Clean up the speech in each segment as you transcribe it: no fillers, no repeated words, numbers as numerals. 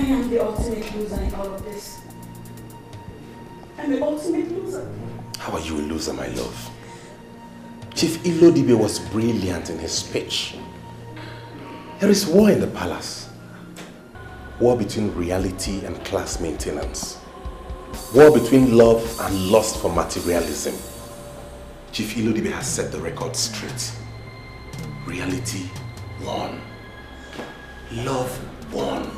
am the ultimate loser in all of this. I'm the ultimate loser. How are you a loser, my love? Chief Ilodibe was brilliant in his speech. There is war in the palace. War between reality and class maintenance. War between love and lust for materialism. Chief Ilodibe has set the record straight. Reality won. Love won.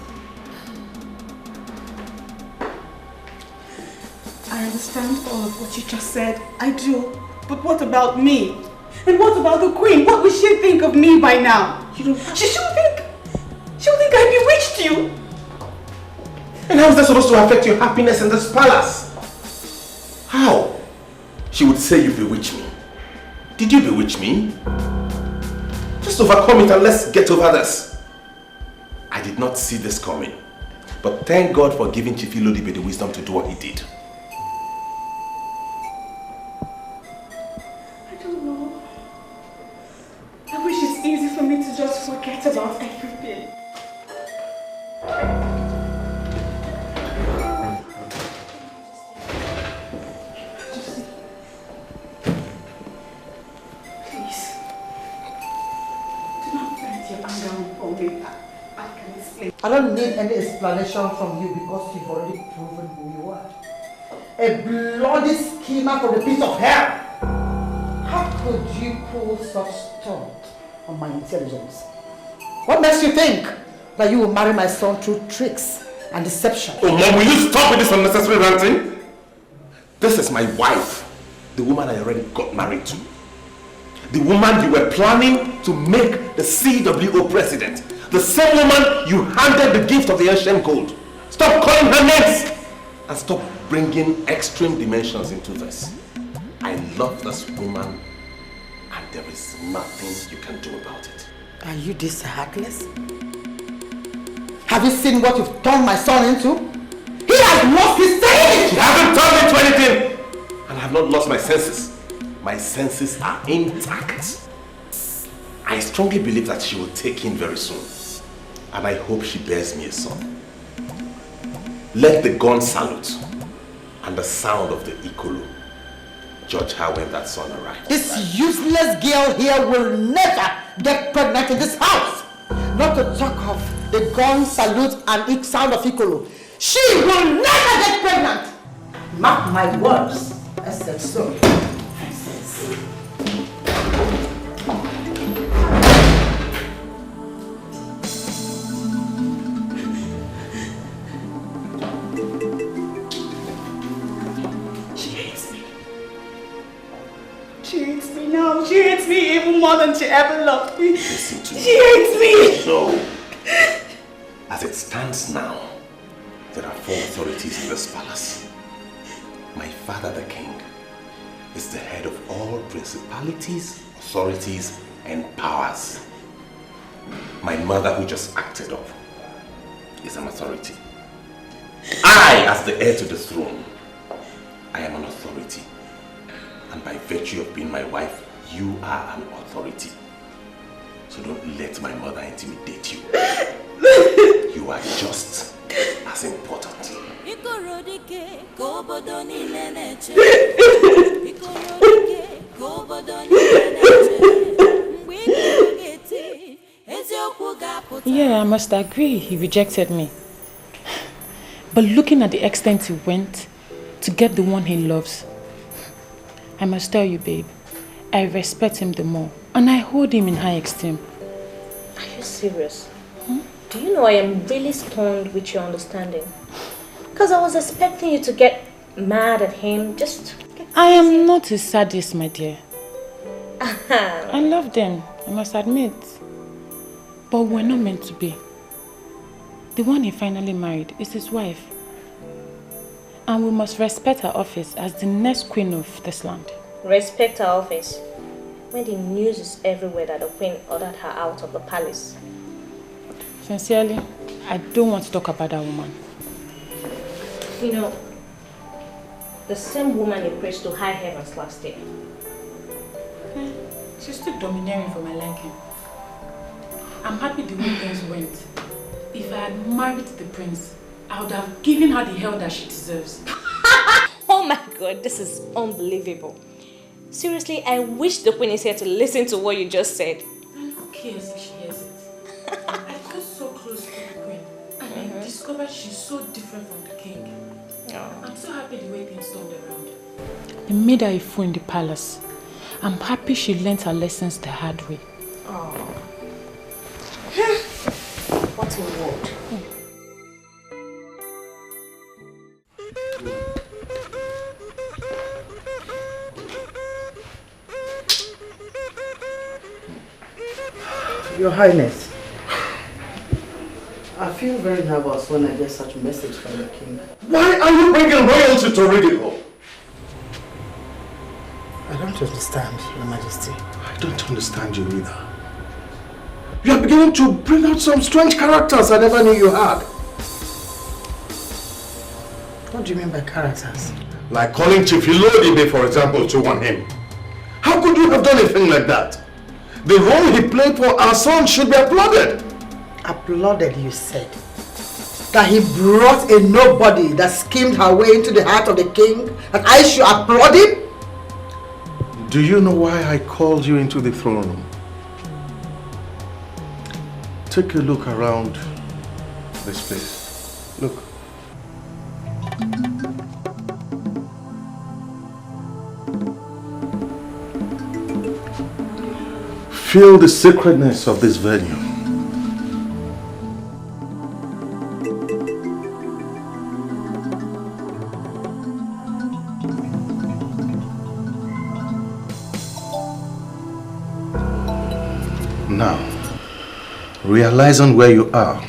I understand all of what you just said. I do. But what about me? And what about the queen? What will she think of me by now? She'll think I bewitched you. And how is that supposed to affect your happiness in this palace? How? She would say you bewitched me. Did you bewitch me? Just overcome it and let's get over this. I did not see this coming. But thank God for giving Chief Ilodibe the wisdom to do what he did. I don't know. I wish it's easy for me to just forget about everything. I don't need any explanation from you because you've already proven who you are. A bloody schemer from the pit of hell. How could you pull such stunt on my intelligence? What makes you think that you will marry my son through tricks and deception? Oh, Mom, will you stop with this unnecessary ranting? This is my wife, the woman I already got married to. The woman you were planning to make the CWO president. The same woman you handed the gift of the ancient gold. Stop calling her names! And stop bringing extreme dimensions into this. I love this woman and there is nothing you can do about it. Are you this heartless? Have you seen what you've turned my son into? He has lost his senses! You haven't turned me into anything! And I have not lost my senses. My senses are intact. I strongly believe that she will take in very soon. And I hope she bears me a son. Let the gun salute and the sound of the Ikoro judge her when that son arrives. This useless girl here will never get pregnant in this house. Not to talk of the gun salute and sound of Ikoro. She will never get pregnant. Mark my words. I said so. She hates me even more than she ever loved me. Listen to me. She hates me. So, as it stands now, there are 4 authorities in this palace. My father, the king, is the head of all principalities, authorities, and powers. My mother, who just acted up, is an authority. I, as the heir to the throne, I am an authority. And by virtue of being my wife, you are an authority. So don't let my mother intimidate you. You are just as important. Yeah, I must agree, he rejected me. But looking at the extent he went to get the one he loves, I must tell you, babe, I respect him the more, and I hold him in high esteem. Are you serious? Do you know I am really stunned with your understanding? Because I was expecting you to get mad at him, just... I am not a sadist, my dear. I love them, I must admit. But we're not meant to be. The one he finally married is his wife. And we must respect her office as the next queen of this land. Respect her office? When the news is everywhere that the queen ordered her out of the palace. Sincerely, I don't want to talk about that woman. You know, the same woman you praised to high heavens last year. She's still domineering for my liking. I'm happy the way things went. If I had married the prince, I would have given her the hell that she deserves. Oh my god, this is unbelievable. Seriously, I wish the queen is here to listen to what you just said. And who cares if she hears it? I got so close to the queen and I discovered she's so different from the king. Oh. I'm so happy the way things turned around. I made her a fool in the palace. I'm happy she learned her lessons the hard way. Oh. What a word. Your Highness, I feel very nervous when I get such a message from the king. Why are you bringing royalty to ridicule? I don't understand, Your Majesty. I don't understand you either. You are beginning to bring out some strange characters I never knew you had. What do you mean by characters? Like calling Chief Ilodibe, for example, to warn him. How could you have done anything like that? The role he played for our son should be applauded. Applauded, you said? That he brought a nobody that schemed her way into the heart of the king, and I should applaud him? Do you know why I called you into the throne room? Take a look around this place. Look. Feel the sacredness of this venue. Now, realizing where you are,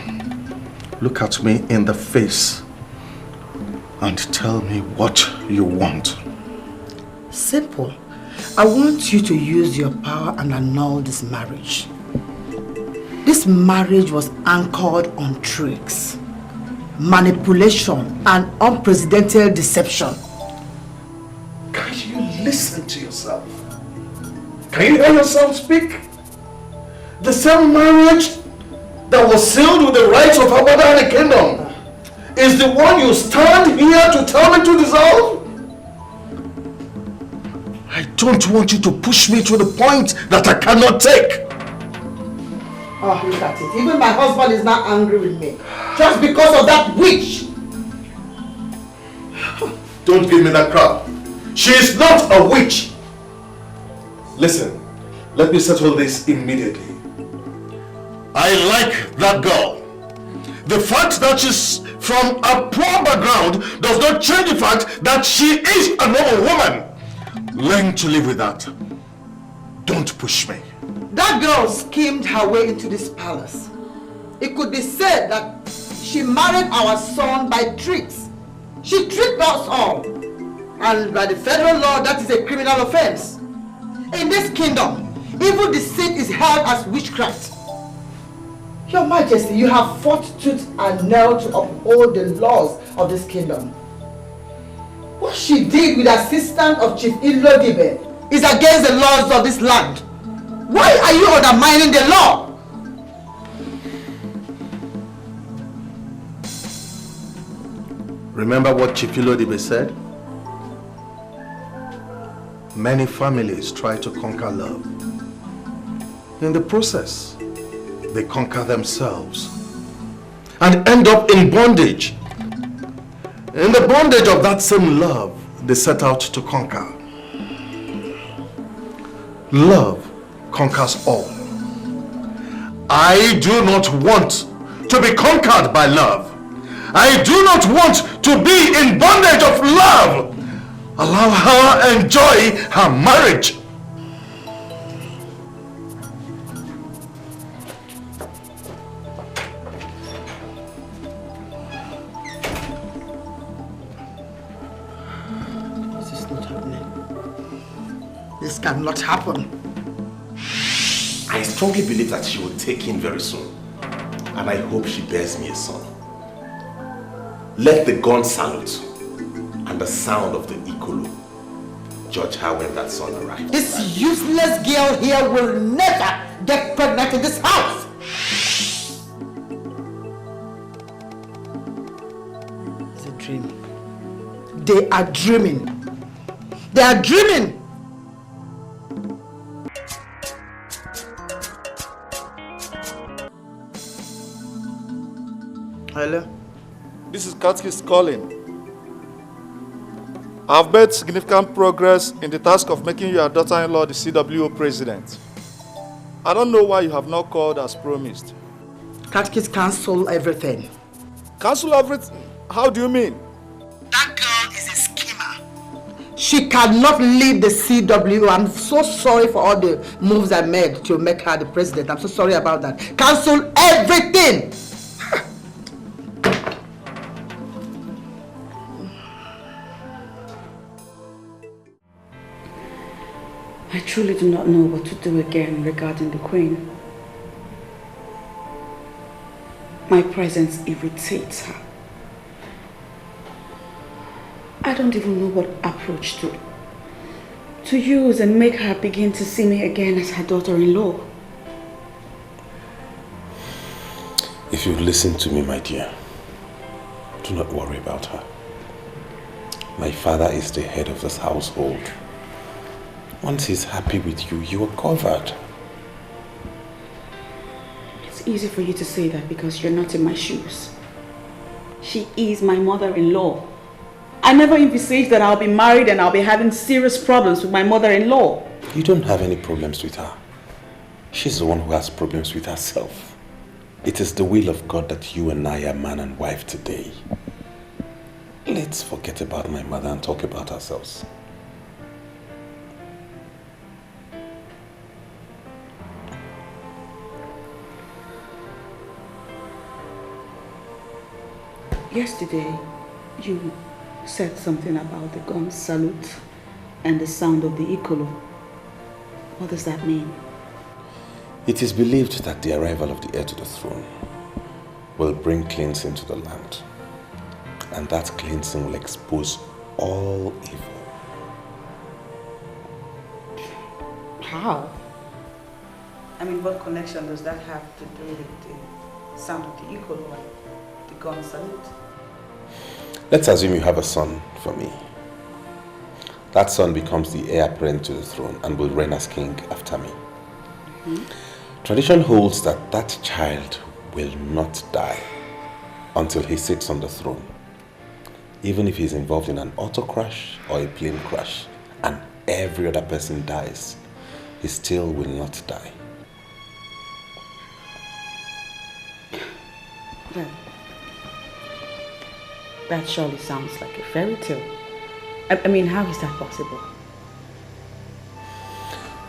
look at me in the face and tell me what you want. Simple. I want you to use your power and annul this marriage. This marriage was anchored on tricks, manipulation, and unprecedented deception. Can you listen to yourself? Can you hear yourself speak? The same marriage that was sealed with the rights of our mother and the kingdom is the one you stand here to tell me to dissolve? I don't want you to push me to the point that I cannot take. Oh, look at it. Even my husband is now angry with me. Just because of that witch. Don't give me that crap. She is not a witch. Listen, let me settle this immediately. I like that girl. The fact that she's from a poor background does not change the fact that she is a normal woman. Learn to live with that. Don't push me. That girl schemed her way into this palace. It could be said that she married our son by tricks. She tricked us all. And by the federal law, that is a criminal offense. In this kingdom, evil deceit is held as witchcraft. Your Majesty, you have fought tooth and nail to uphold the laws of this kingdom. What she did with the assistance of Chief Ilodibe is against the laws of this land. Why are you undermining the law? Remember what Chief Ilodibe said? Many families try to conquer love. In the process, they conquer themselves and end up in bondage. In the bondage of that same love they set out to conquer. Love conquers all. I do not want to be conquered by love. I do not want to be in bondage of love. Allow her enjoy her marriage. This is not happening. This cannot happen. I strongly believe that she will take in very soon. And I hope she bears me a son. Let the gun salute and the sound of the Ikoro judge her when that son arrives. This useless girl here will never get pregnant in this house. They are dreaming. They are dreaming. Hello? This is Katkis calling. I have made significant progress in the task of making your daughter-in-law the CWO president. I don't know why you have not called as promised. Katkis cancel everything. Cancel everything? How do you mean? That girl is a schemer. She cannot lead the CWO. I'm so sorry for all the moves I made to make her the president. I'm so sorry about that. Cancel everything! I truly do not know what to do again regarding the Queen. My presence irritates her. I don't even know what approach to use and make her begin to see me again as her daughter-in-law. If you listen to me, my dear, do not worry about her. My father is the head of this household. Once he's happy with you, you are covered. It's easy for you to say that because you're not in my shoes. She is my mother-in-law. I never envisaged that I'll be married and I'll be having serious problems with my mother-in-law. You don't have any problems with her. She's the one who has problems with herself. It is the will of God that you and I are man and wife today. Let's forget about my mother and talk about ourselves. Yesterday, you said something about the gun salute and the sound of the Ikoro. What does that mean? It is believed that the arrival of the heir to the throne will bring cleansing to the land. And that cleansing will expose all evil. How? I mean, what connection does that have to do with the sound of the Ikoro and the gun salute? Let's assume you have a son for me. That son becomes the heir apparent to the throne and will reign as king after me. Tradition holds that that child will not die until he sits on the throne. Even if he's involved in an auto crash or a plane crash and every other person dies, he still will not die. That surely sounds like a fairy tale. I mean, how is that possible?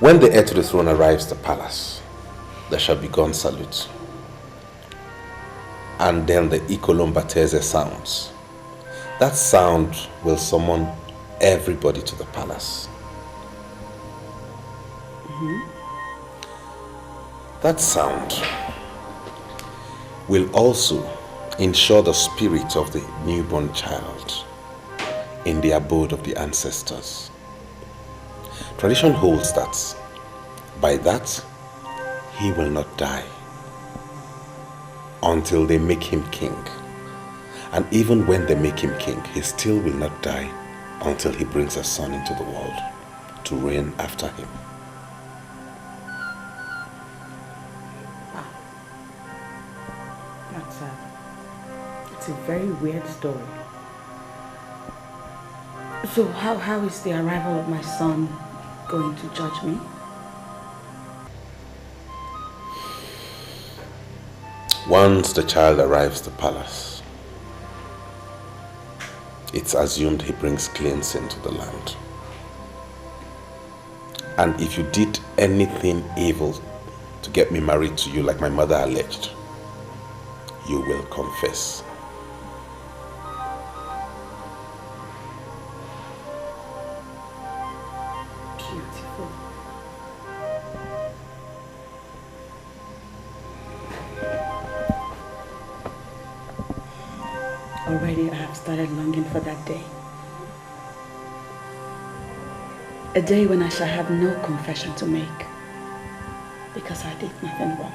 When the heir to the throne arrives at the palace, there shall be gun salute. And then the Ikolombateze sounds. That sound will summon everybody to the palace. That sound will also ensure the spirit of the newborn child in the abode of the ancestors. Tradition holds that by that he will not die until they make him king. And even when they make him king, he still will not die until he brings a son into the world to reign after him. It's a very weird story. So how is the arrival of my son going to judge me? Once the child arrives at the palace, it's assumed he brings cleansing to the land. And if you did anything evil to get me married to you like my mother alleged, you will confess. Beautiful. Already I have started longing for that day. A day when I shall have no confession to make because I did nothing wrong.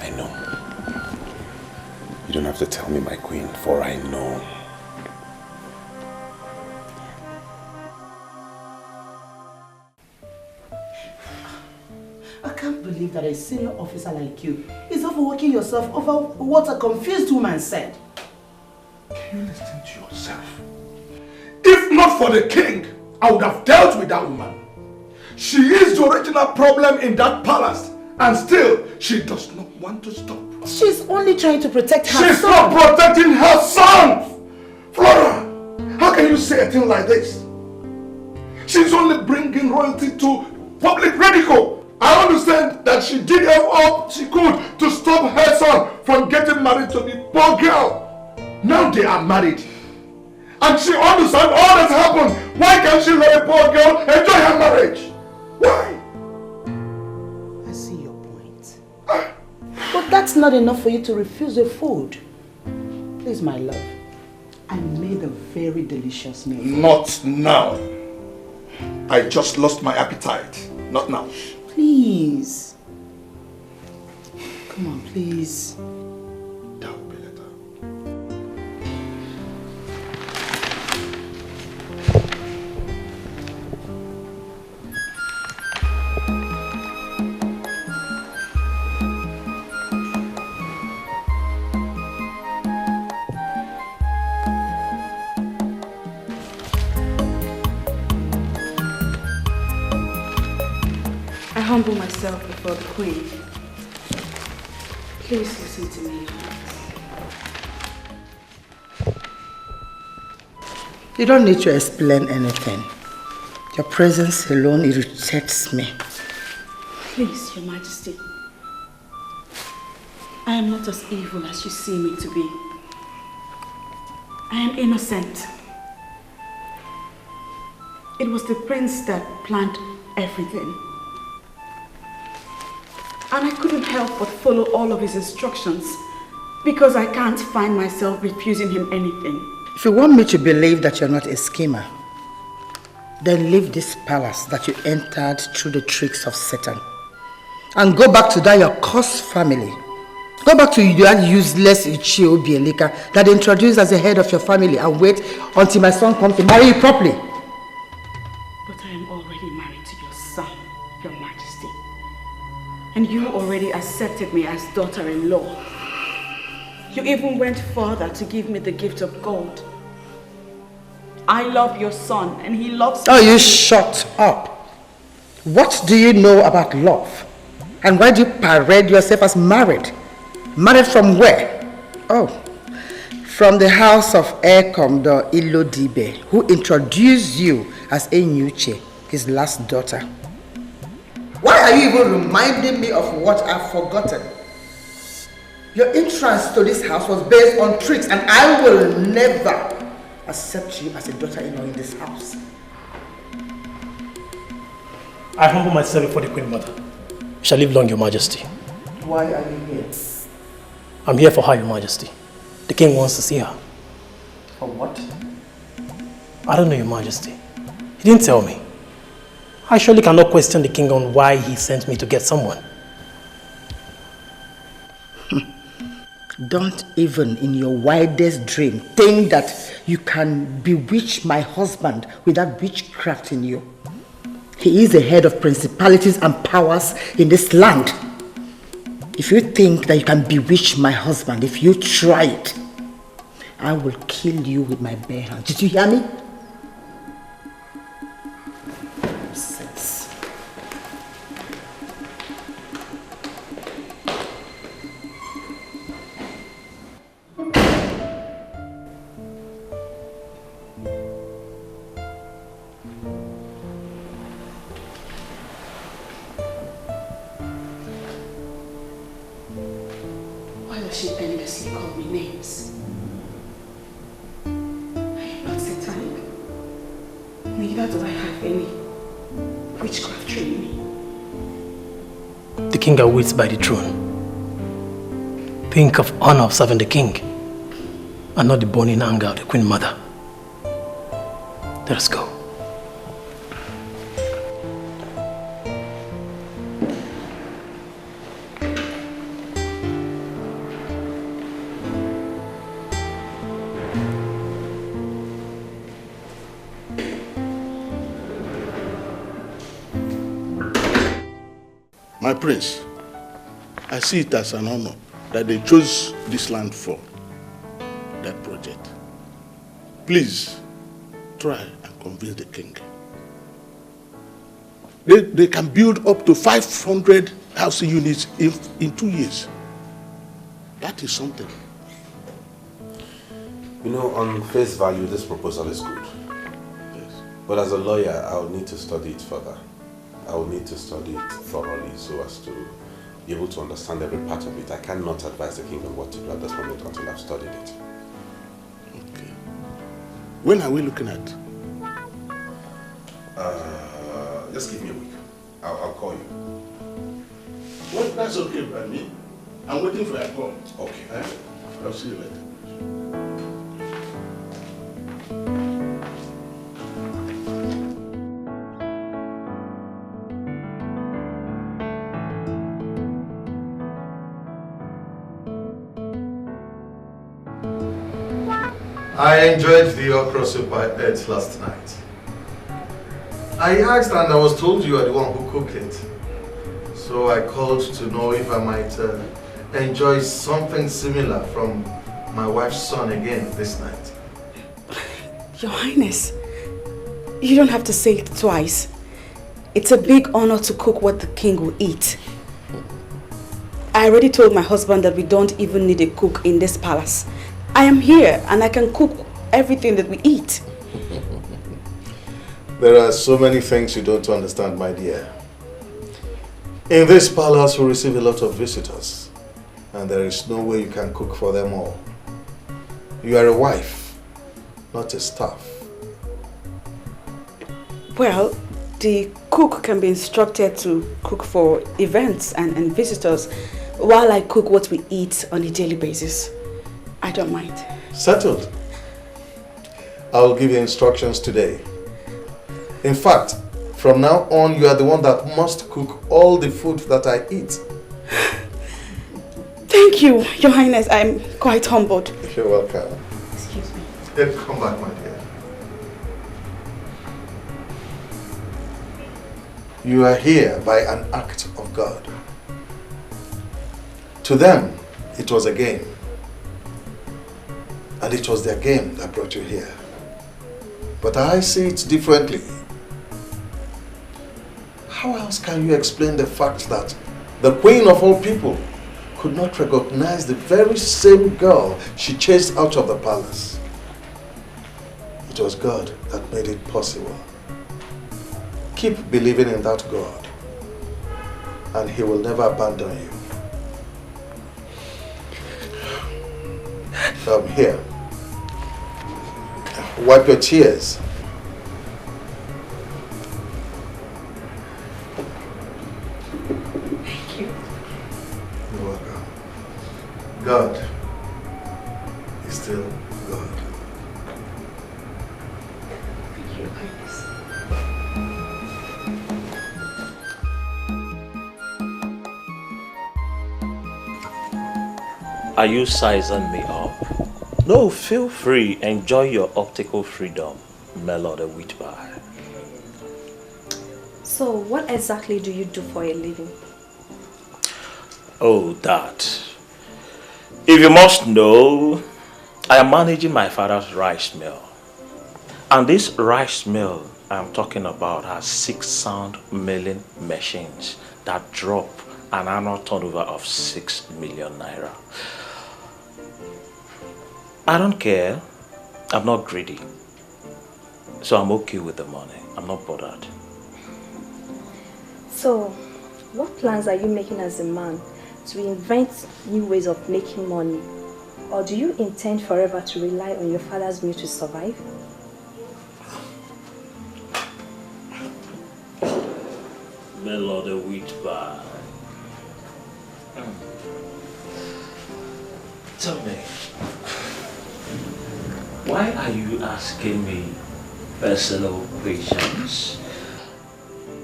I know. You don't have to tell me, my queen, for I know. I can't believe that a senior officer like you is overworking yourself over what a confused woman said. Can you listen to yourself? If not for the king, I would have dealt with that woman. She is the original problem in that palace, and still, she does not want to stop. She's only trying to protect her son. She's not protecting her son! Flora, how can you say a thing like this? She's only bringing royalty to public ridicule. I understand that she did all she could to stop her son from getting married to the poor girl. Now they are married. And she understands all that's happened. Why can't she let a poor girl enjoy her marriage? Why? I see your point. But that's not enough for you to refuse the food. Please, my love. I made a very delicious meal. Not now. I just lost my appetite. Not now. Please. Come on, please. That will be later. I humble myself before the Queen. Please listen to me. You don't need to explain anything. Your presence alone irritates me. Please, Your Majesty. I am not as evil as you see me to be. I am innocent. It was the prince that planned everything. And I couldn't help but follow all of his instructions because I can't find myself refusing him anything. If you want me to believe that you're not a schemer, then leave this palace that you entered through the tricks of Satan and go back to that your cursed family. Go back to that useless Ichie Obielika that introduced as the head of your family and wait until my son comes to marry you properly. But I am already married to your son, Your Majesty. And you already accepted me as daughter-in-law. You even went further to give me the gift of gold. I love your son and he loves me. Oh, you shut up. What do you know about love? And why do you parade yourself as married? Married from where? Oh, from the house of Ekeh the Ilodibe, who introduced you as Enyuche, his last daughter. Why are you even reminding me of what I've forgotten? Your entrance to this house was based on tricks, and I will never accept you as a daughter-in-law in this house. I humble myself before the Queen Mother. You shall live long, Your Majesty. Why are you here? I'm here for her, Your Majesty. The King wants to see her. For what? I don't know, Your Majesty. He didn't tell me. I surely cannot question the King on why he sent me to get someone. Don't even in your wildest dream think that you can bewitch my husband with that witchcraft in you. He is the head of principalities and powers in this land. If you think that you can bewitch my husband, if you try it, I will kill you with my bare hands. Did you hear me? Nonsense. Why does she endlessly call me names? I am not satanic. Neither do I have any witchcraft training. The King awaits by the throne. Think of honor of serving the King and not the burning anger of the Queen Mother. Let us go. My prince, I see it as an honor that they chose this land for that project. Please, try and convince the king. They can build up to 500 housing units in 2 years. That is something. You know, on face value, this proposal is good. Yes. But as a lawyer, I will need to study it further. I will need to study it thoroughly so as to be able to understand every part of it. I cannot advise the king on what to do at this moment until I've studied it. Okay. When are we looking at? Just give me a week. I'll call you. Well, that's okay by me. I'm waiting for your call. Okay. I'll see you later. I enjoyed the okra soup I ate last night. I asked and I was told you are the one who cooked it. So I called to know if I might enjoy something similar from my wife's son again this night. Your Highness, you don't have to say it twice. It's a big honor to cook what the king will eat. I already told my husband that we don't even need a cook in this palace. I am here and I can cook everything that we eat. There are so many things you don't understand, my dear. In this palace, we receive a lot of visitors, and there is no way you can cook for them all. You are a wife, not a staff. Well, the cook can be instructed to cook for events and visitors while I cook what we eat on a daily basis. I don't mind. Settled. I'll give you instructions today. In fact, from now on, you are the one that must cook all the food that I eat. Thank you, Your Highness. I'm quite humbled. You're welcome. Excuse me. Come back, my dear. You are here by an act of God. To them, it was a game. And it was their game that brought you here. But I see it differently. How else can you explain the fact that the queen of all people could not recognize the very same girl she chased out of the palace? It was God that made it possible. Keep believing in that God, and He will never abandon you. Here. Wipe your tears. Thank you. You're welcome. God is still God. Thank you, Your Highness. Are you sizing me up? No, feel free. Enjoy your optical freedom, Melody Whitby. So, what exactly do you do for a living? Oh, that. If you must know, I am managing my father's rice mill. And this rice mill I'm talking about has 6 sound milling machines that drop an annual turnover of 6 million naira. I don't care. I'm not greedy. So I'm okay with the money. I'm not bothered. So, what plans are you making as a man to invent new ways of making money? Or do you intend forever to rely on your father's mill to survive? Melody Whitby. Tell me, why are you asking me personal questions?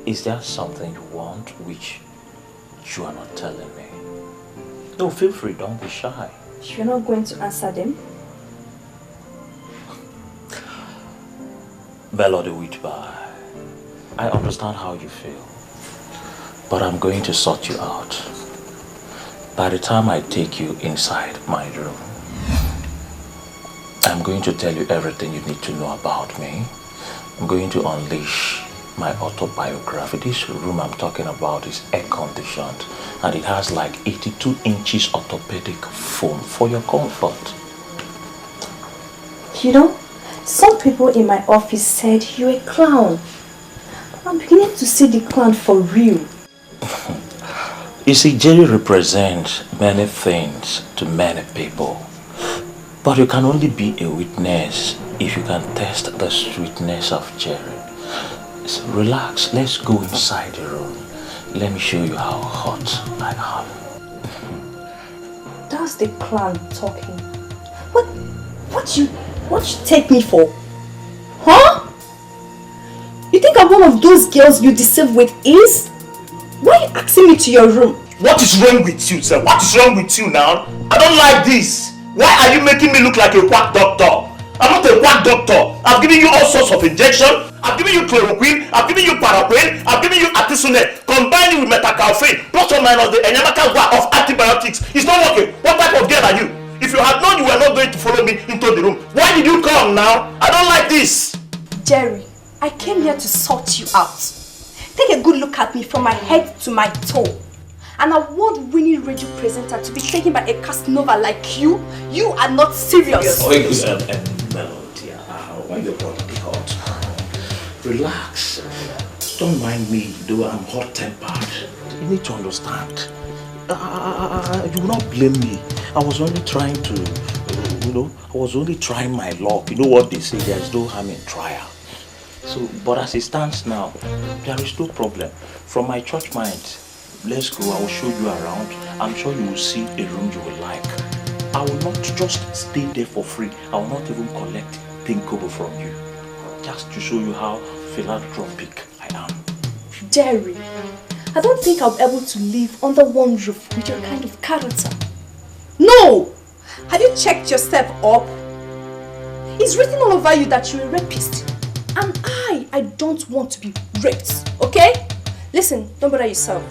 Is there something you want which you are not telling me? No, feel free, don't be shy. You're not going to answer them? Melody Whitby, I understand how you feel. But I'm going to sort you out. By the time I take you inside my room, I'm going to tell you everything you need to know about me. I'm going to unleash my autobiography. This room I'm talking about is air conditioned and it has like 82 inches orthopedic foam for your comfort. You know, some people in my office said you're a clown. I'm beginning to see the clown for real. You see, Jerry represents many things to many people. But you can only be a witness if you can taste the sweetness of Jerry. So relax, let's go inside the room. Let me show you how hot I am. That's the clown talking. What you take me for? Huh? You think I'm one of those girls you deceive with ease? Why are you asking me to your room? What is wrong with you, sir? What is wrong with you now? I don't like this. Why are you making me look like a quack doctor? I'm not a quack doctor. I've given you all sorts of injections. I've given you chloroquine. I've given you paraquine. I've given you artesunate. Combine it with metacalfane. Plus or minus the enyamaka of antibiotics. It's not working. What type of girl are you? If you had known you were not going to follow me into the room, why did you come now? I don't like this. Jerry, I came here to sort you out. Take a good look at me from my head to my toe. An award-winning radio presenter to be taken by a Casanova like you are not serious. Melody, why you brought the hot? Relax. Don't mind me, though I'm hot-tempered. You need to understand. You will not blame me. I was only trying to, I was only trying my luck. You know what they say, there's no harm in trial. So, but as it stands now, there is no problem. From my church mind, let's go, I will show you around. I'm sure you will see a room you will like. I will not just stay there for free. I will not even collect thinkable from you. Just to show you how philanthropic I am. Jerry, I don't think I'll be able to live under one roof with your kind of character. No! Have you checked yourself up? It's written all over you that you're a rapist. And I don't want to be raped, okay? Listen, don't bother yourself.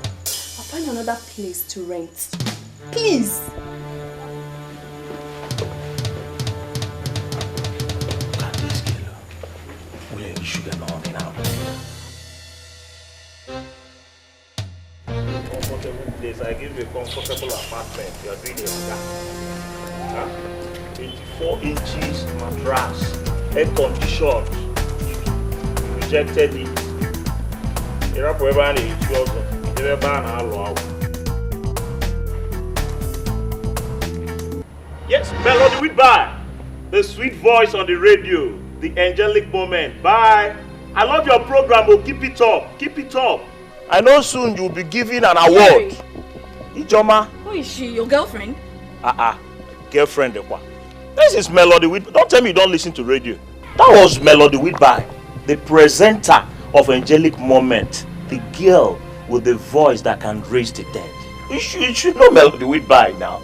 I'll find another place to rent. Please. Look at this girl. Where is sugar on now? Comfortable place. I give you a comfortable apartment. You are doing your job. 24 inches mattress, air conditioned. Rejected it. You're up wherever I need you. Yes, Melody with bye. The sweet voice on the radio. The angelic moment. Bye. I love your program. Oh, keep it up. Keep it up. I know soon you'll be given an award. Ijoma. Who is she? Your girlfriend? Girlfriend. This is Melody with. Don't tell me you don't listen to radio. That was Melody with bye. The presenter of Angelic Moment. The girl with the voice that can raise the dead. You should know Melody with bye now.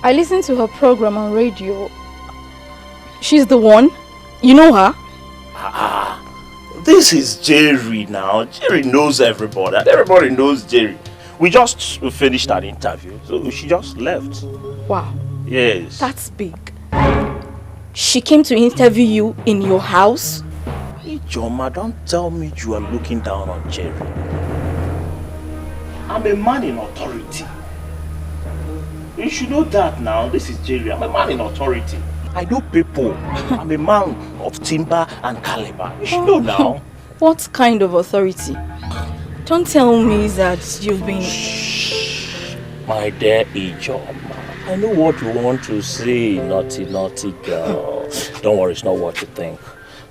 I listened to her program on radio. She's the one. You know her? This is Jerry now. Jerry knows everybody. Everybody knows Jerry. We just finished an interview, so she just left. Wow. Yes. That's big. She came to interview you in your house? Ijoma, don't tell me you are looking down on Jerry. I'm a man in authority. You should know that now. This is Jerry. I'm a man in authority. I know people. I'm a man of timber and caliber. You should know now. What kind of authority? Don't tell me that you've been... Shh, my dear Ijoma. I know what you want to say, naughty, naughty girl. Don't worry, it's not what you think.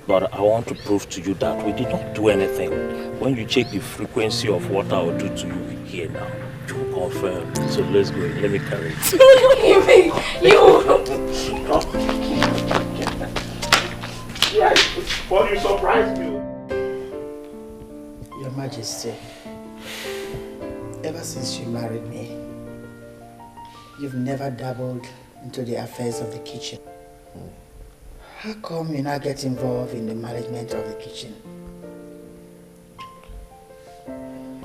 But I want to prove to you that we did not do anything. When you check the frequency of what I will do to you here now, you will confirm. So let's go. Let me carry it. Yes, for you surprised you. Your Majesty, ever since you married me, you've never dabbled into the affairs of the kitchen. How come you not get involved in the management of the kitchen?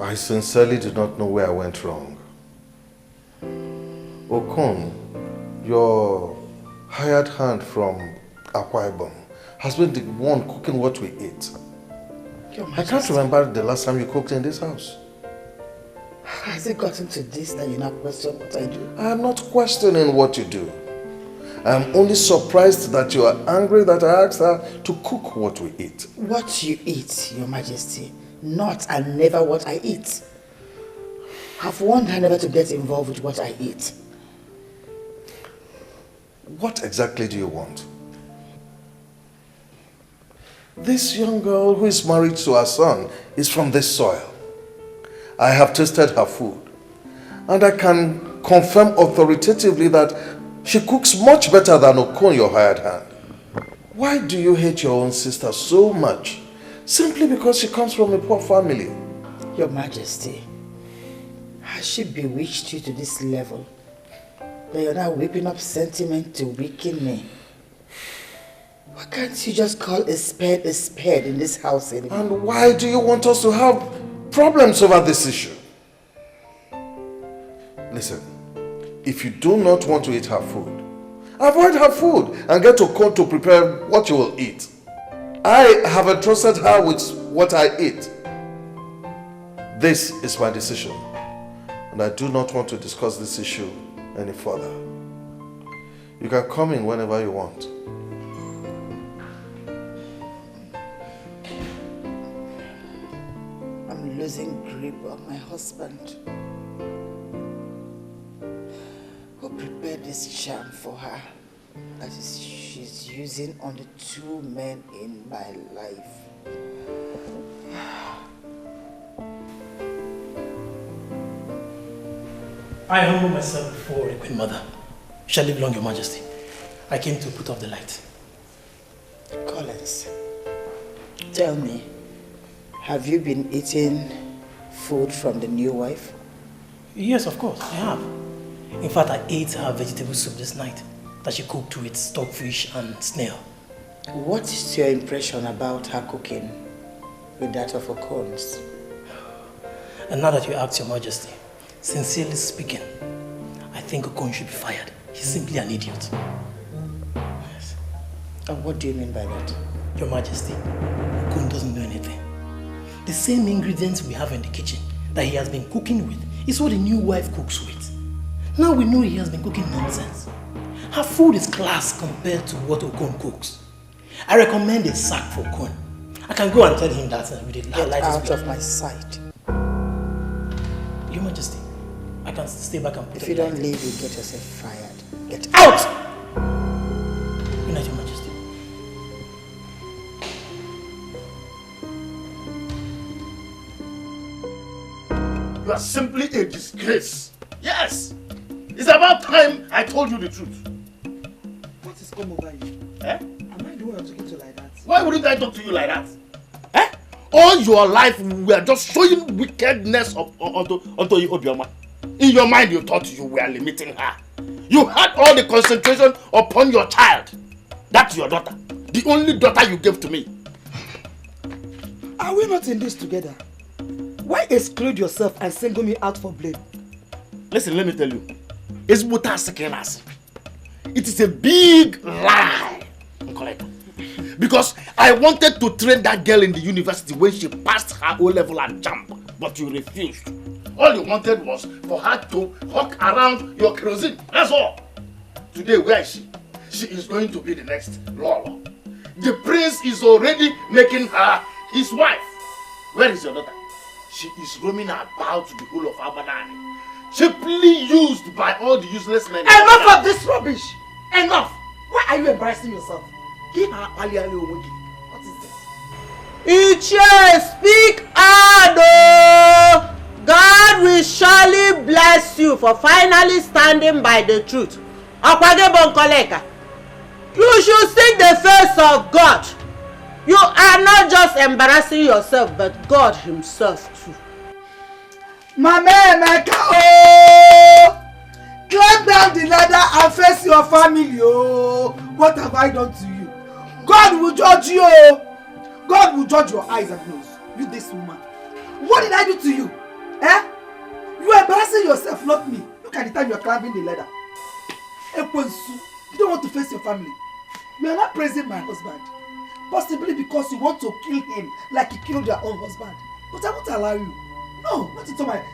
I sincerely do not know where I went wrong. Okon, your hired hand from Akwa Ibom has been the one cooking what we eat. I can't remember the last time you cooked in this house. Has it gotten to this that you now question what I do? I am not questioning what you do. I am only surprised that you are angry that I asked her to cook what we eat. What you eat, Your Majesty, not and never what I eat. I've warned her never to get involved with what I eat. What exactly do you want? This young girl who is married to her son is from this soil. I have tasted her food, and I can confirm authoritatively that she cooks much better than Okon, your hired hand. Why do you hate your own sister so much? Simply because she comes from a poor family. Your Majesty, has she bewitched you to this level that you're now whipping up sentiment to weaken me? Why can't you just call a spade in this house anymore? And why do you want us to have problems over this issue? Listen, if you do not want to eat her food, avoid her food and get Okon to prepare what you will eat. I have entrusted her with what I eat. This is my decision, and I do not want to discuss this issue any further. You can come in whenever you want. I'm losing grip on my husband. Who prepared this charm for her that she's using on the two men in my life? I humble myself before the Queen Mother. Shall live long, Your Majesty. I came to put off the light. Collins, tell me, have you been eating food from the new wife? Yes, of course, I have. In fact, I ate her vegetable soup this night that she cooked with stockfish and snail. What is your impression about her cooking with that of Okon's? And now that you ask, Your Majesty, sincerely speaking, I think Okon should be fired. He's simply an idiot. Yes. And what do you mean by that? Your Majesty, Okon doesn't know anything. The same ingredients we have in the kitchen that he has been cooking with is what the new wife cooks with. Now we know he has been cooking nonsense. Her food is class compared to what Okon cooks. I recommend a sack for Okon. I can go and tell him that we did Get out of my sight. Your Majesty, I can stay back and put If you don't leave, you get yourself fired. Get out! Good night, Your Majesty. You are simply a disgrace. Yes! It's about time I told you the truth. What is come over you? Eh? Am I the one talking to you like that? Why wouldn't I talk to you like that? Eh? All your life we are just showing wickedness onto Obioma. In your mind you thought you were limiting her. You had all the concentration upon your child. That's your daughter. The only daughter you gave to me. Are we not in this together? Why exclude yourself and single me out for blame? Listen, let me tell you. It's Buta. It is a big lie. Because I wanted to train that girl in the university when she passed her O-level and jump, but you refused. All you wanted was for her to hawk around your kerosene. That's all. Today, where is she? She is going to be the next Lolo. The prince is already making her his wife. Where is your daughter? She is roaming about the whole of Abadan, cheaply used by all the useless men. Enough of this rubbish! Enough! Why are you embarrassing yourself? Give her what is this? Iche, speak out! God will surely bless you for finally standing by the truth. You should seek the face of God. You are not just embarrassing yourself, but God himself too. Mama Emeka, oh! Climb down the ladder and face your family, oh! What have I done to you? God will judge you, oh! God will judge your eyes and nose. You this woman. What did I do to you? Eh? You are embarrassing yourself, not me. Look at the time you are climbing the ladder. Ekwensu, you don't want to face your family. You are not praising my husband. Possibly because you want to kill him like you killed your own husband. But I won't allow you. No, not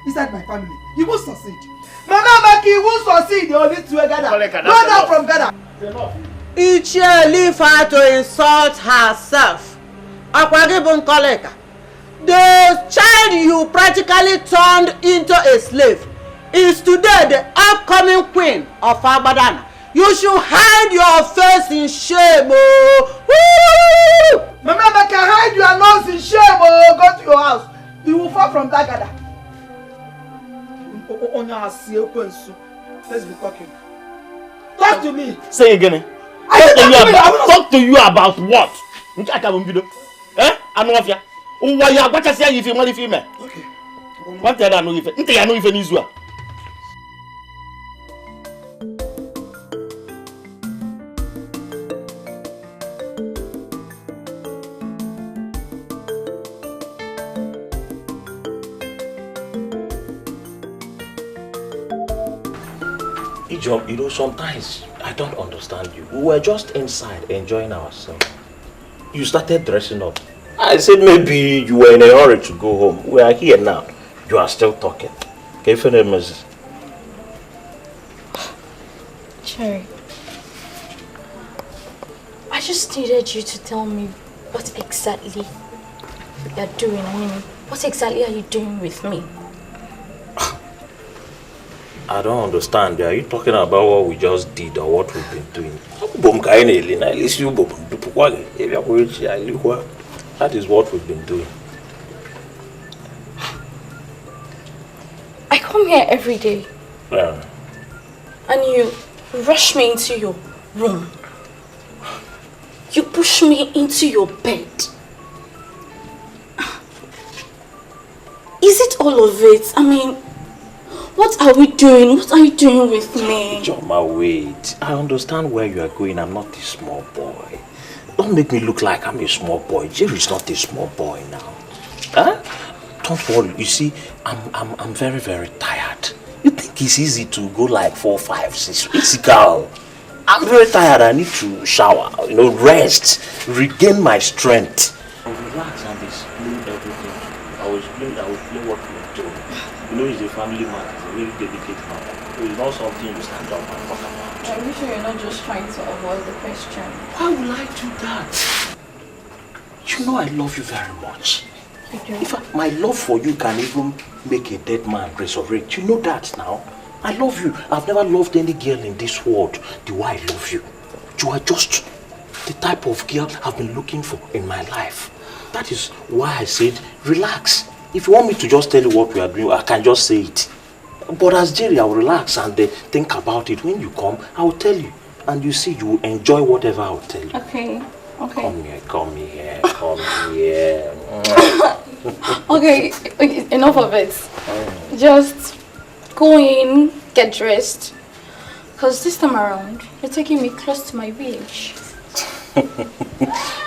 inside my family. You won't succeed. Mama Maki, you won't succeed. You only two Ghana. Go down from Ghana. Ichie leave her to insult herself. Akwagibun Koleka. The child you practically turned into a slave is today the upcoming queen of Abadana. You should hide your face in shame, oh. Woo! Mama Maki, hide your nose in shame, oh. Go to your house. You will fall from that gather. Let's be talking. Talk to me. Say again. Talk to you about what? Eh? I know of ya. Why you what I say if you want female? Okay. What tell I know if I know if in Israel. You know, sometimes I don't understand you. We were just inside enjoying ourselves. You started dressing up. I said maybe you were in a hurry to go home. We are here now. You are still talking. Can you finish, Mrs.? Cherry, I just needed you to tell me what exactly you're doing. I mean, what exactly are you doing with me? I don't understand. Are you talking about what we just did or what we've been doing? That is what we've been doing. I come here every day. Yeah. And you rush me into your room. You push me into your bed. Is it all of it? I mean, what are we doing? What are you doing with me? Joma, wait. I understand where you are going. I'm not a small boy. Don't make me look like I'm a small boy. Jerry's not a small boy now. Huh? Don't worry. You see, I'm very, very tired. You think it's easy to go like 4, 5, 6? It's girl. I'm very tired. I need to shower, rest, regain my strength. I'll relax and explain everything. I will explain what we're doing. It's a family matter. It's a really delicate matter. It's not something you stand up and talk about. Are you sure you're not just trying to avoid the question? Why will I do that? You know I love you very much. I do. In fact, my love for you can even make a dead man resurrect. You know that now. I love you. I've never loved any girl in this world the way I love you. You are just the type of girl I've been looking for in my life. That is why I said, relax. If you want me to just tell you what we are doing, I can just say it. But as Jerry, I will relax and think about it. When you come, I will tell you. And you see, you will enjoy whatever I will tell you. Okay. Come here. Okay, enough of it. Just go in, get dressed. Because this time around, you're taking me close to my village.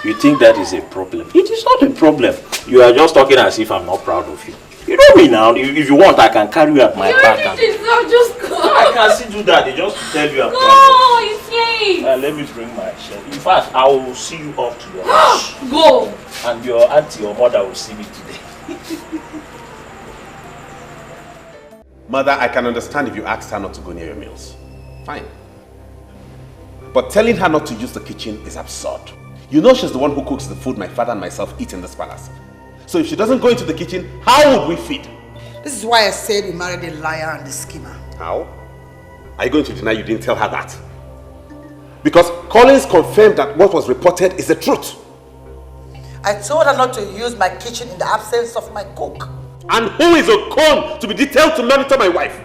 You think that is a problem? It is not a problem. You are just talking as if I'm not proud of you. You know me now. If you want, I can carry you at my back. Just go. I can still do that. They just tell you I'm proud. Go, it's late. Let me bring my shirt. In fact, I will see you up to your house. Go. And your auntie or mother will see me today. Mother, I can understand if you asked her not to go near your meals. Fine. But telling her not to use the kitchen is absurd. You know she's the one who cooks the food my father and myself eat in this palace. So if she doesn't go into the kitchen, how would we feed? This is why I said you married a liar and a schemer. How? Are you going to deny you didn't tell her that? Because Collins confirmed that what was reported is the truth. I told her not to use my kitchen in the absence of my cook. And who is Okon to be detailed to monitor my wife?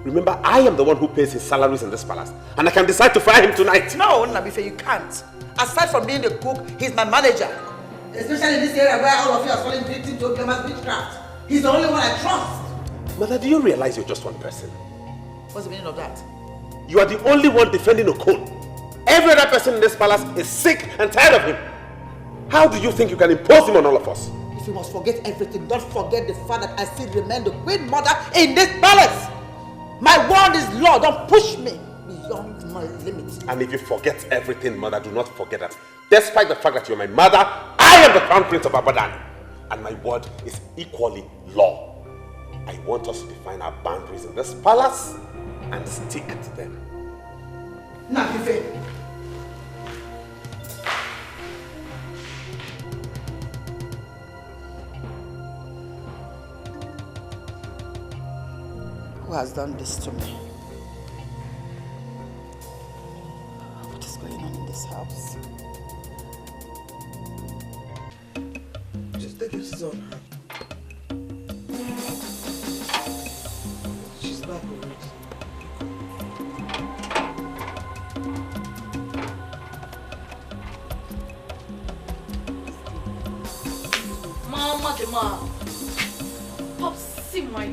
Remember, I am the one who pays his salaries in this palace. And I can decide to fire him tonight. No, Nabife, you can't. Aside from being the cook, he's my manager. Especially in this area where all of you are falling victim to Obioma's witchcraft. He's the only one I trust. Mother, do you realize you're just one person? What's the meaning of that? You are the only one defending Okon. Every other person in this palace is sick and tired of him. How do you think you can impose him on all of us? you must forget everything, don't forget the fact that I still remain the queen mother in this palace. My word is law. Don't push me beyond my limits. And if you forget everything, mother, do not forget that despite the fact that you're my mother, I am the crown prince of Abadan. And my word is equally law. I want us to define our boundaries in this palace and stick to them. Nakife. Who has done this to me? What is going on in this house? Just take it easy on her. She's back already. Mama, the mom. Pops, see my.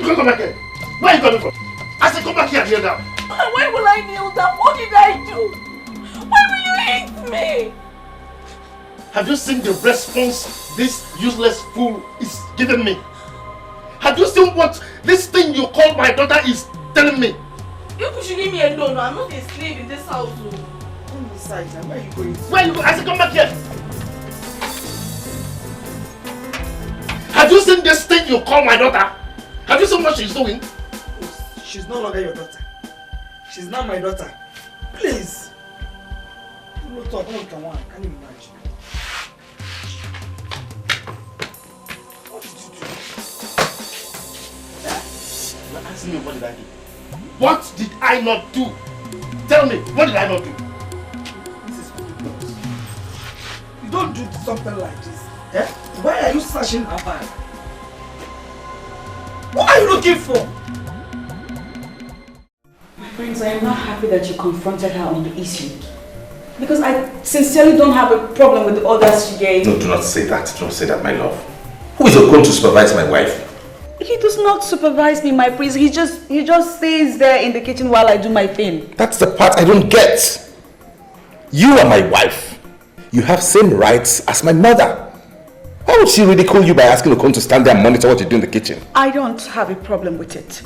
Come back here. Where are you coming from? I said come back here and kneel down. Why will I kneel down? What did I do? Why will you hate me? Have you seen the response this useless fool is giving me? Have you seen what this thing you call my daughter is telling me? You should leave me alone. I'm not a slave in this house. Besides, where are you going? Where are you going? I said come back here. Have you seen this thing you call my daughter? Have you seen what she's doing? She's no longer your daughter. She's not my daughter. Please. You don't talk, one can one. Can you imagine? What did you do? You're asking me what did I do? What did I not do? Tell me, what did I not do? This is ridiculous. You don't do something like this. Eh? Why are you searching her bag? What are you looking for? My friends, I am not happy that you confronted her on the issue. Because I sincerely don't have a problem with the orders she gave. No, do not say that. Do not say that, my love. Who is going to supervise my wife? He does not supervise me, my prince. He just stays there in the kitchen while I do my thing. That's the part I don't get. You are my wife. You have same rights as my mother. Why would she ridicule you by asking Okon to stand there and monitor what you do in the kitchen? I don't have a problem with it.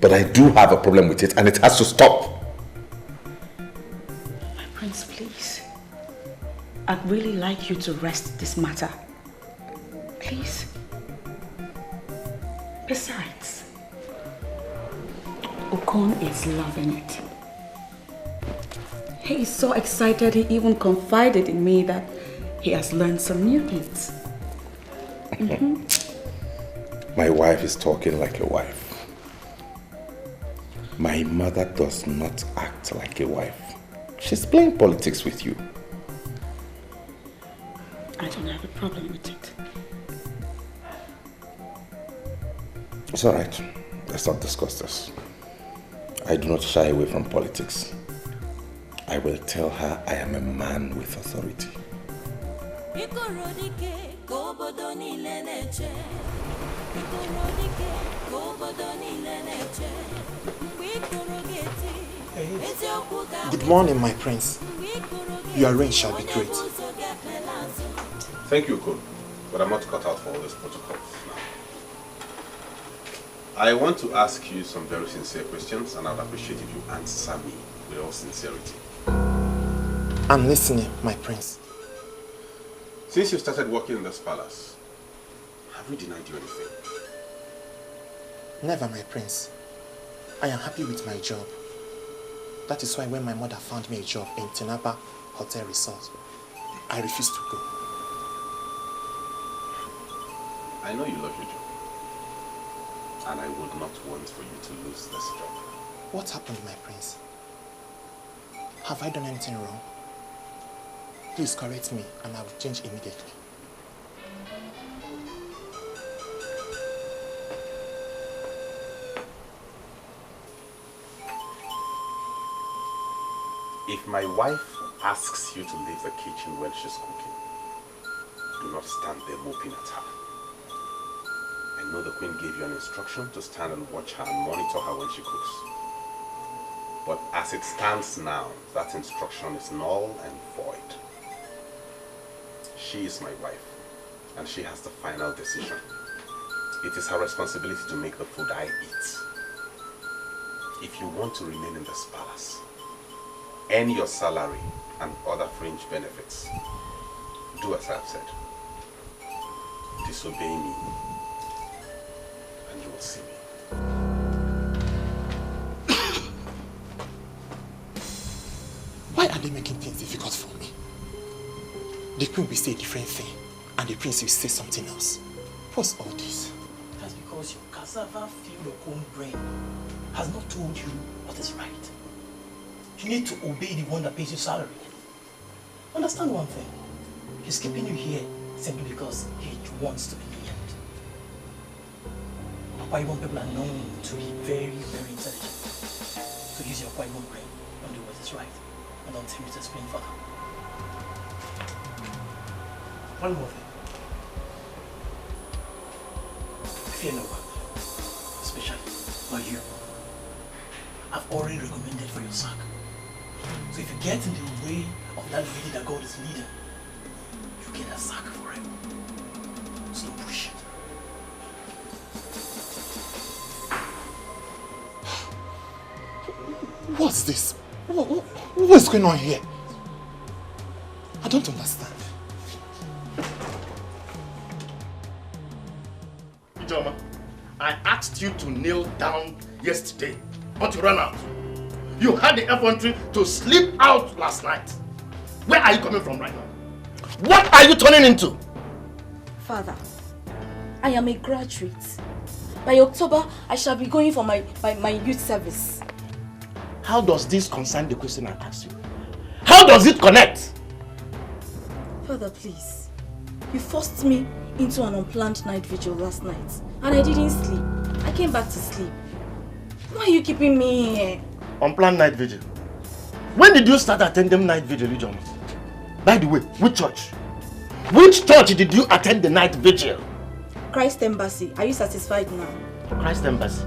But I do have a problem with it, and it has to stop. My prince, please. I'd really like you to rest this matter. Please. Besides, Okon is loving it. He is so excited he even confided in me that he has learned some new things. My wife is talking like a wife. My mother does not act like a wife. She's playing politics with you. I don't have a problem with it. It's all right. Let's not discuss this. I do not shy away from politics. I will tell her I am a man with authority. Good morning, my prince. Your reign shall be great. Thank you, Okon. But I'm not cut out for all these protocols now. I want to ask you some very sincere questions, and I would appreciate if you answer me with all sincerity. I'm listening, my prince. Since you started working in this palace, have we denied you anything? Never, my prince. I am happy with my job. That is why when my mother found me a job in Tinapa Hotel Resort, I refused to go. I know you love your job, and I would not want for you to lose this job. What happened, my prince? Have I done anything wrong? Please correct me and I will change immediately. If my wife asks you to leave the kitchen when she's cooking, do not stand there moping at her. I know the queen gave you an instruction to stand and watch her and monitor her when she cooks. But as it stands now, that instruction is null and void. she is my wife, and she has the final decision. It is her responsibility to make the food I eat. If you want to remain in this palace, earn your salary and other fringe benefits, do as I've said. Disobey me, and you will see me. Why are they making things difficult for me? The queen will say a different thing, and the prince will say something else. What's all this? That's because your cassava-filled own brain has not told you what is right. You need to obey the one that pays you salary. Understand one thing. He's keeping you here simply because he wants to be lenient. Obioma people are known to be very, very intelligent. So use your Obioma brain and do what is right. And don't tell me to explain further. One more thing. Fear no one, especially by you. I've already recommended for your sack. So if you get in the way of that lady that God is leading, you get a sack for him. So don't push it. What's this? What's going on here? I don't understand. Obioma, I asked you to kneel down yesterday, but you ran out. You had the effrontery to sleep out last night. Where are you coming from right now? What are you turning into? Father, I am a graduate. By October, I shall be going for my youth service. How does this concern the question I asked you? How does it connect? Father, please. You forced me into an unplanned night vigil last night, and I didn't sleep. I came back to sleep. Why are you keeping me here? Unplanned night vigil. When did you start attending night vigil, Obioma? By the way, which church? Which church did you attend the night vigil? Christ Embassy. Are you satisfied now? Christ Embassy.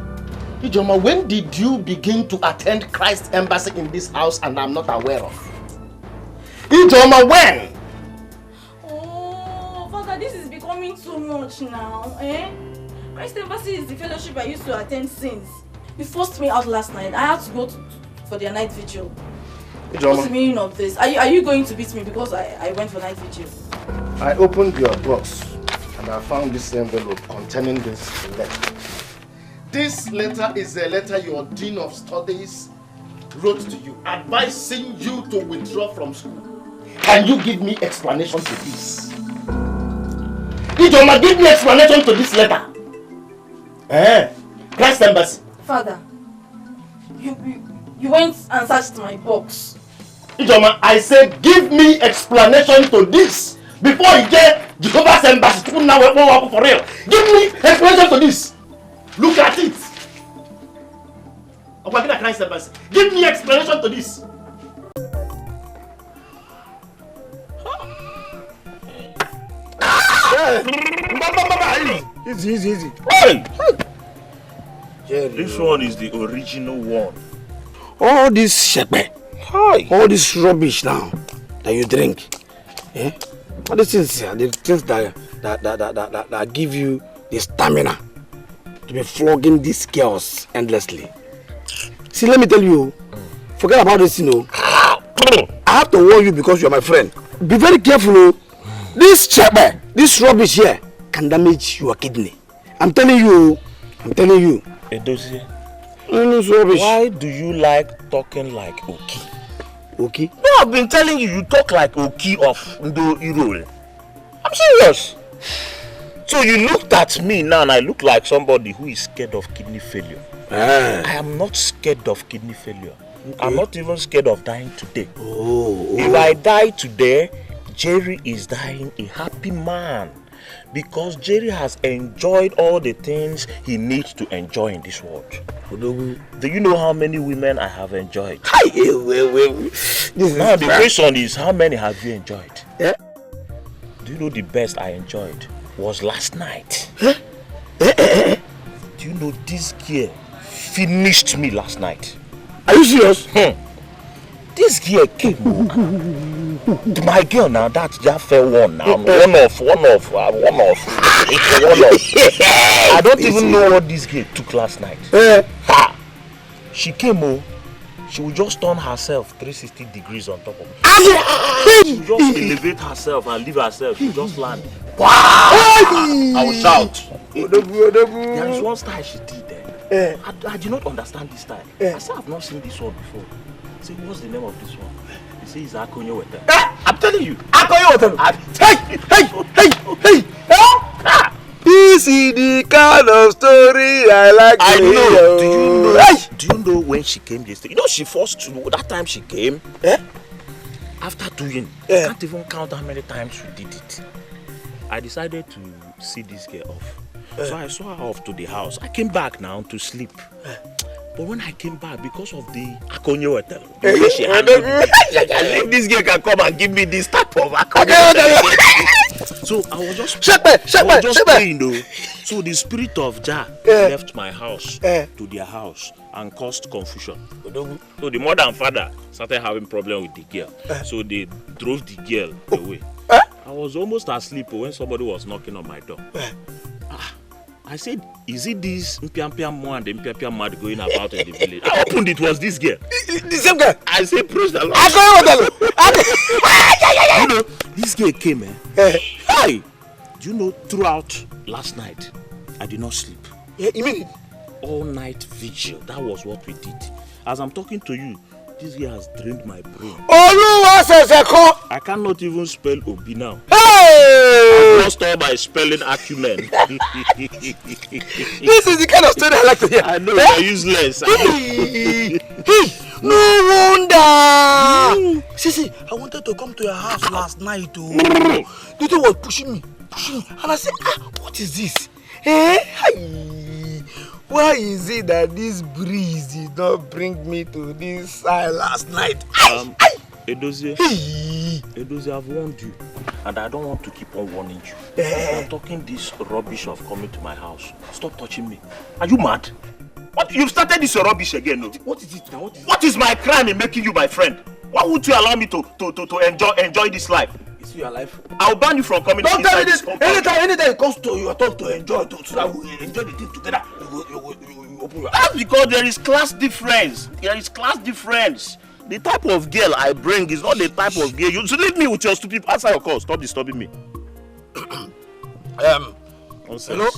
Obioma, when did you begin to attend Christ Embassy in this house and I'm not aware of? Obioma, when? Oh, Father, this is becoming too much now, eh? Christ Embassy is the fellowship I used to attend since. You forced me out last night. I had to go for their night vigil. What's the meaning of this? Are you going to beat me because I went for night vigil? I opened your box and I found this envelope containing this letter. This letter is a letter your Dean of Studies wrote to you, advising you to withdraw from school. Can you give me explanation to this? Obioma, give me explanation to this letter. Christ Embassy. Father, you went and searched my box. Obioma, I said give me explanation to this before you get Jehovah's Embassy to now work for real. Give me explanation to this. Look at it. Christ Embassy. Give me explanation to this. Easy. Hey! This one is the original one. All this shepe, all this rubbish now that you drink, all these things here, the things that give you the stamina to be flogging these girls endlessly. See, let me tell you, forget about this, I have to warn you because you are my friend. Be very careful. This shepe, this rubbish here can damage your kidney. I'm telling you. Edozie, rubbish. why do you like talking like Oki? Oki? No, I've been telling you, you talk like Oki of Ndo Irole. I'm serious. So you looked at me now and I look like somebody who is scared of kidney failure. I am not scared of kidney failure. Okay. I'm not even scared of dying today. If I die today, Jerry is dying a happy man. Because Jerry has enjoyed all the things he needs to enjoy in this world. Do you know how many women I have enjoyed? Now the question is, how many have you enjoyed? Do you know the best I enjoyed was last night? Do you know this girl finished me last night? Are you serious? This girl came. My girl now, that's just fair one now. One off. I don't even know what this girl took last night. Ha! She came, she would just turn herself 360 degrees on top of me. She would just elevate herself and leave herself. She would just land. Wow! I will shout. There is one style she did there. I did not understand this style. I said, I've not seen this one before. I said, what's the name of this one? He said, it's Akonyo Wete. I'm telling you. Akonyo Wete. Hey! This is the kind of story I like to hear. Do you know when she came yesterday? You know she forced to know that time she came. After doing, I can't even count how many times we did it. I decided to see this girl off. So I saw her off to the house. I came back now to sleep. But when I came back, because of the Akonyo Hotel, the way she handled me, this girl can come and give me this type of Akonyo Hotel. So I was just praying though. So the spirit of Jah left my house to their house and caused confusion. So the mother and father started having problem with the girl. So they drove the girl away. I was almost asleep when somebody was knocking on my door. I said, is it this Mpiampia Mo and the Mpiampia Mad going about in the village? I opened it, was this girl. The same girl? I said, praise the Lord. You know, this girl came, Hey! Do you know, throughout last night, I did not sleep. Yeah, you mean it? All night vigil. That was what we did. As I'm talking to you, this girl has drained my brain. I cannot even spell Obi now. I've lost all my spelling acumen. This is the kind of story I like to hear. I know you're useless. No wonder. See, I wanted to come to your house last night. The thing was pushing me. And I said, what is this? Why is it that this breeze did not bring me to this side last night? Edozie, I've warned you, and I don't want to keep on warning you. You're talking this rubbish of coming to my house. Stop touching me. Are you mad? What? You've started this rubbish again, no? What is it now? What is my crime in making you my friend? Why would you allow me to enjoy this life? Is your life? I'll ban you from coming. Don't tell me this. Anytime it comes to your turn to enjoy, so that we enjoy the thing together. You open your eyes. That's because there is class difference. The type of girl I bring is not the type of girl. You should leave me with your stupid. Answer your call. Stop disturbing me. Hello?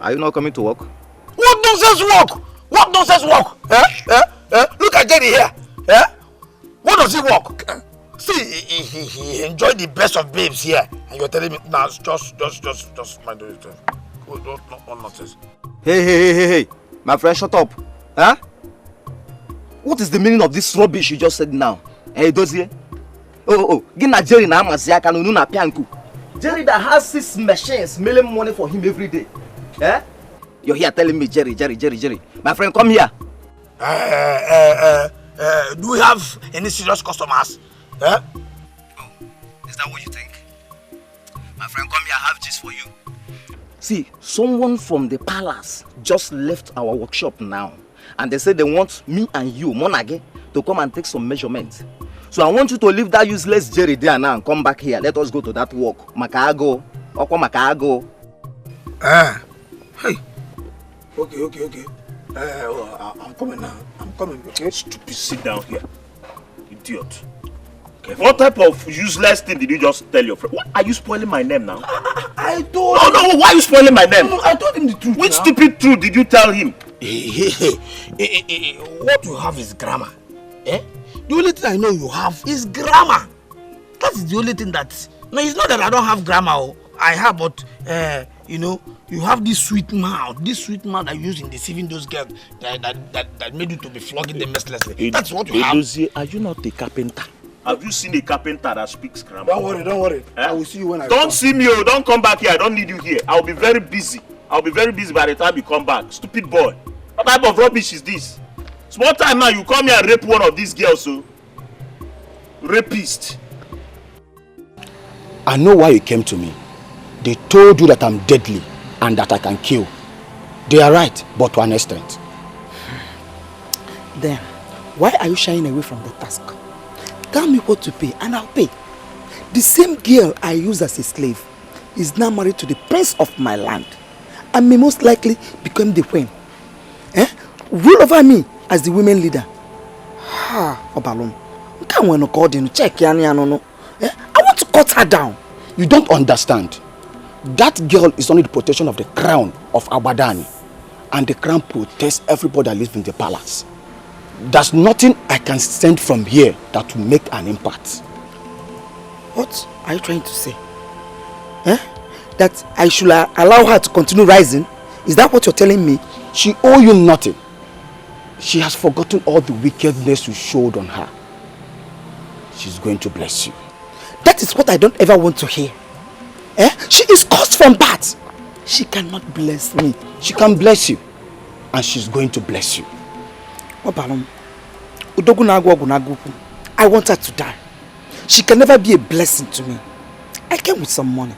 Are you not coming to work? What nonsense work? Look at Jerry here. What does he work? See, he enjoyed the best of babes here, and you're telling me now, just mind your stuff. No nonsense. Hey, my friend, shut up. What is the meaning of this rubbish you just said now? Dozie? Jerry that has 6 machines making money for him every day. You're here telling me Jerry. My friend, come here. Do we have any serious customers? Is that what you think? My friend, come here, I have this for you. See, someone from the palace just left our workshop now. And they said they want me and you, Monage, to come and take some measurements. So I want you to leave that useless Jerry there now and come back here. Let us go to that work. Makago. Makago. Hey. Okay. I'm coming now. Okay? Stupid, sit down here. Idiot. Okay. What type of useless thing did you just tell your friend? What? Are you spoiling my name now? I told him. No, why are you spoiling my name? No, I told him the truth. Which stupid truth did you tell him? What you have is grammar. The only thing I know you have is grammar. That is the only thing that... No, it's not that I don't have grammar. I have, but, you have this sweet mouth that you use in deceiving those girls that made you to be flogging them mercilessly. That's what you have. Are you not a carpenter? Have you seen a carpenter that speaks grammar? Don't worry. I will see you when I come. Don't see me, don't come back here. I don't need you here. I'll be very busy. By the time you come back. Stupid boy. What type of rubbish is this? Small time now, you come here and rape one of these girls, so. Rapist. I know why you came to me. They told you that I'm deadly and that I can kill. They are right, but to an extent. Then, Why are you shying away from the task? Tell me what to pay and I'll pay. The same girl I use as a slave is now married to the prince of my land and may most likely become the queen. Rule over me as the women leader. Obalom. Check. I want to cut her down. You don't understand. That girl is under the protection of the crown of Abadani. And the crown protects everybody that lives in the palace. There's nothing I can send from here that will make an impact. What are you trying to say? That I should allow her to continue rising? Is that what you're telling me? She owes you nothing. She has forgotten all the wickedness you showed on her. She's going to bless you. That is what I don't ever want to hear. She is cursed from birth. She cannot bless me. She can bless you. And she's going to bless you. I want her to die. She can never be a blessing to me. I came with some money.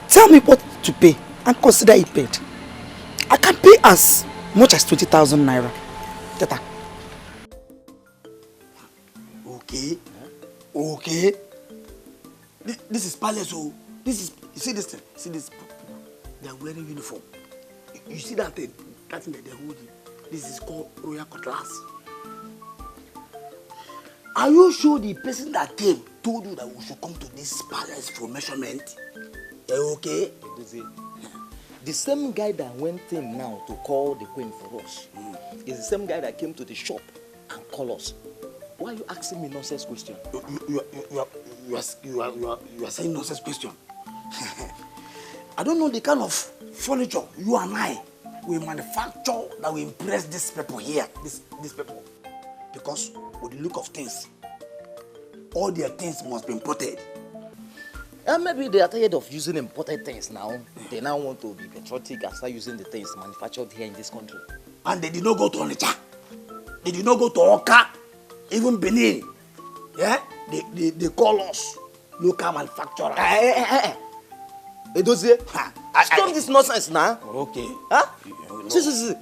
Tell me what to pay and consider it paid. I can pay as much as 20,000 naira. Teta. Okay. Okay. This is palace. Oh, this is. You see this thing? See this? They are wearing uniform. You see that thing? That thing that they're holding. This is called royal cutlass. Are you sure the person that came told you that we should come to this palace for measurement? Okay? The same guy that went in now to call the queen for us is the same guy that came to the shop and called us. Why are you asking me nonsense question? You are saying nonsense question. I don't know the kind of furniture you and I will manufacture that will impress these people here. These people. Because with the look of things, all their things must be imported. And maybe they are tired of using imported things now. They now want to be patriotic and start using the things manufactured here in this country. And they did not go to Onitsha. They did not go to Oka, even Benin. Yeah? They call us local manufacturers. Stop this nonsense now. Okay. Huh? See.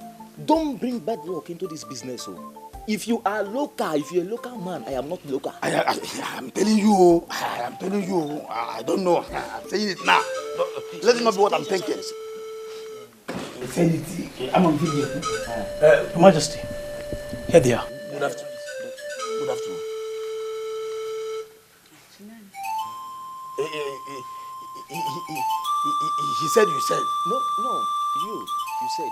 Don't bring bad luck into this business. Oh. If you are local, if you're a local man, I am not local. I'm telling you. I don't know. I'm saying it now. Let it not be what I'm thinking. I'm on video. Your Majesty, here they are. Good afternoon. Good afternoon. He said you said. No, you said.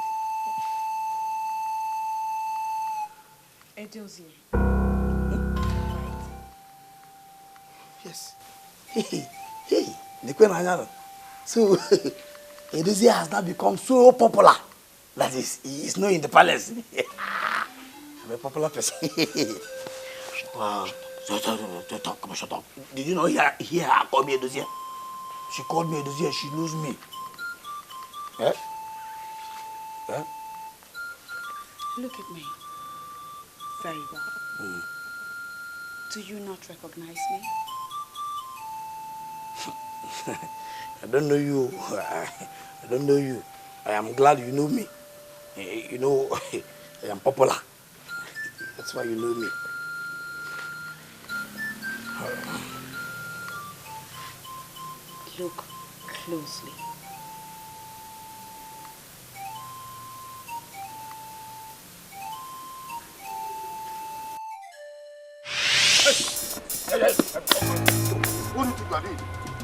Edozie. Yes. Hey. So, Edozie has now become so popular that he is known in the palace. I'm a popular person. Wow. Shut up. Did you know here I called me Edozie? She called me Edozie and she knows me. Yeah? Look at me. Very well. Do you not recognize me? I don't know you. I don't know you. I am glad you know me. You know, I am popular. That's why you know me. Look closely. What do you think you are doing?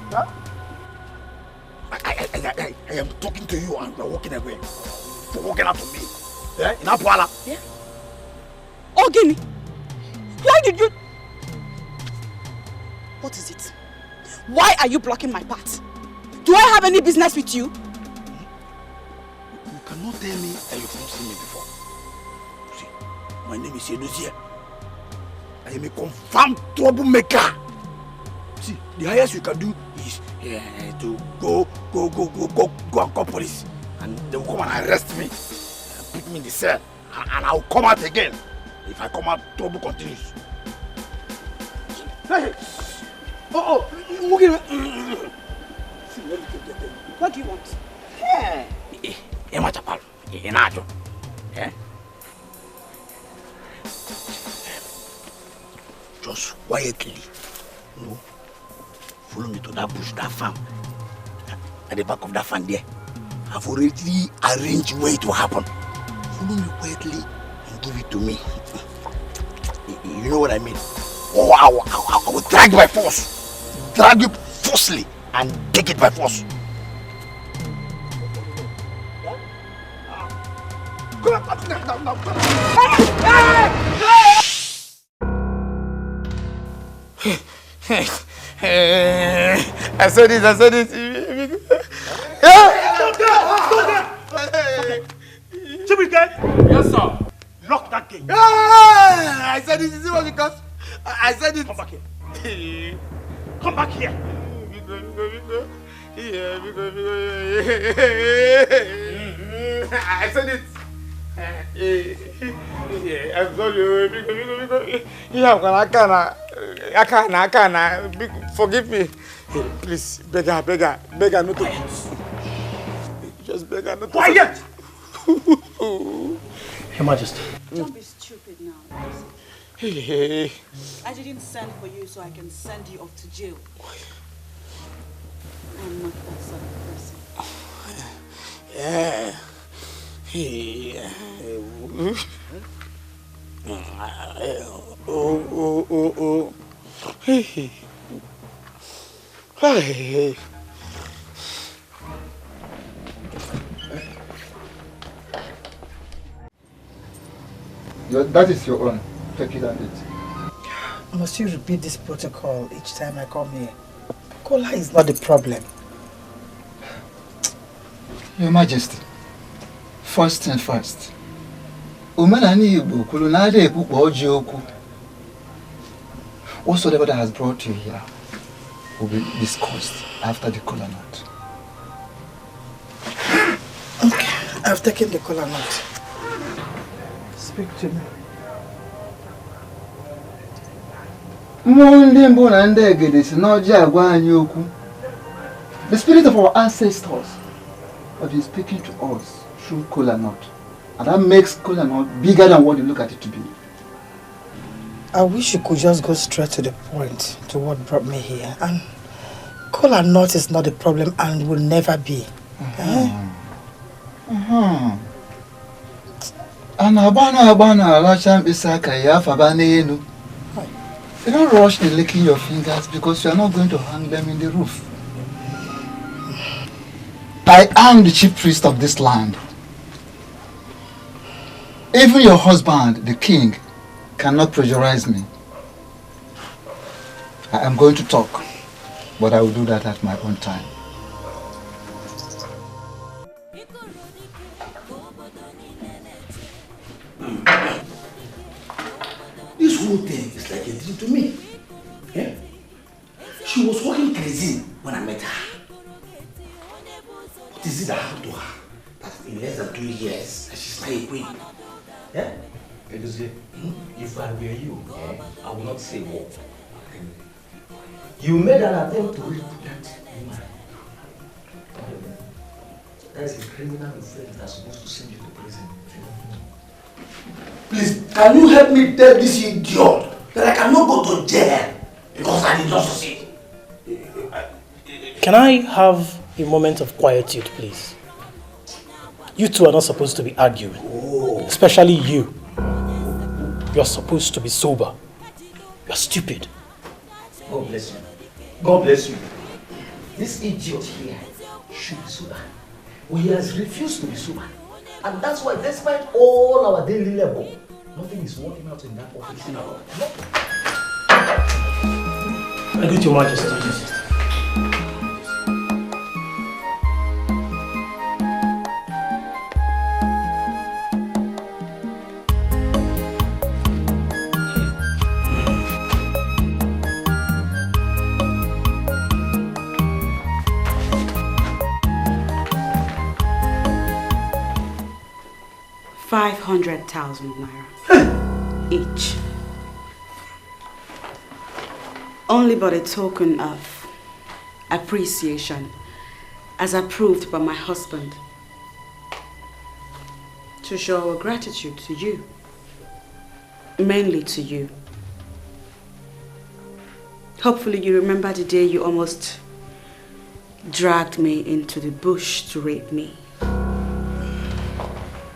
Huh? I am talking to you and you are walking away. You're walking out from me. Yeah? In Apuala. Yeah? Ogini! Why did you... What is it? Why are you blocking my path? Do I have any business with you? You cannot tell me that you've not seen me before. See, my name is Edozie. I am a confirmed troublemaker. See, the highest you can do is to go and call police. And they will come and arrest me. Put me in the cell. And I will come out again. If I come out, trouble continues. Hey! What do you want? house quietly. No. Follow me to that bush, that farm. At the back of that farm there. I've already arranged where it will happen. Follow me quietly and give it to me. You know what I mean? Oh, I will drag by force. Drag you forcefully and take it by force. I saw this. Yes, sir. Lock that gate. I said this is because I said it. Come back here. Come back here. I said it. I'm sorry. I can't. Forgive me. Please, beggar, not to. Just beggar, not to. Quiet! Your Majesty. Don't be stupid now. Hey. I didn't send for you so I can send you off to jail. I'm not that sort of person. Yeah. Oh. Hey. That is your own. Take it and eat. Must you repeat this protocol each time I come here? Cola is not the problem. Your Majesty, first thing first. Whatsoever that has brought you here will be discussed after the kola nut. Okay, I've taken the kola nut. Speak to me. The spirit of our ancestors have been speaking to us through kola nut. And that makes kola nut bigger than what you look at it to be. I wish you could just go straight to the point, to what brought me here. And kola nut is not the problem and will never be. You don't rush in licking your fingers because you are not going to hang them in the roof. I am the chief priest of this land. Even your husband, the king, cannot pressurize me. I am going to talk, but I will do that at my own time. This whole thing is like a dream to me. Yeah? She was walking crazy when I met her. What is it that happened to her? That in less than 2 years, she's now a queen. Yeah? If I were you, I would not say what. You made an attempt to rape that woman. That is a criminal offense that's supposed to send you to prison. Please, can you help me tell this idiot that I cannot go to jail because I did not succeed? Can I have a moment of quietude, please? You two are not supposed to be arguing. Especially you. You're supposed to be sober. You're stupid. God bless you. God bless you. This idiot here should be sober. Well, he has refused to be sober. And that's why, despite all our daily labor, nothing is working out in that office now. I greet your Majesty. $500,000 naira each. Only but a token of appreciation as approved by my husband to show our gratitude to you, mainly to you. Hopefully you remember the day you almost dragged me into the bush to rape me.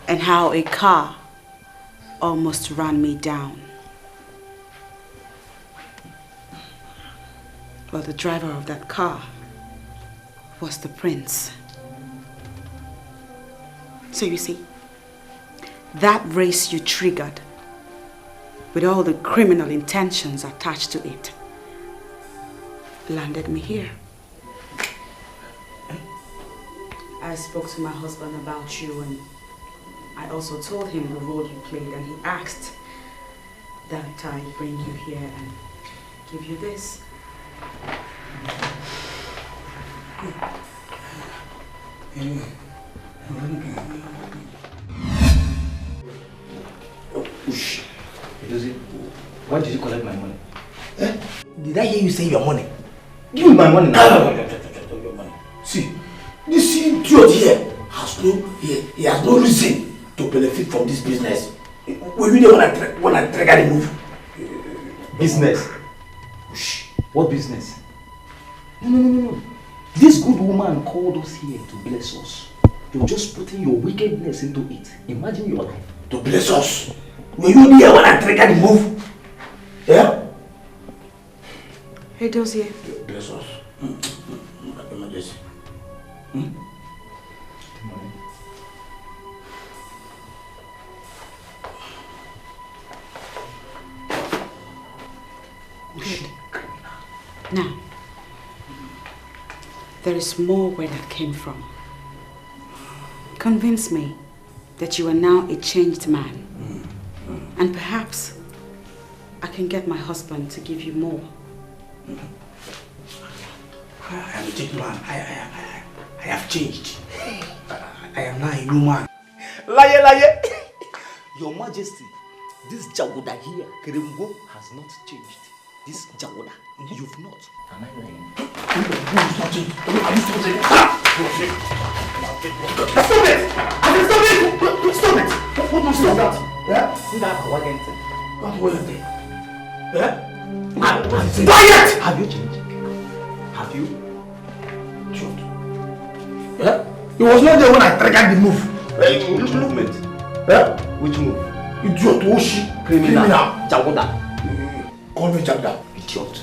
And how a car almost ran me down. Well, the driver of that car was the prince. So you see, that race you triggered with all the criminal intentions attached to it landed me here. I spoke to my husband about you, and I also told him the role you played, and he asked that I bring you here and give you this. Ush. Why did you collect my money? Eh? Did I hear you say your money? Give me my money now. Your money. See, this idiot here he has no reason to benefit from this business. Were you there when I triggered the move? Business? Ush. What business? No. This good woman called us here to bless us. You're just putting your wickedness into it. Imagine your life. To bless us? Were you there when I triggered the move? Yeah? Hey, Dozier. Bless us. Emergency. Good. Now, there is more where that came from. Convince me that you are now a changed man. And perhaps I can get my husband to give you more. I am a changed man. I have changed. I am now a new man. Liar! Your Majesty, this Jagoda here, Keremgo, has not changed. This Jagoda, you've not. Am I lying? You've not changed. Stop it! Stop it! What nonsense is that? Yeah? Quiet! Have you changed? Have you? Shut. Yeah? He was not there when I triggered the move. Movement. Yeah? Which move? Idiot, Oshi. Criminal. Jagoda. Call me Jagoda. Idiot.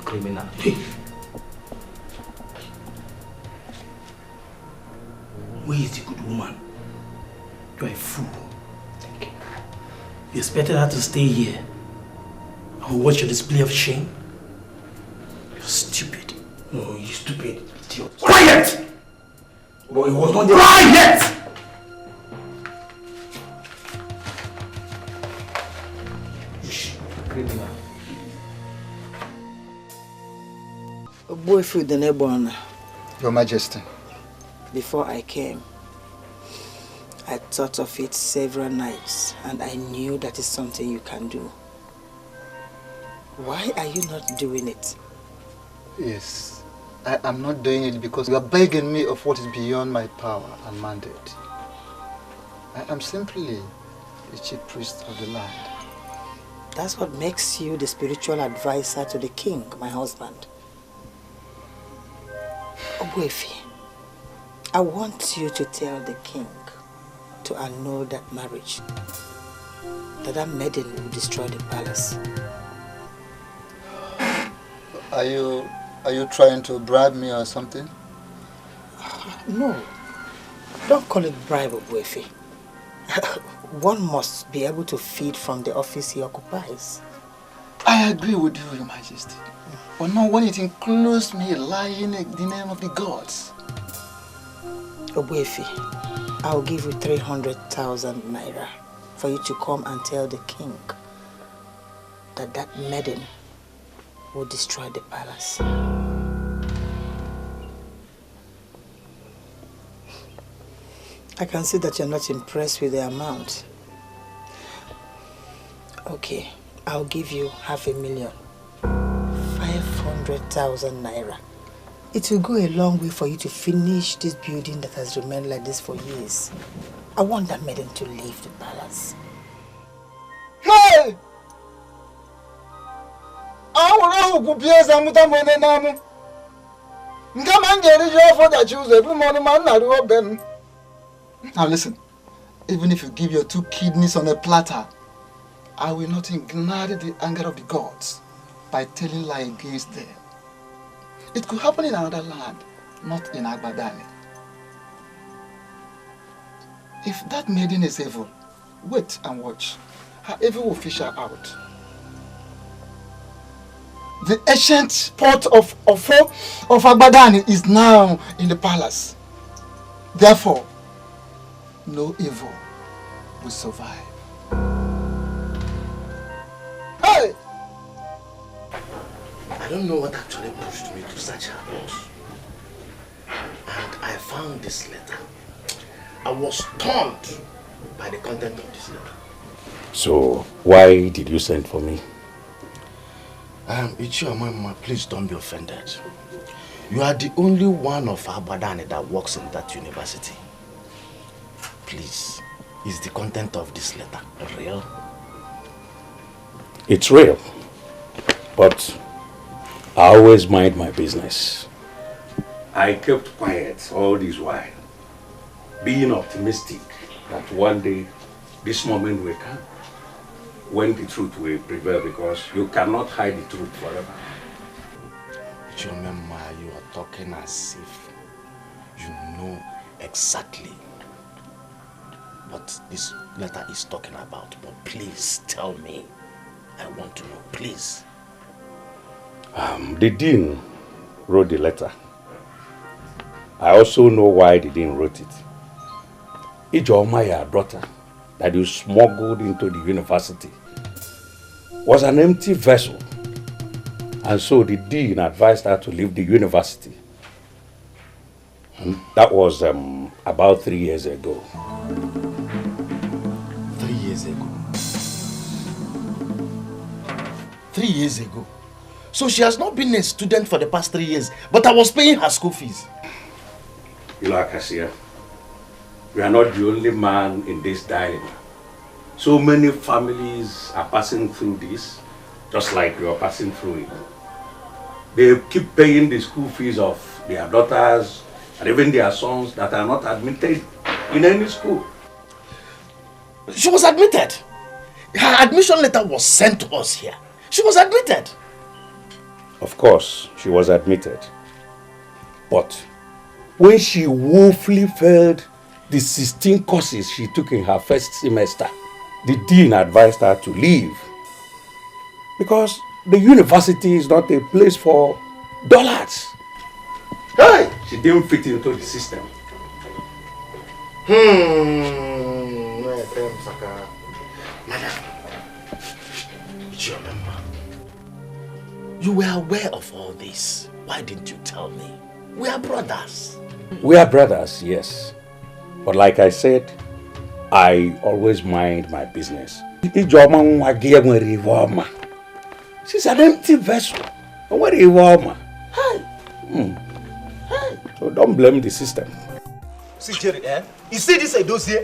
Criminal. Hey. Where is the good woman? You are a fool. Thank you. You expected her to stay here and watch your display of shame? You're stupid. No, you're stupid. Idiot. Quiet! But it was not there. Quiet! Criminal. Boyfriend the neighbor. Your Majesty. Before I came, I thought of it several nights, and I knew that is something you can do. Why are you not doing it? Yes, I am not doing it because you are begging me of what is beyond my power and mandate. I am simply the chief priest of the land. That's what makes you the spiritual advisor to the king, my husband. Ogwefi, I want you to tell the king to annul that marriage, that maiden will destroy the palace. Are you trying to bribe me or something? No, don't call it bribe, Ogwefi. One must be able to feed from the office he occupies. I agree with you, Your Majesty. But not when it includes me lying in the name of the gods. Ogwefi, I'll give you 300,000 naira for you to come and tell the king that maiden will destroy the palace. I can see that you're not impressed with the amount. Okay, I'll give you 500,000. 500,000 naira. It will go a long way for you to finish this building that has remained like this for years. I want that maiden to leave the palace. Hey! I Now listen, even if you give your 2 kidneys on a platter, I will not ignite the anger of the gods by telling lie against them. It could happen in another land, not in Agbadani. If that maiden is evil, wait and watch. Her evil will fish her out. The ancient port of Agbadani is now in the palace. Therefore, no evil will survive. Hey! I don't know what actually pushed me to search her house. And I found this letter. I was stunned by the content of this letter. So, why did you send for me? Ichioma, please don't be offended. You are the only one of Abadani that works in that university. Please, is the content of this letter real? It's real. But I always mind my business. I kept quiet all this while, being optimistic that one day this moment will come when the truth will prevail, because you cannot hide the truth forever. Remember, you are talking as if you know exactly what this letter is talking about. But please tell me. I want to know, please. The dean wrote the letter. I also know why the dean wrote it. Ijeoma, your daughter, that you smuggled into the university, was an empty vessel. And so the dean advised her to leave the university. And that was about 3 years ago. 3 years ago? 3 years ago? So she has not been a student for the past 3 years, but I was paying her school fees. Cassia, we are not the only man in this dilemma. So many families are passing through this, just like you are passing through it. They keep paying the school fees of their daughters and even their sons that are not admitted in any school. She was admitted. Her admission letter was sent to us here. She was admitted. Of course, she was admitted. But when she woefully failed the 16 courses she took in her first semester, the dean advised her to leave. Because the university is not a place for dullards. Hey! She didn't fit into the system. Madam, you were aware of all this. Why didn't you tell me? We are brothers. We are brothers, yes. But like I said, I always mind my business. She's an empty vessel. So don't blame the system. See, Jerry, you see this Edozie,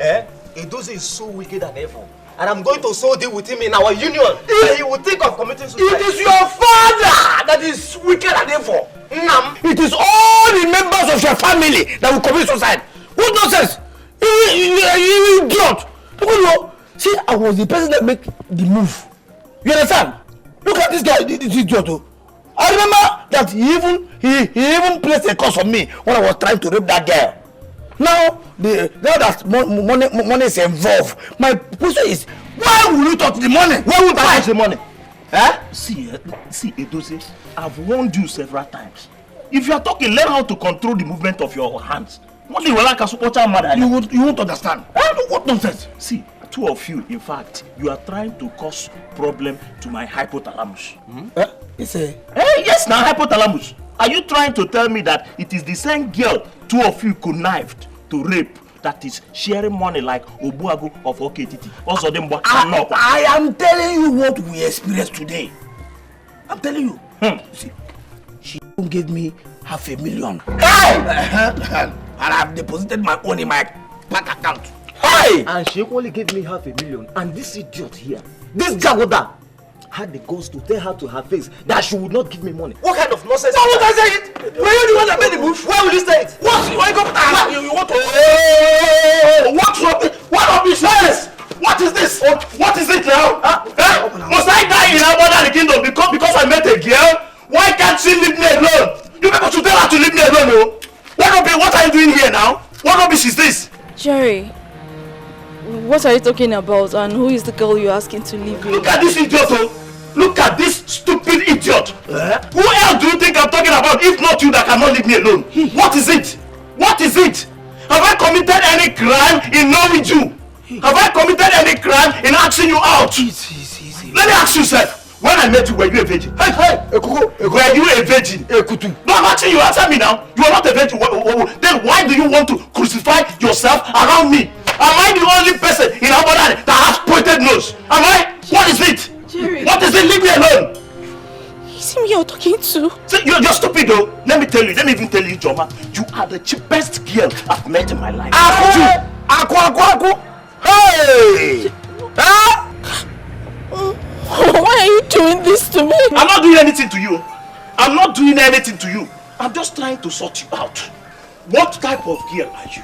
Edozie is so wicked and evil. And I'm going to so deal with him in our union. He will think of committing suicide. It is your father that is wicked and evil. It is all the members of your family that will commit suicide. What nonsense? You idiot. See, I was the person that made the move. You understand? Look at this guy, this idiot. I remember that he even placed a curse on me when I was trying to rape that girl. Now that money is involved, my question is, why will you touch the money? Why would I touch the money? See, Edozie, I've warned you several times. If you are talking, learn how to control the movement of your hands. You won't understand. What nonsense? See, two of you, in fact, you are trying to cause problem to my hypothalamus. Yes, now hypothalamus. Are you trying to tell me that it is the same girl two of you connived to rape that is sharing money like Obuagu of Oketiti? Also, I am telling you what we experienced today. I'm telling you. See, she gave me $500,000. And I've deposited my own in my bank account. And she only gave me $500,000. And this idiot here, this Jagoda, had the guts to tell her to her face that she would not give me money. What kind of nonsense? Why would I say it? Were you the one that made the move? Why will you say it? What? You want to... What rubbish is this? What is this? What is it now? Must I die in our mother kingdom because I met a girl? Why can't she leave me alone? You people should tell her to leave me alone, no? What are you doing here now? What rubbish is this? Jerry, what are you talking about, and who is the girl you're asking to leave you? Look at this idiot, oh! Look at this stupid idiot! Who else do you think I'm talking about if not you that cannot leave me alone? What is it? What is it? Have I committed any crime in knowing you? Have I committed any crime in asking you out? Let me ask you, sir. When I met you, were you a virgin? Hey, Ekoko, were you a virgin? Ekutu. No, I'm asking you, answer me now. You are not a virgin. Then why do you want to crucify yourself around me? Am I the only person in Abadani that has pointed nose? Am I? What is it? Jerry. What is it? Leave me alone. Is him you're talking to? See, you're stupid though. Let me even tell you, Joma. You are the cheapest girl I've met in my life. Aku. Hey! Huh? Why are you doing this to me? I'm not doing anything to you. I'm not doing anything to you. I'm just trying to sort you out. What type of girl are you?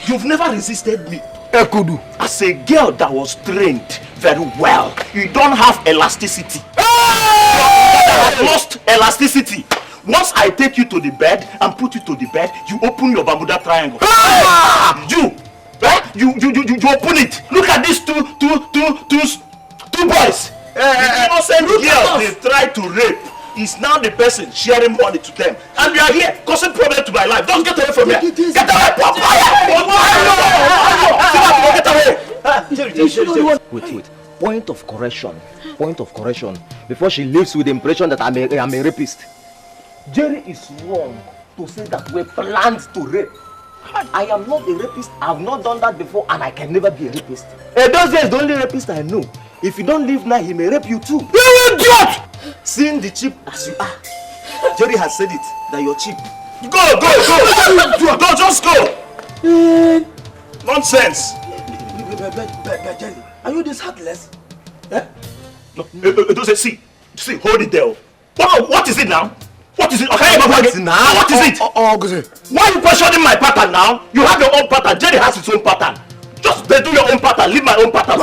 You've never resisted me. As a girl that was trained very well, you don't have elasticity. You have lost elasticity. Once I take you to the bed and put you to the bed, you open your Bermuda triangle. You open it. Look at these two boys. The innocent girl they tried to rape is now the person sharing money to them. And you are here causing problem to my life. Don't get away from me. Get away, Wait. Point of correction. Before she leaves with the impression that I'm a rapist. Jerry is wrong to say that we planned to rape. I am not a rapist. I have not done that before, and I can never be a rapist. Those days, the only rapist I know. If you don't leave now, he may rape you too. You idiot! Seeing the cheap as you are, Jerry has said it that you're cheap. Go! Just go! Nonsense! Jerry, are you this heartless? No, see, hold it there. What is it now? What is it? Okay, what is it? Why are you questioning my pattern now? You have your own pattern. Jerry has his own pattern. Just do your own pattern. Leave my own pattern.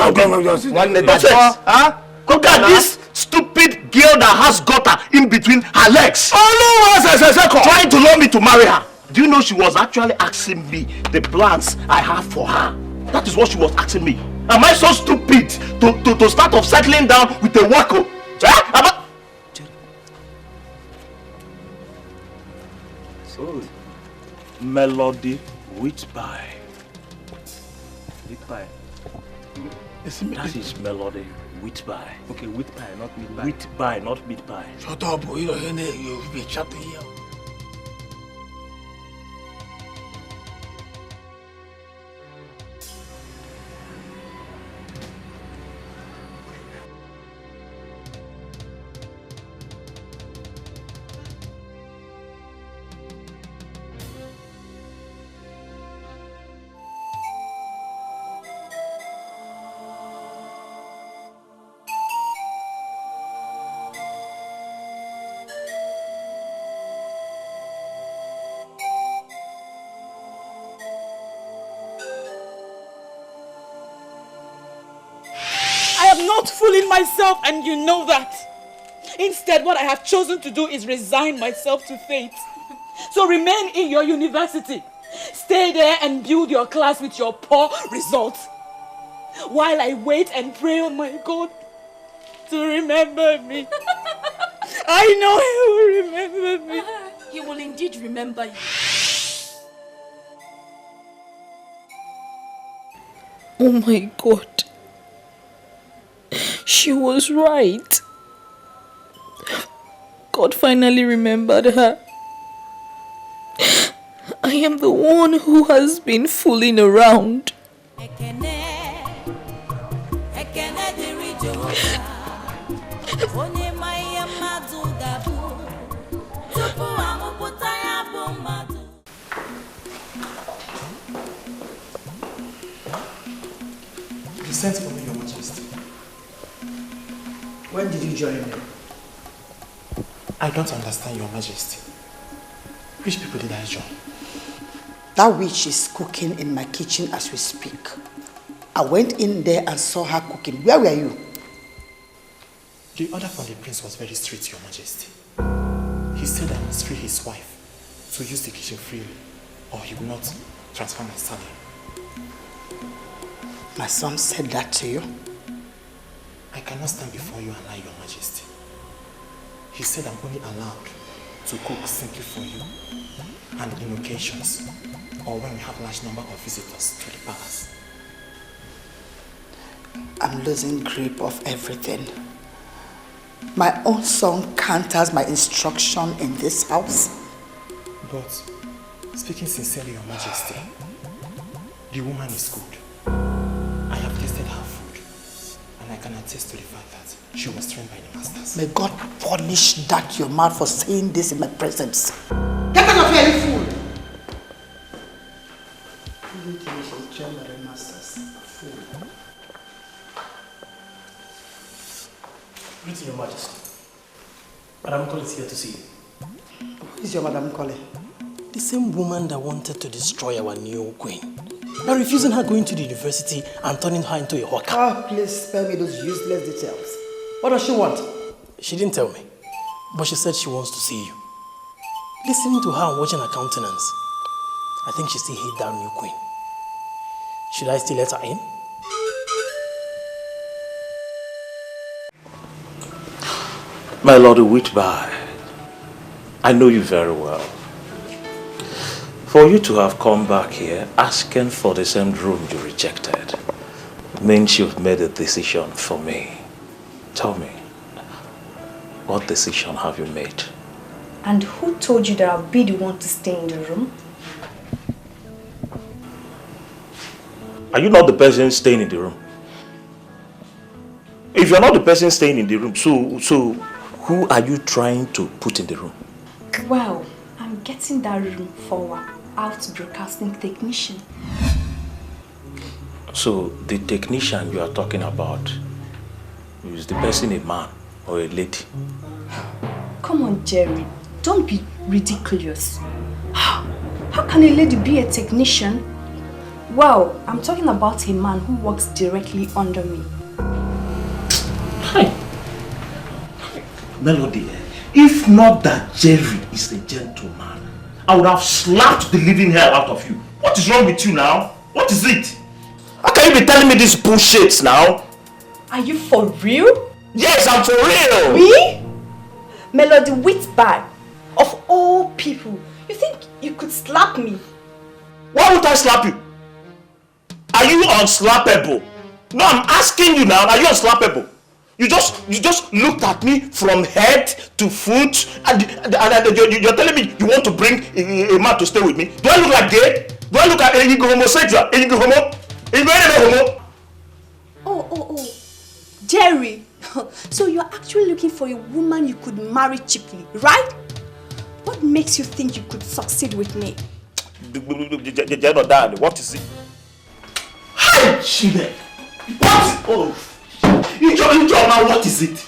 Look at this stupid girl that has gutter in between her legs. Trying to lure me to marry her. Do you know she was actually asking me the plans I have for her? That is what she was asking me. Am I so stupid to start off settling down with a wacko? Melody wheat pie. Wheat pie. That is melody wheat pie. Okay, wheat pie, not meat pie. Wheat pie, not meat pie. Shut up, boy. You've been chatting here. Fooling myself, and you know that. Instead, what I have chosen to do is resign myself to fate. So remain in your university. Stay there and build your class with your poor results. While I wait and pray on my God to remember me. I know He will remember me. He will indeed remember you. Oh my God. She was right. God finally remembered her. I am the one who has been fooling around. You sent for me, Your Majesty. When did you join them? I don't understand, Your Majesty. Which people did I join? That witch is cooking in my kitchen as we speak. I went in there and saw her cooking. Where were you? The order from the prince was very strict, Your Majesty. He said I must free his wife to use the kitchen freely, or he will not transfer my salary. My son said that to you? I cannot stand before you and lie, Your Majesty. He said I'm only allowed to cook simply for you and in occasions, or when we have large number of visitors to the palace. I'm losing grip of everything. My own son counters my instruction in this house. But, speaking sincerely, Your Majesty, the woman is good. I have tasted her food, and I can attest to the fact that she was trained by the masters. May God punish that your mouth for saying this in my presence. Get out of here, you fool! You think she was trained by the masters? Fool. Greeting, Your Majesty. Madam Cole is here to see you. Who is your Madam Cole? The same woman that wanted to destroy our new queen. By refusing her going to the university and turning her into a hawker. Oh, please spare me those useless details. What does she want? She didn't tell me, but she said she wants to see you. Listening to her and watching her countenance, I think she still hates that new queen. Should I still let her in? My Lord Whitby, I know you very well. For you to have come back here asking for the same room you rejected means you've made a decision for me. Tell me, what decision have you made? And who told you that I'll be the one to stay in the room? Are you not the person staying in the room? If you're not the person staying in the room, so who are you trying to put in the room? Well, I'm getting that room for our out broadcasting technician. So the technician you are talking about, is the person a man or a lady? Come on, Jerry. Don't be ridiculous. How can a lady be a technician? Well, I'm talking about a man who works directly under me. Hi. Melody, if not that Jerry is a gentleman, I would have slapped the living hell out of you. What is wrong with you now? What is it? How can you be telling me this bullshit now? Are you for real? Yes, I'm for real. Me? Melody Whitby, of all people, you think you could slap me? Why would I slap you? Are you unslappable? No, I'm asking you now, are you unslappable? You just looked at me from head to foot and you're telling me you want to bring a man to stay with me. Do I look like gay? Do I look like a homosexual? A homo? Oh, Jerry. So you're actually looking for a woman you could marry cheaply, right? What makes you think you could succeed with me? What is it? Hi, Chile. What? Oh. Ijoma, what is it?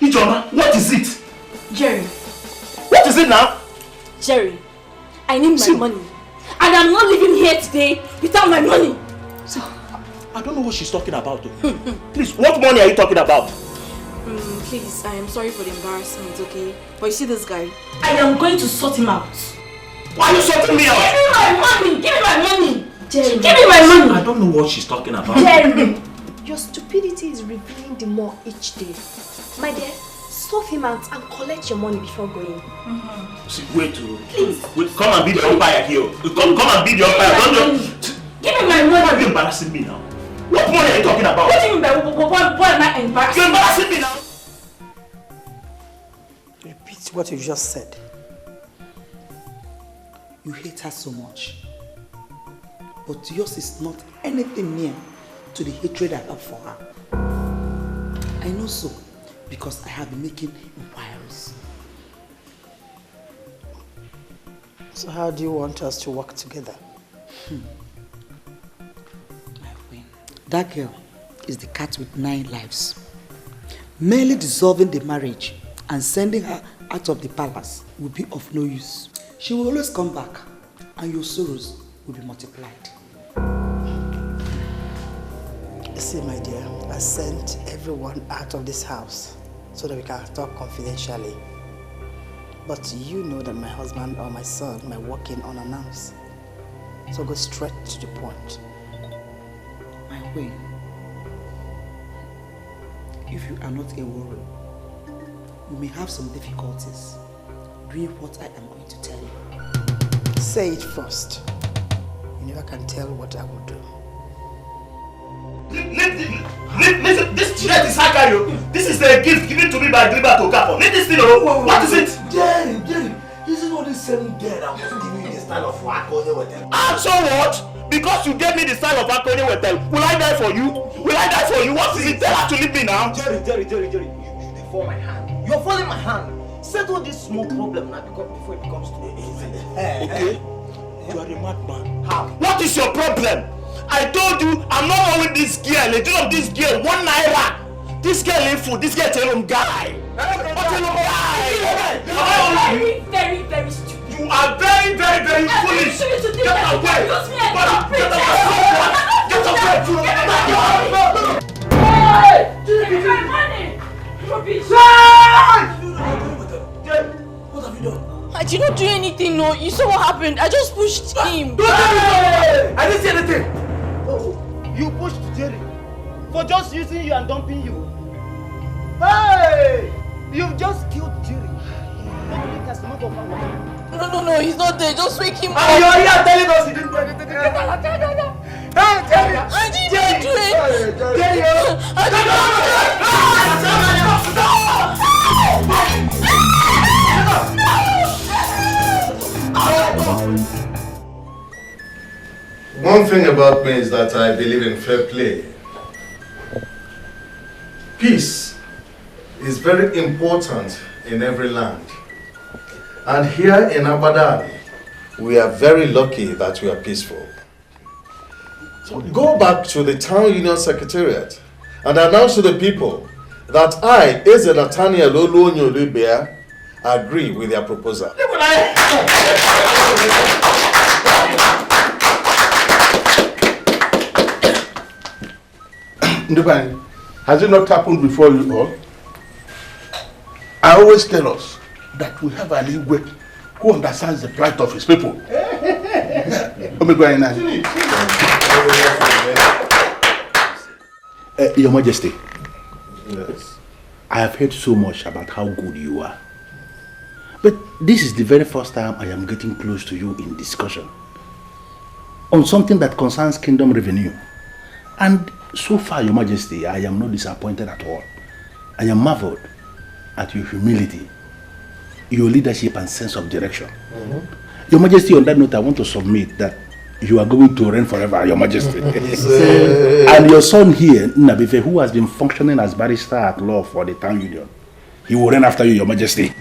Ijoma, what is it? Jerry. What is it now? Jerry, I need my money. And I'm not leaving here today without my money. So, I don't know what she's talking about. Please, what money are you talking about? Please, I am sorry for the embarrassment, okay? But you see this guy? I am going to sort him out. Why are you sorting me out? Give me my money! Give me my money! Jerry, give me my money! I don't know what she's talking about. Jerry! Your stupidity is revealing the more each day. My dear, sort him out and collect your money before going. See, wait, please. Wait, come and be the umpire here. Come and be the umpire. Don't just... Give me my money! Why are you embarrassing me now? What money are you talking about? What do you mean by what am I embarrassing? You're embarrassing me now! Repeat what you just said. You hate her so much. But yours is not anything near to the hatred I have for her. I know so because I have been making inquiries. So how do you want us to work together? My queen. That girl is the cat with 9 lives. Merely dissolving the marriage and sending her out of the palace will be of no use. She will always come back and your sorrows will be multiplied. See, my dear, I sent everyone out of this house so that we can talk confidentially. But you know that my husband or my son might walk in unannounced. So go straight to the point. My way. If you are not a warrior, you may have some difficulties doing what I am going to tell you. Say it first. You never can tell what I will do. Listen, this shirt is Ikoro. This is a gift given to me by Griba to Okafor. Let this thing know. What is it? Jerry, isn't all the same girl that was giving me the style of Akone Wetel? And so what? Because you gave me the style of Akone Wetel, will I die for you? Will I die for you? What is it? Tell her to leave me now. Jerry, you deform my hand. You're folding my hand. Settle this small problem now before it becomes too easy. Okay? You are a madman. How? What is your problem? I told you I'm not owing this girl. A deal of this girl, 1 naira. This girl ain't food. This girl tell him guy. Very, very stupid. You are very, very, very foolish. Get away. Get away. Rubbish. What have you done? I did not do anything, no. You saw what happened. I just pushed him. I didn't see anything. You pushed Jerry for just using you and dumping you. Hey! You've just killed Jerry. No, he's not there. Just wake him up. And you're here telling us he didn't do anything. Hey, Jerry! I didn't do it. Jerry! One thing about me is that I believe in fair play. Peace is very important in every land. And here in Abadani, we are very lucky that we are peaceful. So go back to the town union secretariat and announce to the people that I, Eze Nathaniel Oluonyolibea, agree with their proposal. Ndubani, has it not happened before you all? I always tell us that we have an Igwe who understands the plight of his people. Your Majesty, Yes. I have heard so much about how good you are. But this is the very first time I am getting close to you in discussion on something that concerns kingdom revenue. And so far, Your Majesty, I am not disappointed at all. I am marveled at your humility, your leadership and sense of direction. Your Majesty, on that note, I want to submit that you are going to reign forever, Your Majesty. And your son here, Nabife, who has been functioning as barrister at law for the town union, he will reign after you, Your Majesty.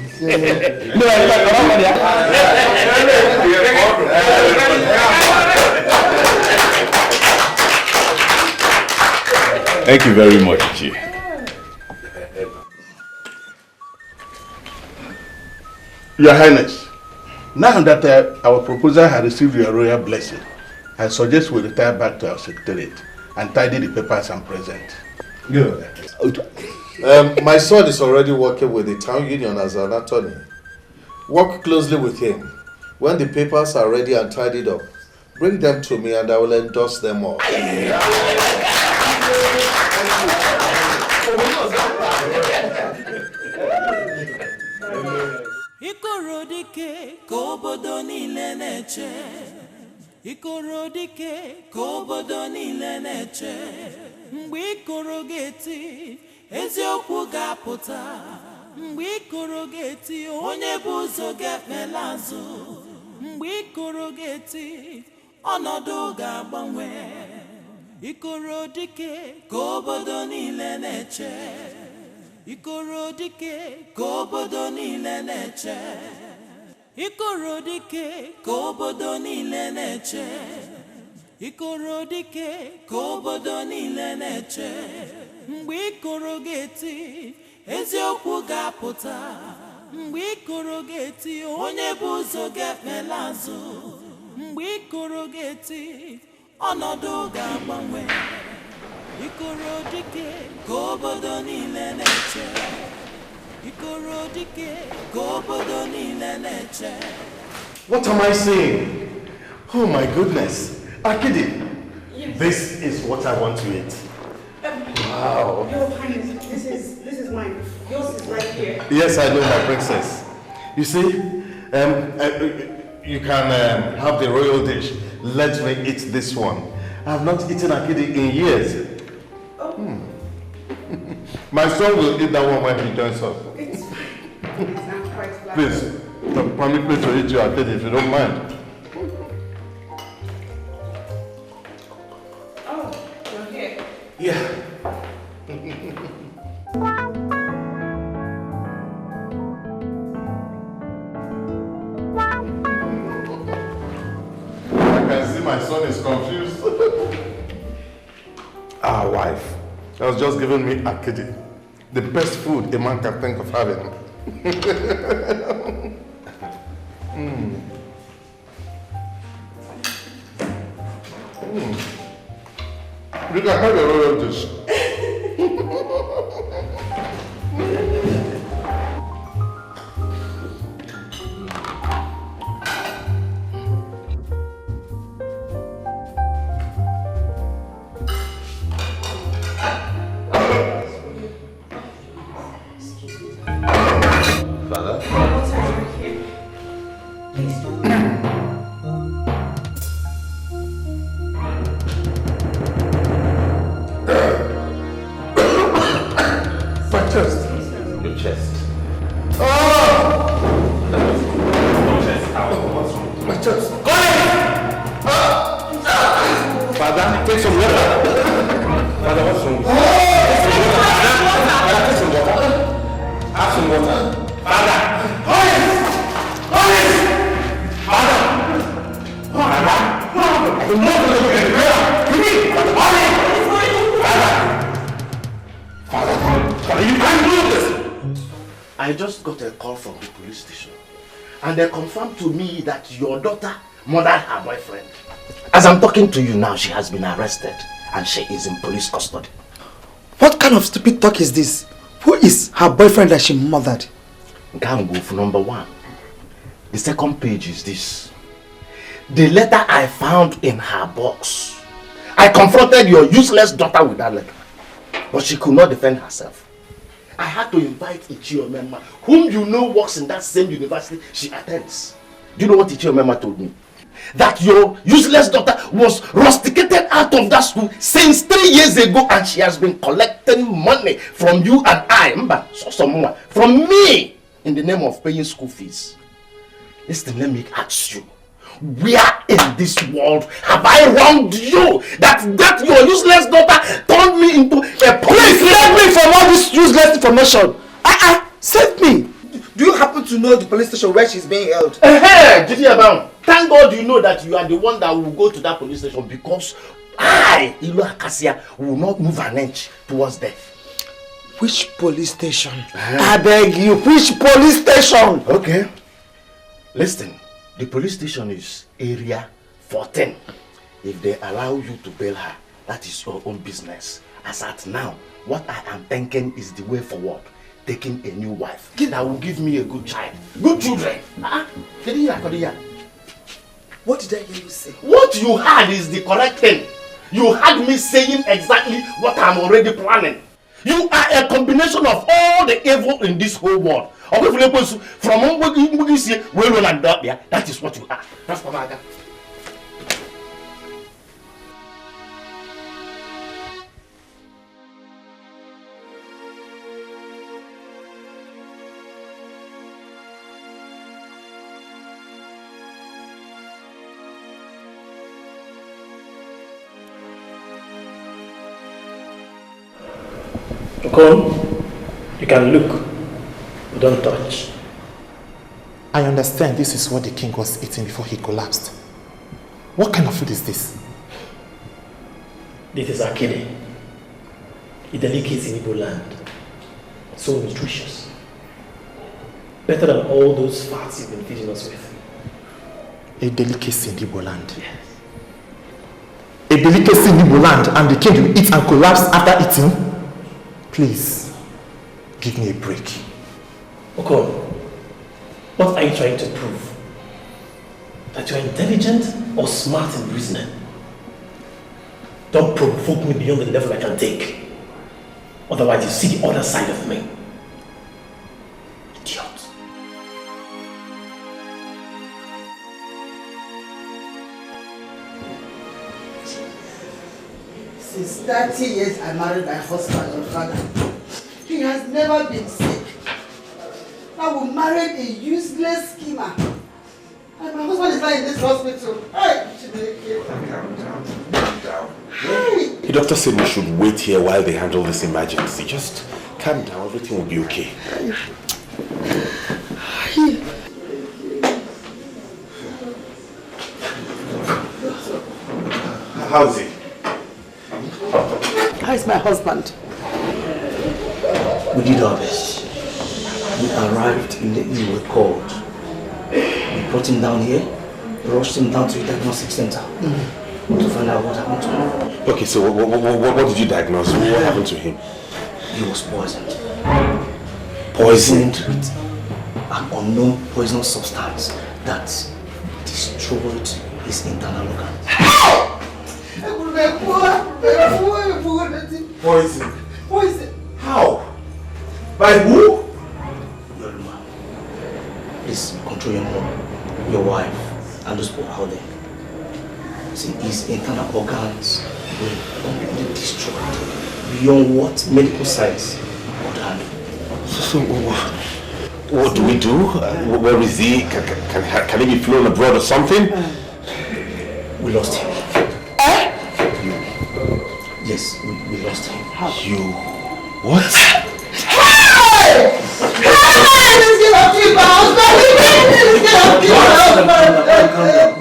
Thank you very much, Chi. Your Highness, now that our proposal has received your royal blessing, I suggest we retire back to our secretariat and tidy the papers and present. Good. My son is already working with the town union as an attorney. Work closely with him. When the papers are ready and tidied up, bring them to me and I will endorse them all. Ikoro dike kobodo niile na-eche. Ikoro dike kobodo niile na-eche. Mgbe Ikoro ga-eti, eziokwu ga-apụta. Mgbe Ikoro ga-eti, onye bụ ụzọ ga-ekpela azụ. Mgbe Ikoro ga-eti, ọnọdụ ga-agbanwe. Ikoro dike kobodo niile na-eche. Ikoro dike kobodo niile na-eche. Ikoro dike kobodo niile na-eche. Ikoro dike kobodo niile na-eche. Mgbe Ikoro ga-eti, eziokwu ga-apụta mgbe Ikoro ga-eti onye bụ ụzọ ga-ekpela azụ mgbe Ikoro ga-eti ọnọdụ ga-agbanwe Ikoro dike ka obodo niile na-eche Ikoro dike ka obodo niile na-eche. What am I saying? Oh my goodness. Akidi, yes. This is what I want to eat. Wow. Your Highness, this is mine. Yours is right here. Yes, I know, my princess. You see, you can have the royal dish. Let me eat this one. I have not eaten akidi in years. Oh. My son will eat that one when he joins us. It's fine. It's not quite flat. Please, permit me to eat your akidi if you don't mind. Oh, you're here. Yeah. I can see my son is confused. Our wife has just given me akidi, the best food a man can think of having. You can have a royal dish. Father? My chest. Your chest. My chest. Father, take some water. Father, what's wrong? Father, take some water. Have some water. Father! I'm not going to look at the mirror. Father, you can't do this. I just got a call from the police station, and they confirmed to me that your daughter murdered her boyfriend. As I'm talking to you now, she has been arrested and she is in police custody. What kind of stupid talk is this? Who is her boyfriend that she murdered? Gango for number one. The second page is this. The letter I found in her box. I confronted your useless daughter with that letter, but she could not defend herself. I had to invite Ichiomema, whom you know works in that same university she attends. Do you know what Ichiomema told me? That your useless daughter was rusticated out of that school since 3 years ago, and she has been collecting money from you and I, from me, in the name of paying school fees. Listen, let me ask you. Where in this world have I wronged you that your useless daughter turned me into a police? Please save me from all this useless information. Save me. Do you happen to know the police station where she's being held? Thank God you know that you are the one that will go to that police station, because I, Ilo Akasia, will not move an inch towards death. Which police station? I beg you, which police station? Okay. Listen, the police station is area 14. If they allow you to bail her, that is your own business. As at now, what I am thinking is the way forward. Taking a new wife that will give me a good child. Good children. What did I hear you say? What you had is the correct thing. You had me saying exactly what I'm already planning. You are a combination of all the evil in this whole world. From that is what you are. That's what I got. Come, you can look, but don't touch. I understand this is what the king was eating before he collapsed. What kind of food is this? This is akidi, a delicacy in Igbo land. So nutritious. Better than all those fats you've been feeding us with. A delicacy in Igbo land. Yes. A delicacy in Igbo land, and the king will eat and collapse after eating? Please, give me a break. Okon, what are you trying to prove? That you're intelligent or smart in reasoning? Don't provoke me beyond the level I can take. Otherwise you see the other side of me. Idiot. Since 30 years I married my husband, your father. He has never been sick. Now we married a useless schemer. And my husband is not in this hospital. Hey, Calm down. Hey. The doctor said we should wait here while they handle this emergency. Just calm down, everything will be okay. How is he? How is my husband? We did our best. We arrived immediately we were called. We brought him down here, rushed him down to the diagnostic center to find out what happened to him. Okay, so what did you diagnose? What happened to him? He was poisoned. Poisoned with an unknown poisonous substance that destroyed his internal organs. Poison. Poison. How? By who? Yoruma, please control your mom, your wife, and those people out there. See, his internal organs were completely destroyed beyond what medical science could handle. So what do we do? Where is he? Can he be flown abroad or something? We lost him. Yes, we lost him. How? You... What? Hey! Hey! Let's get up to your house! Let's get up to your house!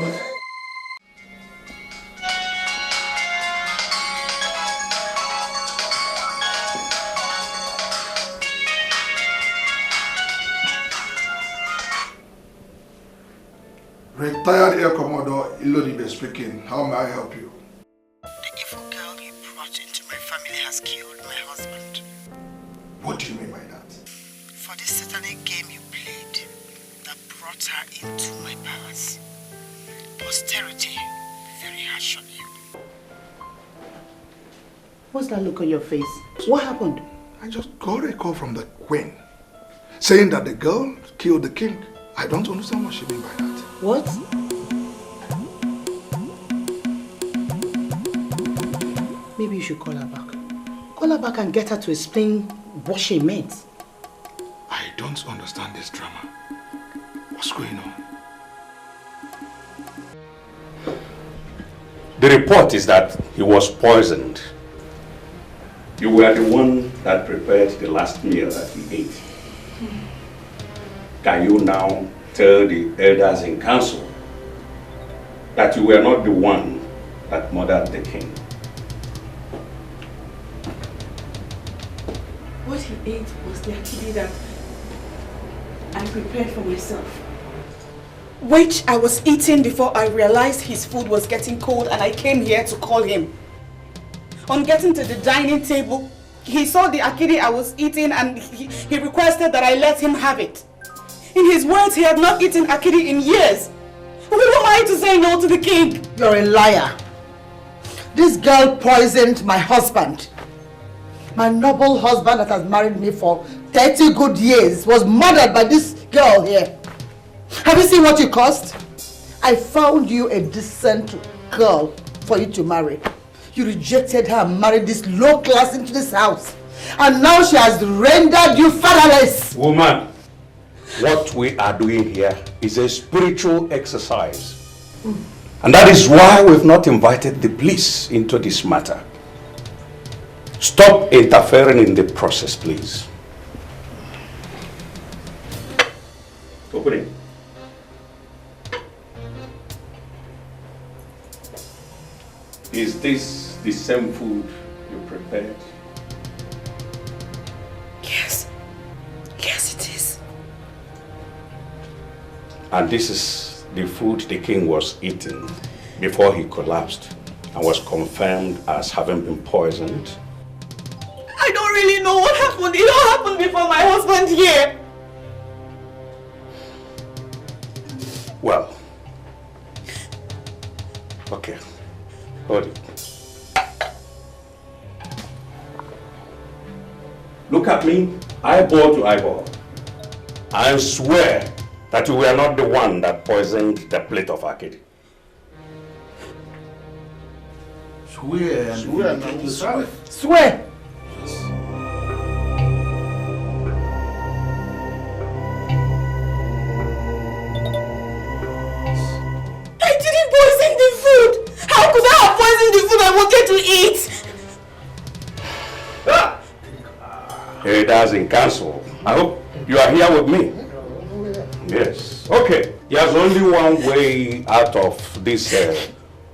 Retired Air Commodore Ilodibe speaking. How may I help you? The evil girl you brought into my family has killed my husband. What do you mean by that? For this Saturday game you played that brought her into my palace. Posterity very harsh on you. What's that look on your face? What happened? I just got a call from the queen saying that the girl killed the king. I don't understand what she means by that. What? Maybe you should call her back. Call her back and get her to explain what she meant. I don't understand this drama. What's going on? The report is that he was poisoned. You were the one that prepared the last meal that he ate. Can you now tell the elders in council that you were not the one that murdered the king? What he ate was the akidi that I prepared for myself, which I was eating before I realized his food was getting cold and I came here to call him. On getting to the dining table, he saw the akidi I was eating and he requested that I let him have it. In his words, he had not eaten akidi in years. Who am I to say no to the king? You're a liar. This girl poisoned my husband. My noble husband that has married me for 30 good years was murdered by this girl here. Have you seen what you cost? I found you a decent girl for you to marry. You rejected her and married this low class into this house. And now she has rendered you fatherless. Woman, what we are doing here is a spiritual exercise. And that is why we've not invited the police into this matter. Stop interfering in the process, please. Open it. Is this the same food you prepared? Yes. And this is the food the king was eating before he collapsed and was confirmed as having been poisoned. I don't really know what happened. It all happened before my husband here. Well, okay, hold it. Look at me, eyeball to eyeball. I swear that you were not the one that poisoned the plate of Ekeh. Swear and vindicate yourself. Swear! I didn't poison the food! How could I have poisoned the food I wanted to eat? That's in council. I hope you are here with me. Yes. Okay. There's only one way out of this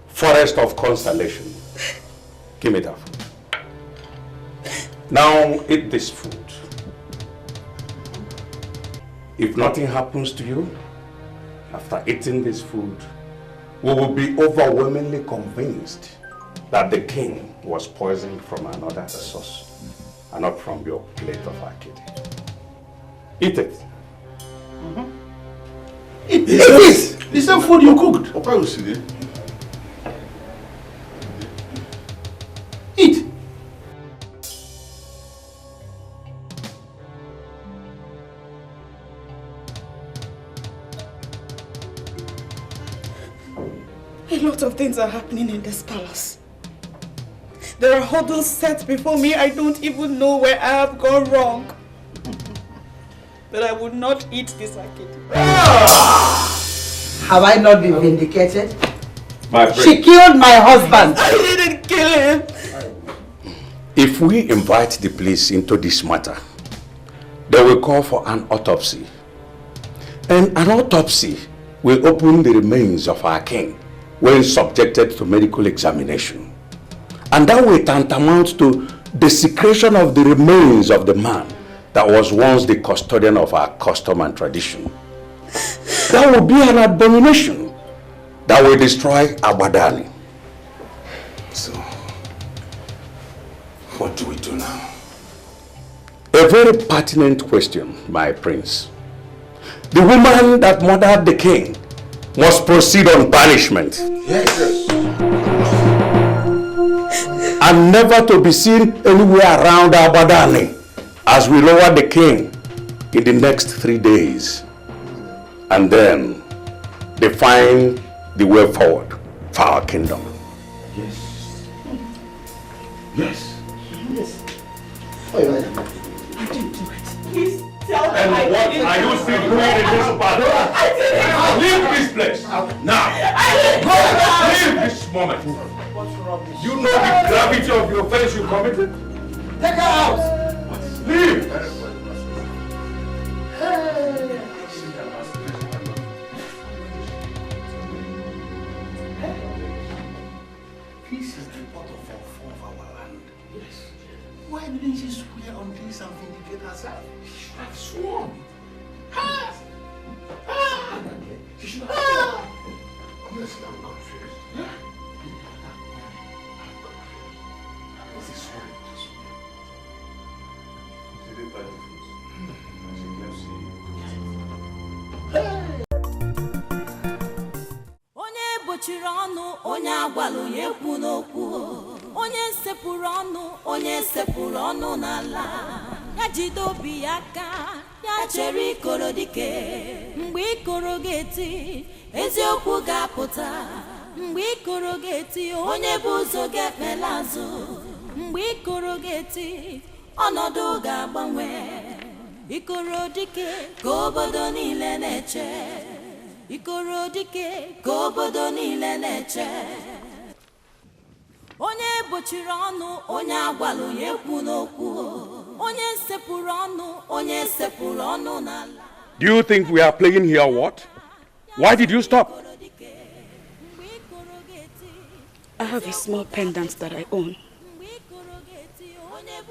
forest of constellation. Give me that food. Now eat this food. If nothing happens to you, after eating this food, we will be overwhelmingly convinced that the king was poisoned from another source and not from your plate of Ekeh. Eat it. Eat it! It's the food you cooked. Eat. A lot of things are happening in this palace. There are hurdles set before me. I don't even know where I have gone wrong. But I would not eat this Ekeh. Have I not been vindicated? My friend. She killed my husband. I didn't kill him. If we invite the police into this matter, they will call for an autopsy. And an autopsy will open the remains of our king when subjected to medical examination. And that will tantamount to desecration of the remains of the man that was once the custodian of our custom and tradition. That will be an abomination that will destroy Abadani. So, what do we do now? A very pertinent question, my prince. The woman that murdered the king must proceed on punishment. Yes. And never to be seen anywhere around Abadani as we lower the king in the next 3 days. And then define the way forward for our kingdom. Yes. Yes. Yes. I didn't do it. Please tell me. And what are you still doing in this battle? Leave this place. Now. Leave this moment. You know the gravity of the offense you committed? Take her out. Leave. This is the waterfall of our land. Yes. Why didn't she swear on this and vindicate herself? She should have sworn. She should have sworn. Honestly, I'm confused. This is sorry. Onye bochiri ọnụ onye agwala onye ekwu n'okwu onye sepụrụ ọnụ onye sepụrụ ọnụ n'ala ya jide obi ya aka ya chere Ikoro dike mgbe Ikoro ga-eti eziokwu ga-apụta mgbe Ikoro ga-eti onye bụ ụzọ ga-ekpela azụ mgbe Ikoro ga-eti ọnọdụ ga-agbanwe Ikoro dike ka obodo niile na-eche Ikoro dike ka obodo niile na-eche onye bochiri ọnụ onye agwala onye ekwu n'okwu onye sepụrụ ọnụ onye sepụrụ ọnụ n'ala. Do you think we are playing here or what? Why did you stop? I have a small pendant that I own.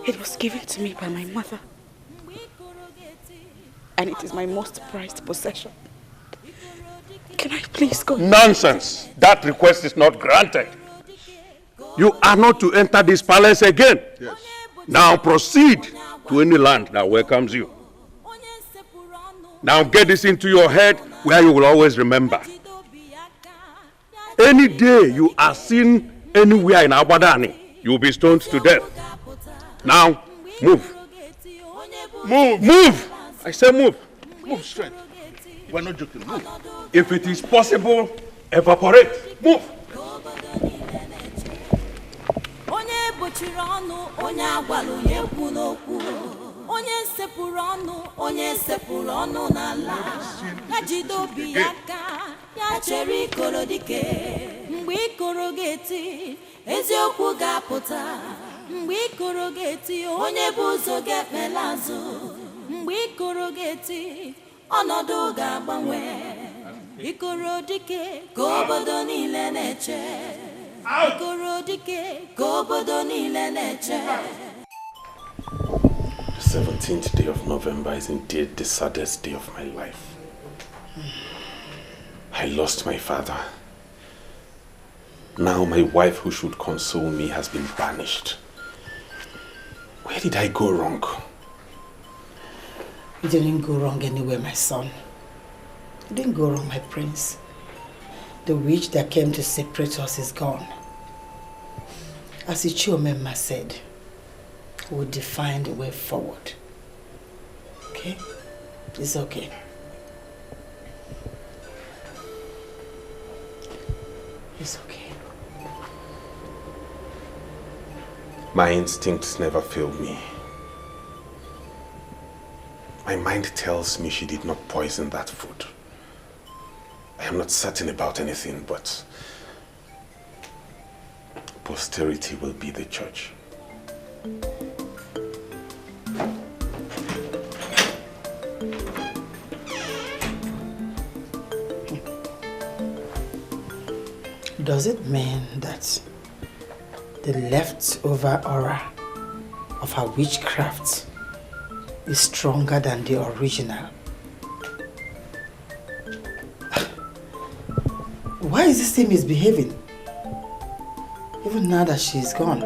It was given to me by my mother. And it is my most prized possession. Can I please go? Nonsense. That request is not granted. You are not to enter this palace again. Yes. Now proceed to any land that welcomes you. Now get this into your head where you will always remember. Any day you are seen anywhere in Abadani, you will be stoned to death. Now, move. Move. Move! I say move. Move straight. We're not joking. Move. If it is possible, evaporate. Move. Onye sepụrụ ọnụ n'ala ya jide obi ya aka ya chere Ikoro dike mgbe Ikoro ga-eti eziokwu ga-apụta mgbe Ikoro ga-eti onye bụ ụzọ ga-ekpela azụ mgbe Ikoro ga-eti ọnọdụ ga-agbanwe Ikoro dike ka obodo niile na-eche Ikoro dike ka obodo niile na-eche. The 17th day of November is indeed the saddest day of my life. I lost my father. Now my wife who should console me has been banished. Where did I go wrong? You didn't go wrong anywhere, my son. You didn't go wrong, my prince. The witch that came to separate us is gone. As Ichiomema said, we'll define the way forward. Okay? It's okay. It's okay. My instincts never failed me. My mind tells me she did not poison that food. I am not certain about anything, but posterity will be the judge. Does it mean that the leftover aura of her witchcraft is stronger than the original? Why is this thing misbehaving? Even now that she's gone.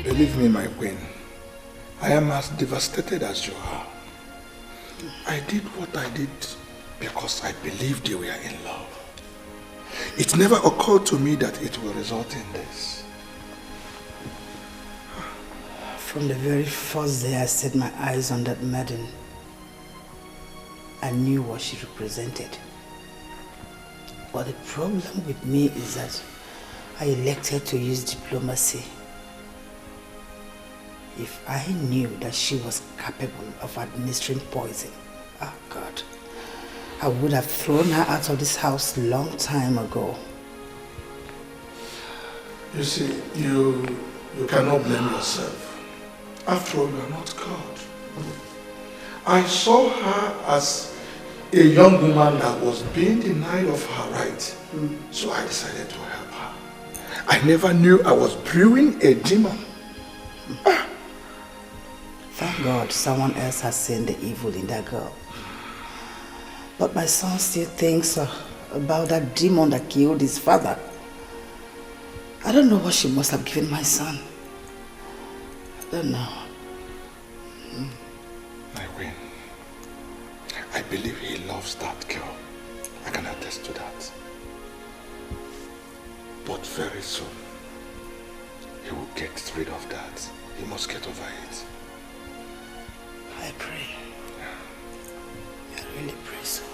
Believe me, my queen, I am as devastated as you are. I did what I did because I believed you were in love. It never occurred to me that it will result in this. From the very first day I set my eyes on that maiden, I knew what she represented. But the problem with me is that I elected to use diplomacy. If I knew that she was capable of administering poison, oh God, I would have thrown her out of this house long time ago. You see, you cannot blame yourself. After all, you are not God. I saw her as a young woman that was being denied of her right. So I decided to help her. I never knew I was brewing a demon. Thank God someone else has seen the evil in that girl. But my son still thinks about that demon that killed his father. I don't know what she must have given my son. I don't know. My queen, I believe he loves that girl. I can attest to that. But very soon, he will get rid of that. He must get over it. I pray. I really pray so.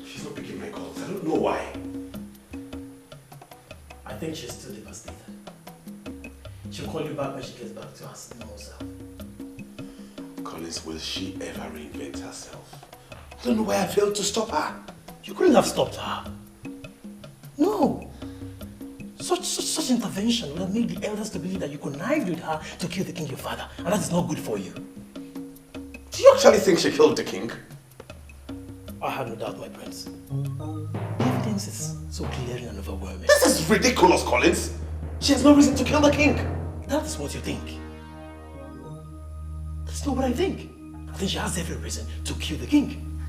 She's not picking my calls. I don't know why. I think she's still devastated. She'll call you back when she gets back to her normal self. Collins, will she ever reinvent herself? I don't know why I failed to stop her. You couldn't have stopped her. No. Such intervention will have made the elders to believe that you connived with her to kill the king, your father. And that is not good for you. Do you actually think she killed the king? I have no doubt, my prince. The evidence is so clear and overwhelming. This is ridiculous, Collins. She has no reason to kill the king. That is what you think. That's not what I think. I think she has every reason to kill the king.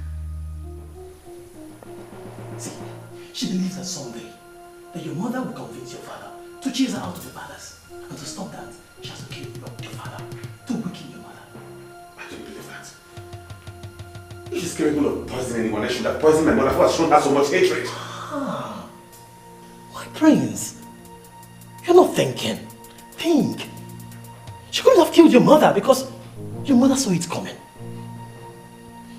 See, she believes that someday that your mother will convince your father to chase her out of the palace. And to stop that, she has to kill your father to weaken your mother. I don't believe that. If she's capable of poisoning anyone, I should have poisoned my mother who has shown her so much hatred. Ah, my prince, you're not thinking. Think. She couldn't have killed your mother because your mother saw it coming.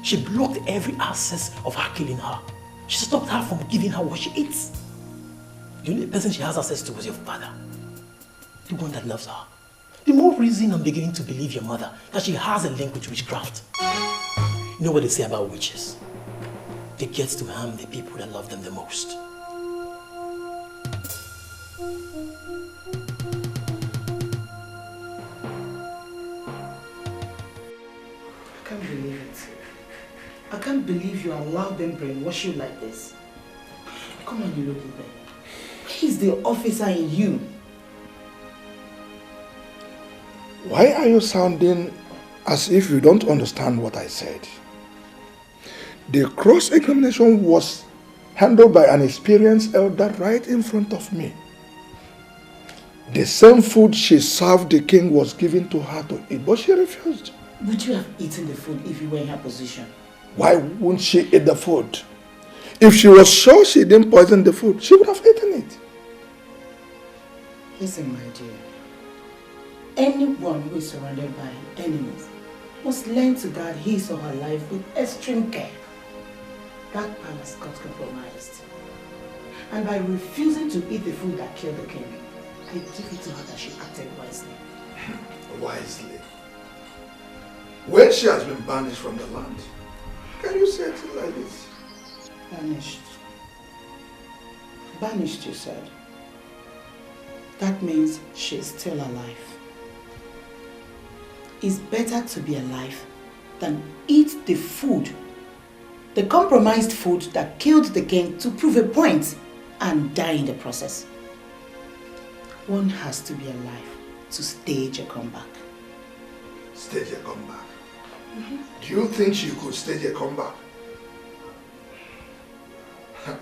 She blocked every access of her killing her. She stopped her from giving her what she eats. The only person she has access to was your father. The one that loves her. The more reason I'm beginning to believe your mother that she has a link with witchcraft. You know what they say about witches? They get to harm the people that love them the most. I can't believe it. I can't believe you allowed them brainwash you like this. Come on, you little boy. Where is the officer in you? Why are you sounding as if you don't understand what I said? The cross-examination was handled by an experienced elder right in front of me. The same food she served the king was given to her to eat, but she refused. Would you have eaten the food if you were in her position? Why wouldn't she eat the food? If she was sure she didn't poison the food, she would have eaten it. Listen, my dear. Anyone who is surrounded by enemies must learn to guard his or her life with extreme care. That palace got compromised. And by refusing to eat the food that killed the king, I give it to her that she acted wisely. Wisely? When she has been banished from the land, can you say it like this? Banished. Banished, you said. That means she's still alive. It's better to be alive than eat the food, the compromised food that killed the king to prove a point and die in the process. One has to be alive to stage a comeback. Stage a comeback? Do you think she could stage a comeback? I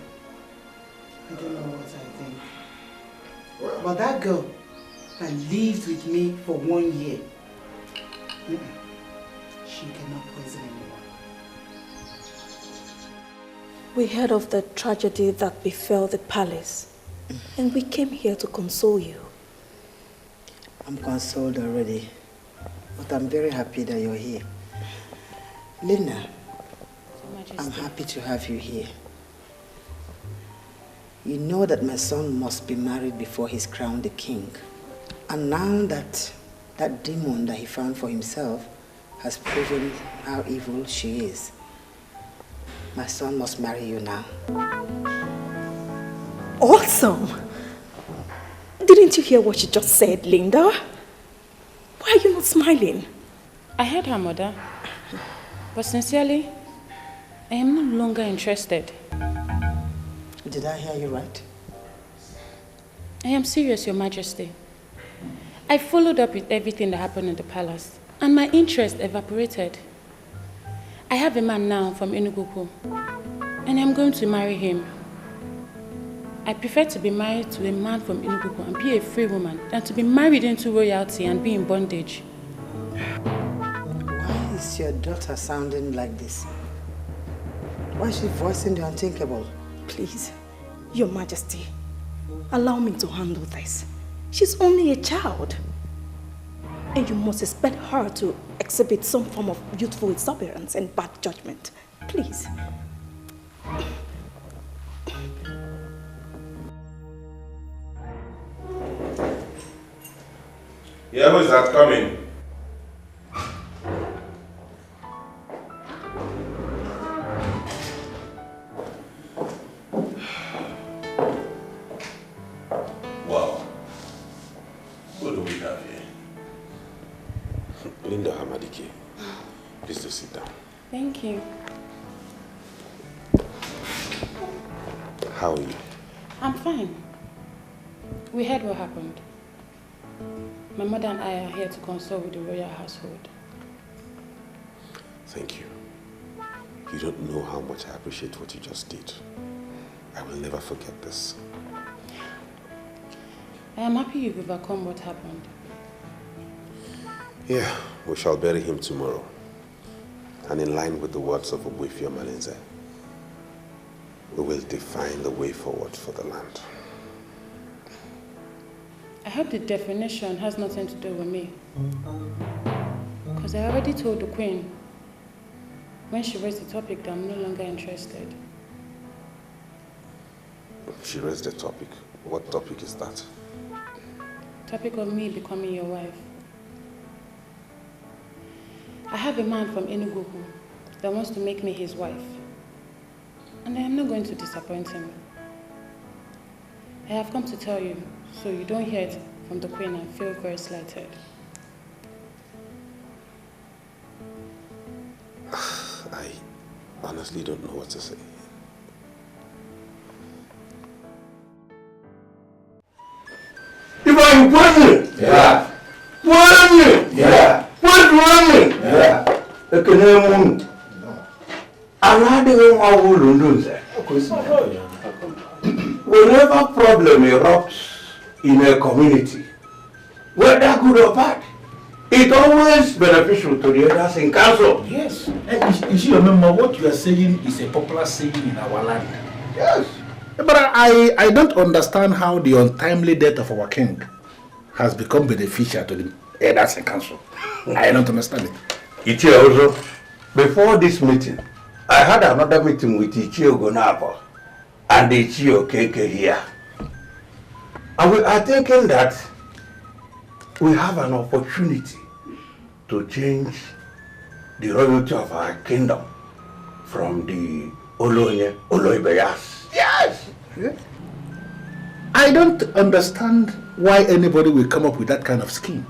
don't know what I think. Well, but that girl that lived with me for 1 year, she cannot poison anyone. We heard of the tragedy that befell the palace, and we came here to console you. I'm consoled already, but I'm very happy that you're here. Lina, I'm happy to have you here. You know that my son must be married before he's crowned the king. And now that that demon that he found for himself has proven how evil she is, my son must marry you now. Awesome! Didn't you hear what she just said, Linda? Why are you not smiling? I heard her, mother. But sincerely, I am no longer interested. Did I hear you right? I am serious, Your Majesty. I followed up with everything that happened in the palace, and my interest evaporated. I have a man now from Enugu, and I'm going to marry him. I prefer to be married to a man from Enugu and be a free woman than to be married into royalty and be in bondage. Why is your daughter sounding like this? Why is she voicing the unthinkable? Please, Your Majesty, allow me to handle this. She's only a child. And you must expect her to exhibit some form of youthful exuberance and bad judgment. Please. Yeah, who is that coming? Wow. What do we have here? Linda Hamadike, please do sit down. Thank you. How are you? I'm fine. We heard what happened. My mother and I are here to consult with the royal household. Thank you. You don't know how much I appreciate what you just did. I will never forget this. I am happy you've overcome what happened. Yeah, we shall bury him tomorrow. And in line with the words of Obioma Malinze, we will define the way forward for the land. I hope the definition has nothing to do with me. Because I already told the Queen when she raised the topic that I'm no longer interested. She raised the topic. What topic is that? Topic of me becoming your wife. I have a man from Enugu that wants to make me his wife. And I am not going to disappoint him. I have come to tell you, so you don't hear it from the Queen and feel very slighted. I honestly don't know what to say. If I'm pregnant, Yeah. pregnant, Yeah. what's pregnant? Yeah. Ekene mu. Ana de nwa wo London say. Whenever problem erupts in a community, whether good or bad, it's always beneficial to the others in council. Yes. And you should remember what you are saying is a popular saying in our land. Yes. But I don't understand how the untimely death of our king has become beneficial to the elders in council. I don't understand it. Ichie also, before this meeting, I had another meeting with Ichie Ogonapo and Ichie Ekeh here. And we are thinking that we have an opportunity to change the royalty of our kingdom from the Oloibeyas. Yes! Yeah. I don't understand why anybody will come up with that kind of scheme.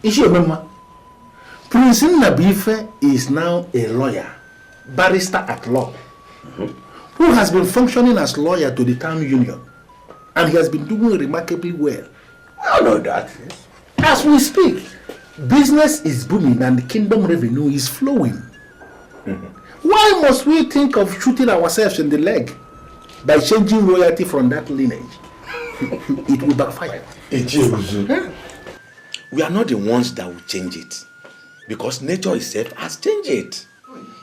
Ishi Omema, Prince Nnabuife is now a lawyer, barrister at law, who has been functioning as lawyer to the town union, and he has been doing remarkably well. We all know that. As we speak, business is booming and the kingdom revenue is flowing. Why must we think of shooting ourselves in the leg by changing royalty from that lineage? It will backfire. We are not the ones that will change it, because nature itself has changed it.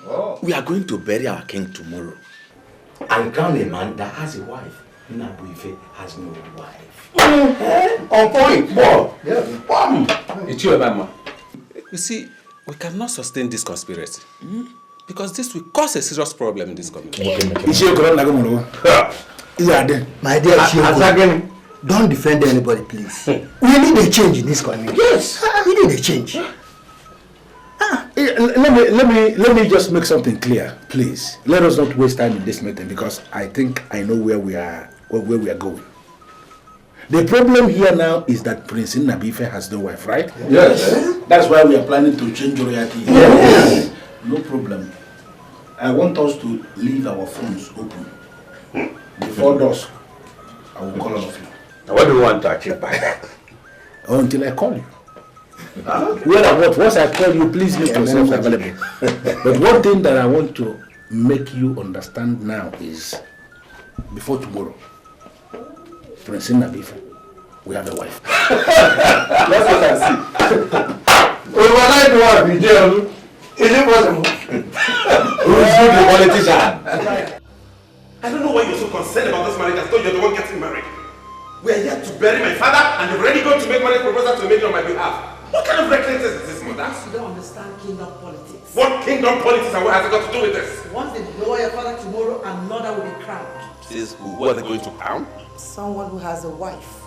Oh. We are going to bury our king tomorrow and crown a man that has a wife. Nnabuife has no wife. On point, boy. It's your mama. You see, we cannot sustain this conspiracy. Because this will cause a serious problem in this community. My dear Chiogo, don't defend anybody, please. We need a change in this community. Yes, we need a change. Let me just make something clear, please. Let us not waste time in this meeting because I think I know where we are going. The problem here now is that Prince Nnabuife has no wife, right? Yes. That's why we are planning to change royalty. Yes. No problem. I want us to leave our phones open. Before dusk, I will call all of you. Now, what do you want to achieve by that? Until I call you. Well, once I call you, please make yourself available. But one thing that I want to make you understand now is, before tomorrow, Prince Nabifa, we have a wife. That's what I see. Overnight wife in jail. Is it possible? Who's the politician? I don't know why you're so concerned about this marriage. I thought you're the one getting married. We are yet to bury my father and you've already gone to make marriage proposal to a maiden on my behalf. What kind of recklessness is this, mother? You don't understand kingdom politics. What kingdom politics and what has it got to do with this? Once they lower your father tomorrow, another will be crowned. Who are they going to crown? Someone who has a wife.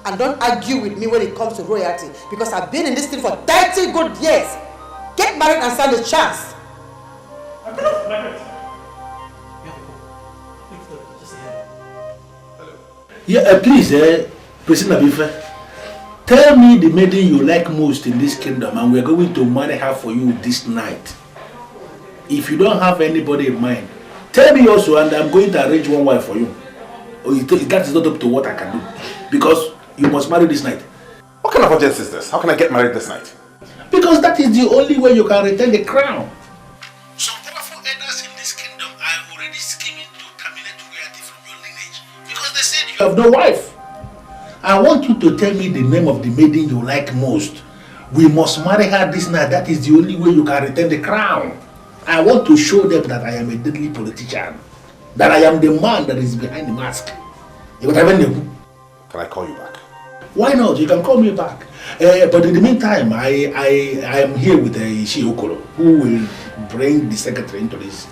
And don't argue with me when it comes to royalty, because I've been in this thing for 30 good years. Get married and stand a chance. Yeah, please, President Abife, tell me the maiden you like most in this kingdom, and we're going to marry her for you this night. If you don't have anybody in mind, tell me also, and I'm going to arrange one wife for you. That is not up to what I can do, because you must marry this night. What kind of urgency is this? How can I get married this night? Because that is the only way you can retain the crown. Some powerful elders in this kingdom are already scheming to terminate royalty from your lineage, because they said you have no wife. I want you to tell me the name of the maiden you like most. We must marry her this night. That is the only way you can retain the crown. I want to show them that I am a deadly politician. That I am the man that is behind the mask. Can I call you back? Why not? You can call me back. But in the meantime, I am here with Ikoro, who will bring the secretary into this.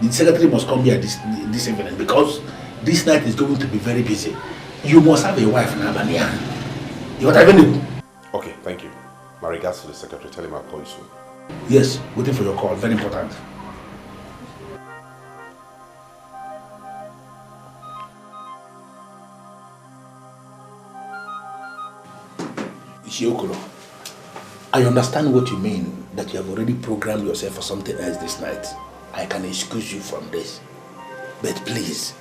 The secretary must come here this evening, because this night is going to be very busy. You must have a wife in Albania. Okay, thank you. My regards to the secretary. Tell him I'll call you soon. Yes, waiting for your call. Very important. Ikoro, I understand what you mean, that you have already programmed yourself for something else this night. I can excuse you from this. But please,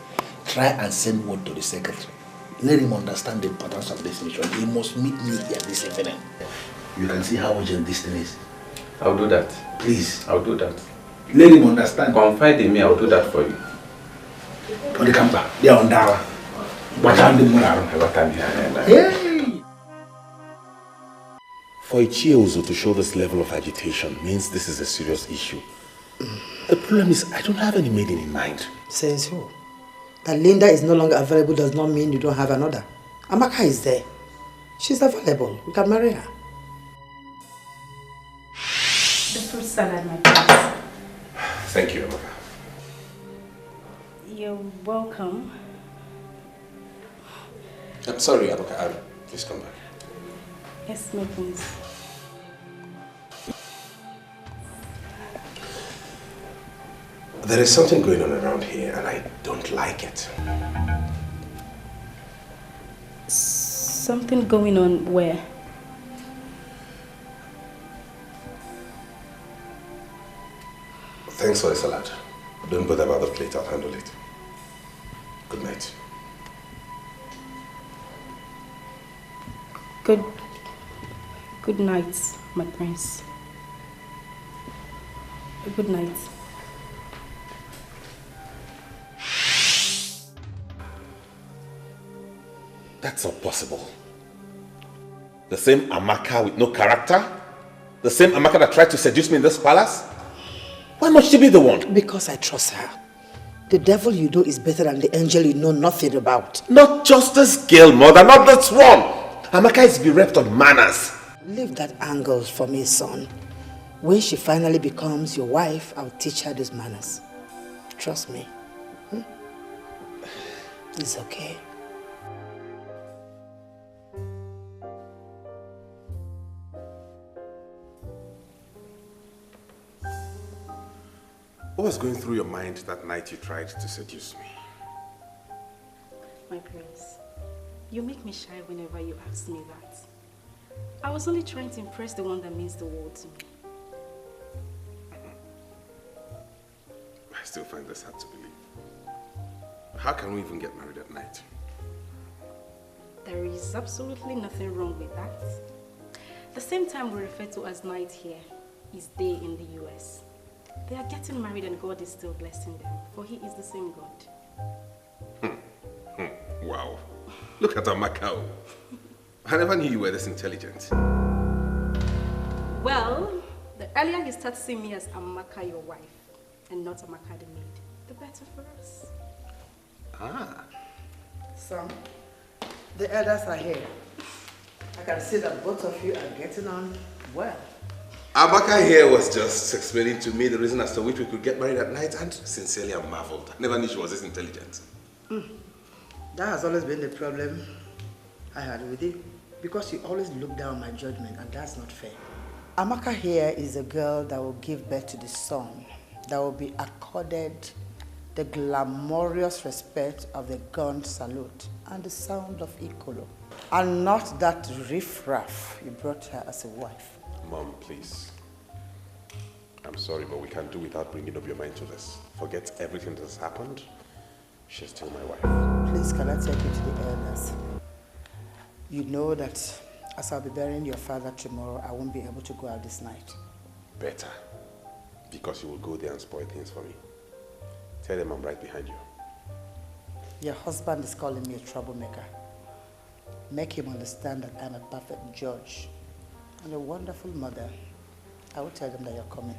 try and send word to the secretary. Let him understand the importance of this mission. He must meet me here this evening. You can see how urgent this thing is. I'll do that. Please. I'll do that. Let him understand. Confide in me, I'll do that for you. But they come back. They are on Dawa. For Ichiozo to show this level of agitation means this is a serious issue. The problem is, I don't have any maiden in mind. Says who? That Linda is no longer available does not mean you don't have another. Amaka is there. She's available. We can marry her. The fruit salad, my prince. Thank you, Amaka. You're welcome. I'm sorry, Amaka. Please come back. Yes, my prince. There is something going on around here and I don't like it. Something going on where? Thanks for the salad. Don't bother about the plate, I'll handle it. Good night. Good night, my prince. Good night. That's not possible. The same Amaka with no character? The same Amaka that tried to seduce me in this palace? Why must she be the one? Because I trust her. The devil you know is better than the angel you know nothing about. Not just this girl, mother, not this one. Amaka is bereft of manners. Leave that angle for me, son. When she finally becomes your wife, I'll teach her these manners. Trust me. It's okay. What was going through your mind that night you tried to seduce me? My prince, you make me shy whenever you ask me that. I was only trying to impress the one that means the world to me. I still find this hard to believe. How can we even get married at night? There is absolutely nothing wrong with that. The same time we refer to as night here is day in the US. They are getting married and God is still blessing them, for He is the same God. Wow. Look at Amaka. I never knew you were this intelligent. Well, the earlier you start seeing me as Amaka, your wife, and not Amaka the maid, the better for us. Ah. Son, the elders are here. I can see that both of you are getting on well. Amaka here was just explaining to me the reason as to which we could get married at night, and sincerely I'm marveled. I never knew she was this intelligent. That has always been the problem I had with you, because you always look down on my judgment, and that's not fair. Amaka here is a girl that will give birth to the son, that will be accorded the glamorous respect of the gun salute and the sound of Ikoro, and not that riff-raff you brought her as a wife. Mom, please. I'm sorry, but we can't do without bringing Obioma into this. Forget everything that has happened. She's still my wife. Please, can I take you to the elders? You know that as I'll be burying your father tomorrow, I won't be able to go out this night. Better. Because you will go there and spoil things for me. Tell them I'm right behind you. Your husband is calling me a troublemaker. Make him understand that I'm a perfect judge and a wonderful mother. I will tell them that you're coming.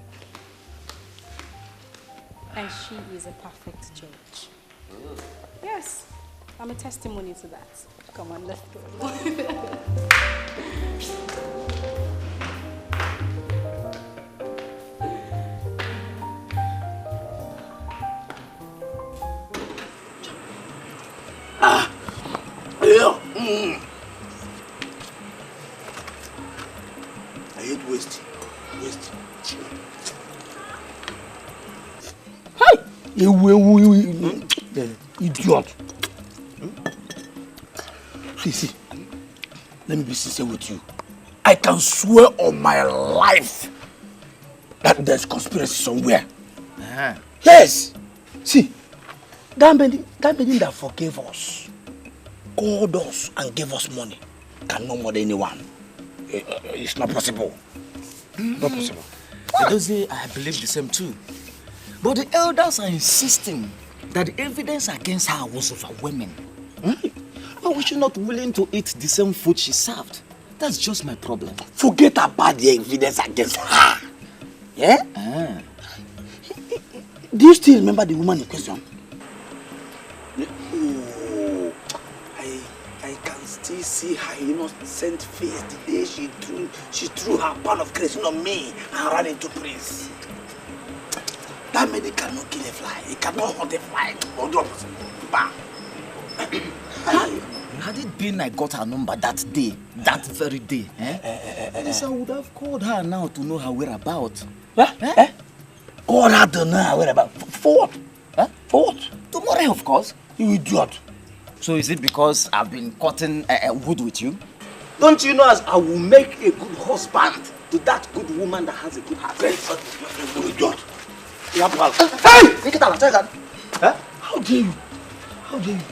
And she is a perfect judge. Yes, I'm a testimony to that. Come on, let's go. I hate waste. Hi! You idiot. See, let me be sincere with you. I can swear on my life that there's conspiracy somewhere. Yes! See, that man that forgave us, called us and gave us money, can no more than anyone. It's not possible. Not possible. Edozie, I believe the same too. But the elders are insisting that the evidence against her was overwhelming. But was she not willing to eat the same food she served? That's just my problem. Forget about the evidence against her. Yeah? Do you still remember the woman in question? Oh, I can still see her innocent face the day she threw her pound of creation on me and ran into Prince. That man, he cannot kill a fly. He cannot hunt a fly. Or drop it. Bam. Had it been I got her number that day, that very day, I would have called her now to know her whereabouts. Called her to know her whereabouts? For what? For what? Tomorrow, of course. You idiot. So is it because I've been cutting wood with you? Don't you know as I will make a good husband to that good woman that has a good heart? You idiot. Hey! Take it out, take it. How dare you? How dare you?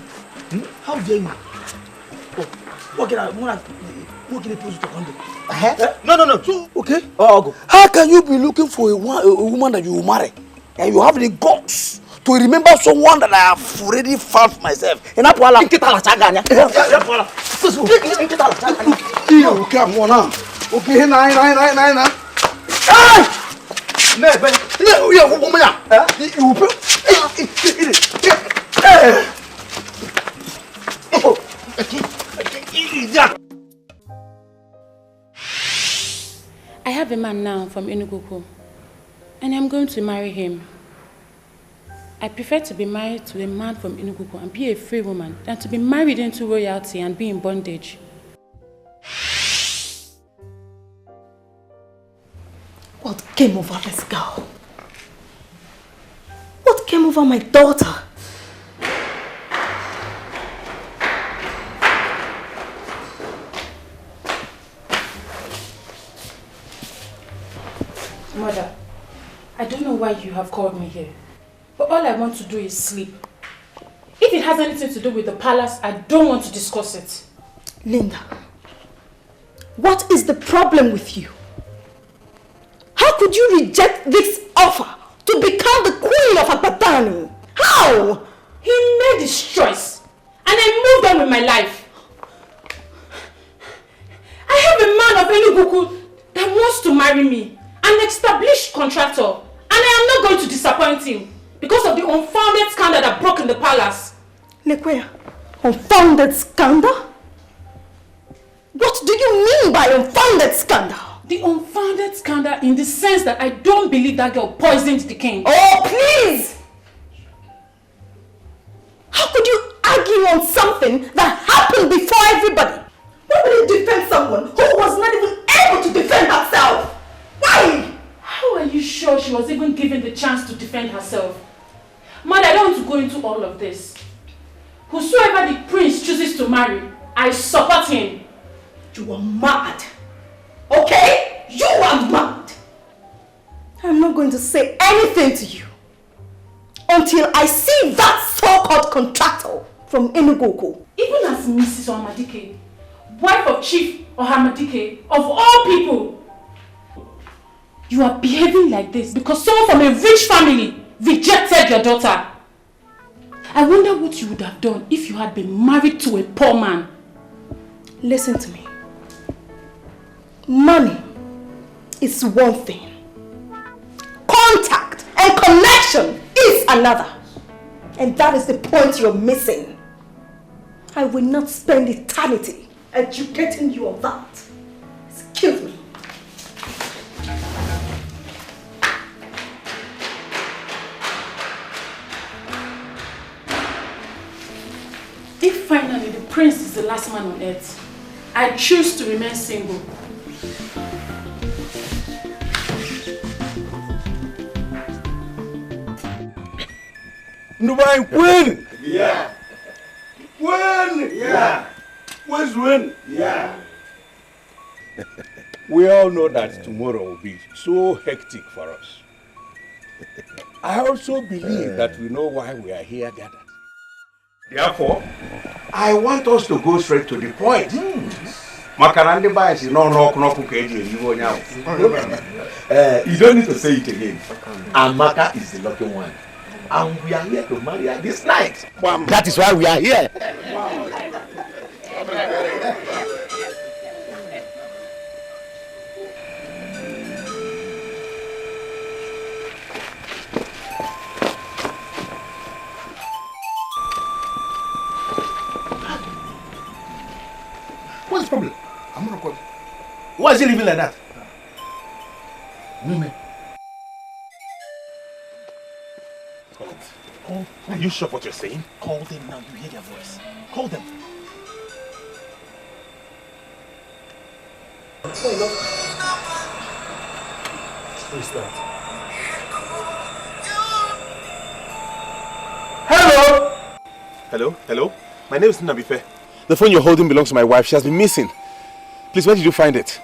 How dare you? What can I pose to condom? No. Okay. I'll go. How can you be looking for a woman that you will marry and you have the guts to remember someone that I have already found for myself? And that's why I'm come on now. Okay, nine. I have a man now from Enugu, and I'm going to marry him. I prefer to be married to a man from Enugu and be a free woman than to be married into royalty and be in bondage. What came over this girl? What came over my daughter? Mother, I don't know why you have called me here, but all I want to do is sleep. If it has anything to do with the palace, I don't want to discuss it. Linda, what is the problem with you? How could you reject this offer to become the queen of Apadani? How? He made his choice and I moved on with my life. I have a man of Enugu that wants to marry me, an established contractor, and I am not going to disappoint him because of the unfounded scandal that broke in the palace. Lekwe, unfounded scandal? What do you mean by unfounded scandal? The unfounded scandal in the sense that I don't believe that girl poisoned the king. Oh, please! How could you argue on something that happened before everybody? Why would you defend someone who was not even able to defend herself? Why? How are you sure she was even given the chance to defend herself? Mother, I don't want to go into all of this. Whosoever the prince chooses to marry, I support him. You are mad. Okay? You are mad. I'm not going to say anything to you until I see that so-called contractor from Enugu. Even as Mrs. Ohamadike, wife of Chief Ohamadike, of all people, you are behaving like this because someone from a rich family rejected your daughter. I wonder what you would have done if you had been married to a poor man. Listen to me. Money is one thing. Contact and connection is another. And that is the point you're missing. I will not spend eternity educating you on that. Excuse me. If finally the prince is the last man on earth, I choose to remain single. Dubai win! Yeah. Win! Yeah. Where's win? Yeah. We all know that tomorrow will be so hectic for us. I also believe that we know why we are here gathered. Therefore, I want us to go straight to the point. Makarandi bias is no You don't need to say it again. Amaka is the lucky one. And we are here to marry her this night. That is why we are here. What's the problem? I'm not recording. Why is he living like that? No, man. Oh, are you sure what you're saying? Call them now, you hear their voice. Call them. Who is that? Hello! Hello? Hello? My name is Nabife. The phone you're holding belongs to my wife. She has been missing. Please, where did you find it?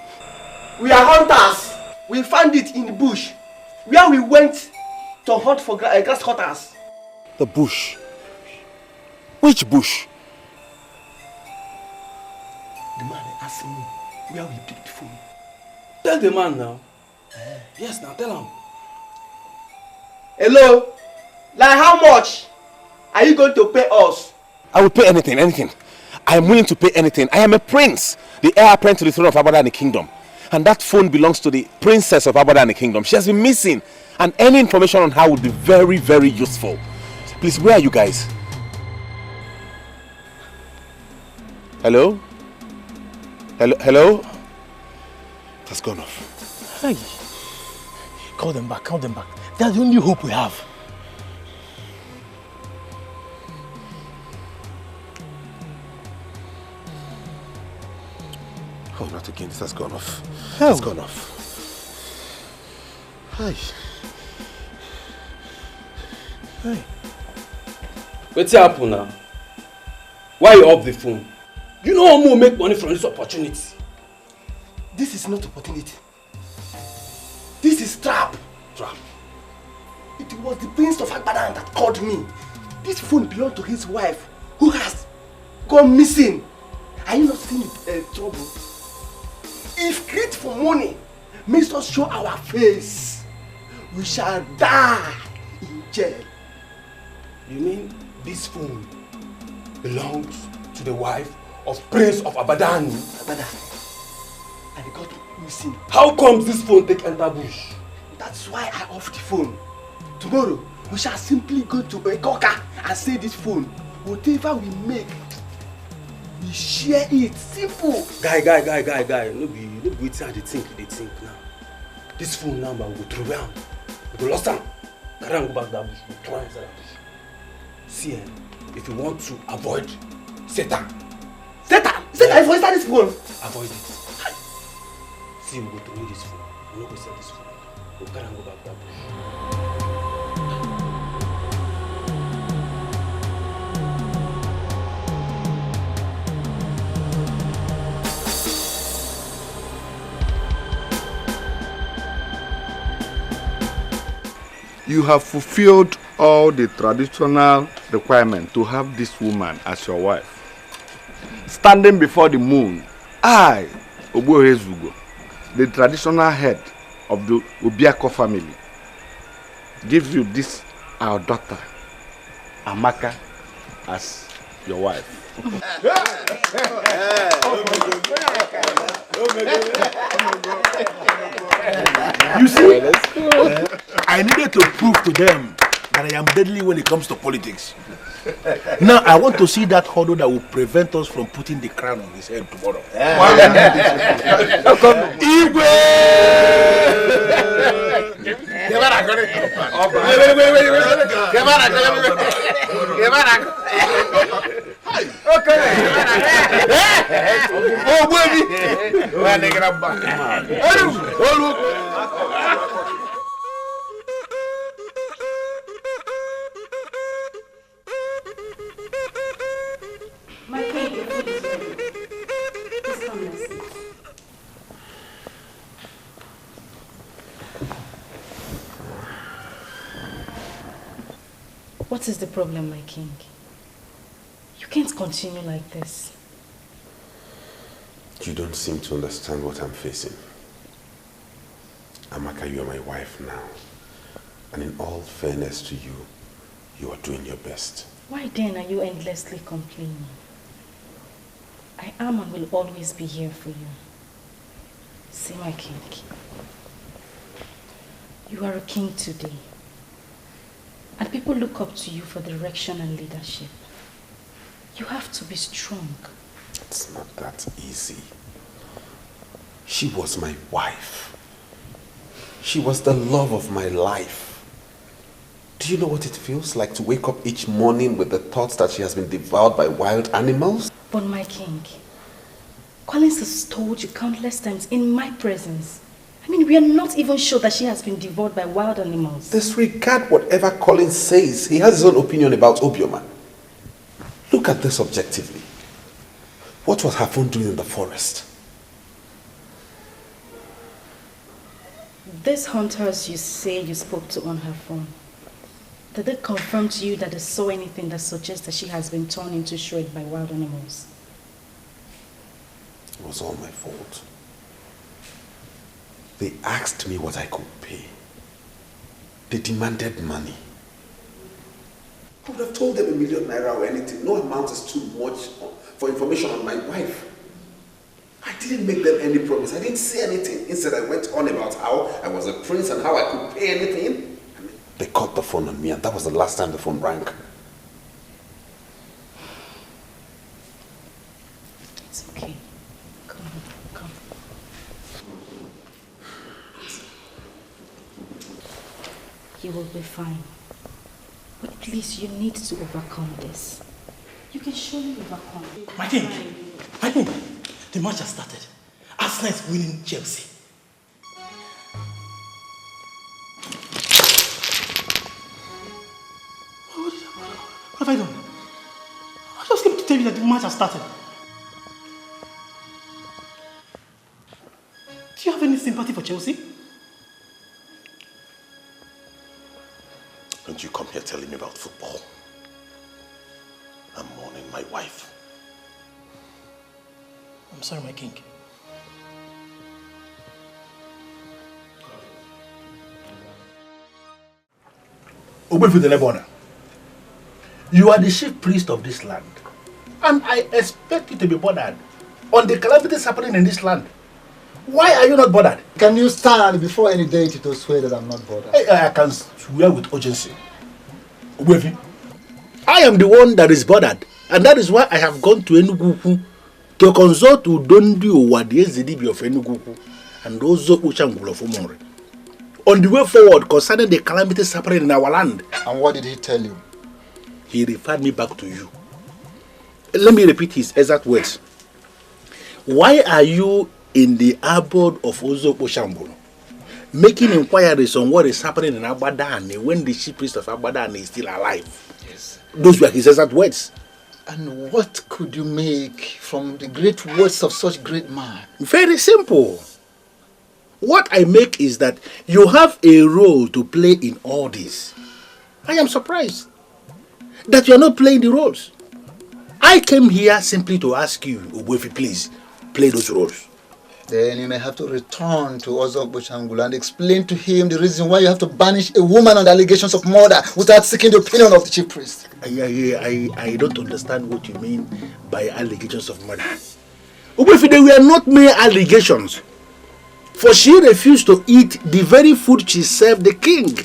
We are hunters. We found it in the bush, where we went to hunt for grasshoppers. The bush. Which bush? The man asked me where we picked the phone. Tell the man now. Yes, now tell him. Hello? Like how much are you going to pay us? I will pay anything, anything. I am willing to pay anything. I am a prince, the heir apparent to the throne of Abada and the kingdom. And that phone belongs to the princess of Abada and the kingdom. She has been missing. And any information on her would be very, very useful. Please, where are you guys? Hello? Hello? Hello? It has gone off. Hey. Call them back, call them back. That's the only hope we have. Oh, not again. This has gone off. Hell. It's gone off. Hi. Hey. What's happening now? Why you off the phone? You know how more make money from this opportunity. This is not opportunity. This is trap. Trap. It was the prince of Agbadan that called me. This phone belonged to his wife, who has gone missing. Are you not seeing the trouble? If greed for money makes us show our face, we shall die in jail. You mean this phone belongs to the wife of Prince of Abadan? Abadan. And got missing. How comes this phone take enter bush? That's why I off the phone. Tomorrow, we shall simply go to Ekeh and say this phone. Whatever we make, we share it. Simple. Guy. No be wetin I dey think now. This phone number we go throw down. We go lost am. Carry am go back that bush. We throw am inside that bush. See, if you want to avoid Satan is for inside this phone. Avoid it. See, we go throw this phone. We no go sell this phone. We carry am go back that bush. You have fulfilled all the traditional requirements to have this woman as your wife. Standing before the moon, I, Obohezugo, the traditional head of the Obiako family, give you this, our daughter, Amaka, as your wife. You see, I needed to prove to them that I am deadly when it comes to politics. Now I want to see that hurdle that will prevent us from putting the crown on his head tomorrow. My king, your food is ready. Please come and sit. What is the problem, my king? You can't continue like this. You don't seem to understand what I'm facing. Amaka, you are my wife now. And in all fairness to you, you are doing your best. Why then are you endlessly complaining? I am and will always be here for you. See, my king, you are a king today. And people look up to you for direction and leadership. You have to be strong. It's not that easy. She was my wife. She was the love of my life. Do you know what it feels like to wake up each morning with the thoughts that she has been devoured by wild animals? But my king, Collins has told you countless times in my presence. I mean, we are not even sure that she has been devoured by wild animals. Disregard whatever Collins says. He has his own opinion about Obioma. Look at this objectively. What was her phone doing in the forest? These hunters you say you spoke to on her phone, did they confirm to you that they saw anything that suggests that she has been torn into shreds by wild animals? It was all my fault. They asked me what I could pay. They demanded money. I would have told them ₦1 million or anything. No amount is too much for information on my wife. I didn't make them any promise. I didn't say anything. Instead, I went on about how I was a prince and how I could pay anything. They caught the phone on me, and that was the last time the phone rang. It's okay. Come. You will be fine. But at least you need to overcome this. You can surely overcome it. My king, the match has started. Arsenal is winning Chelsea. What have I done? I just came to tell you that the match has started. Do you have any sympathy for Chelsea? Don't you come here telling me about football. I'm mourning my wife. I'm sorry, my king. You are the chief priest of this land, and I expect you to be bothered on the calamities happening in this land. Why are you not bothered? Can you stand before any deity to swear that I'm not bothered? I can swear with urgency. I am the one that is bothered, and that is why I have gone to Enugu to consult with Dondi Owadi Ezedibi of Enugu and also Uchangul of Umore on the way forward concerning the calamities happening in our land. And what did he tell you? He referred me back to you. Let me repeat his exact words. Why are you in the abode of Ozo Oshambolo making inquiries on what is happening in Abadani when the chief priest of Abadani is still alive? Yes. Those were his exact words. And what could you make from the great words of such great man? Very simple. What I make is that you have a role to play in all this. I am surprised that you are not playing the roles. I came here simply to ask you, Ogbuefi, please, play those roles. Then you may have to return to Ozo Boshangula and explain to him the reason why you have to banish a woman on the allegations of murder without seeking the opinion of the chief priest. I don't understand what you mean by allegations of murder. Ogbuefi, they were not mere allegations. For she refused to eat the very food she served the king.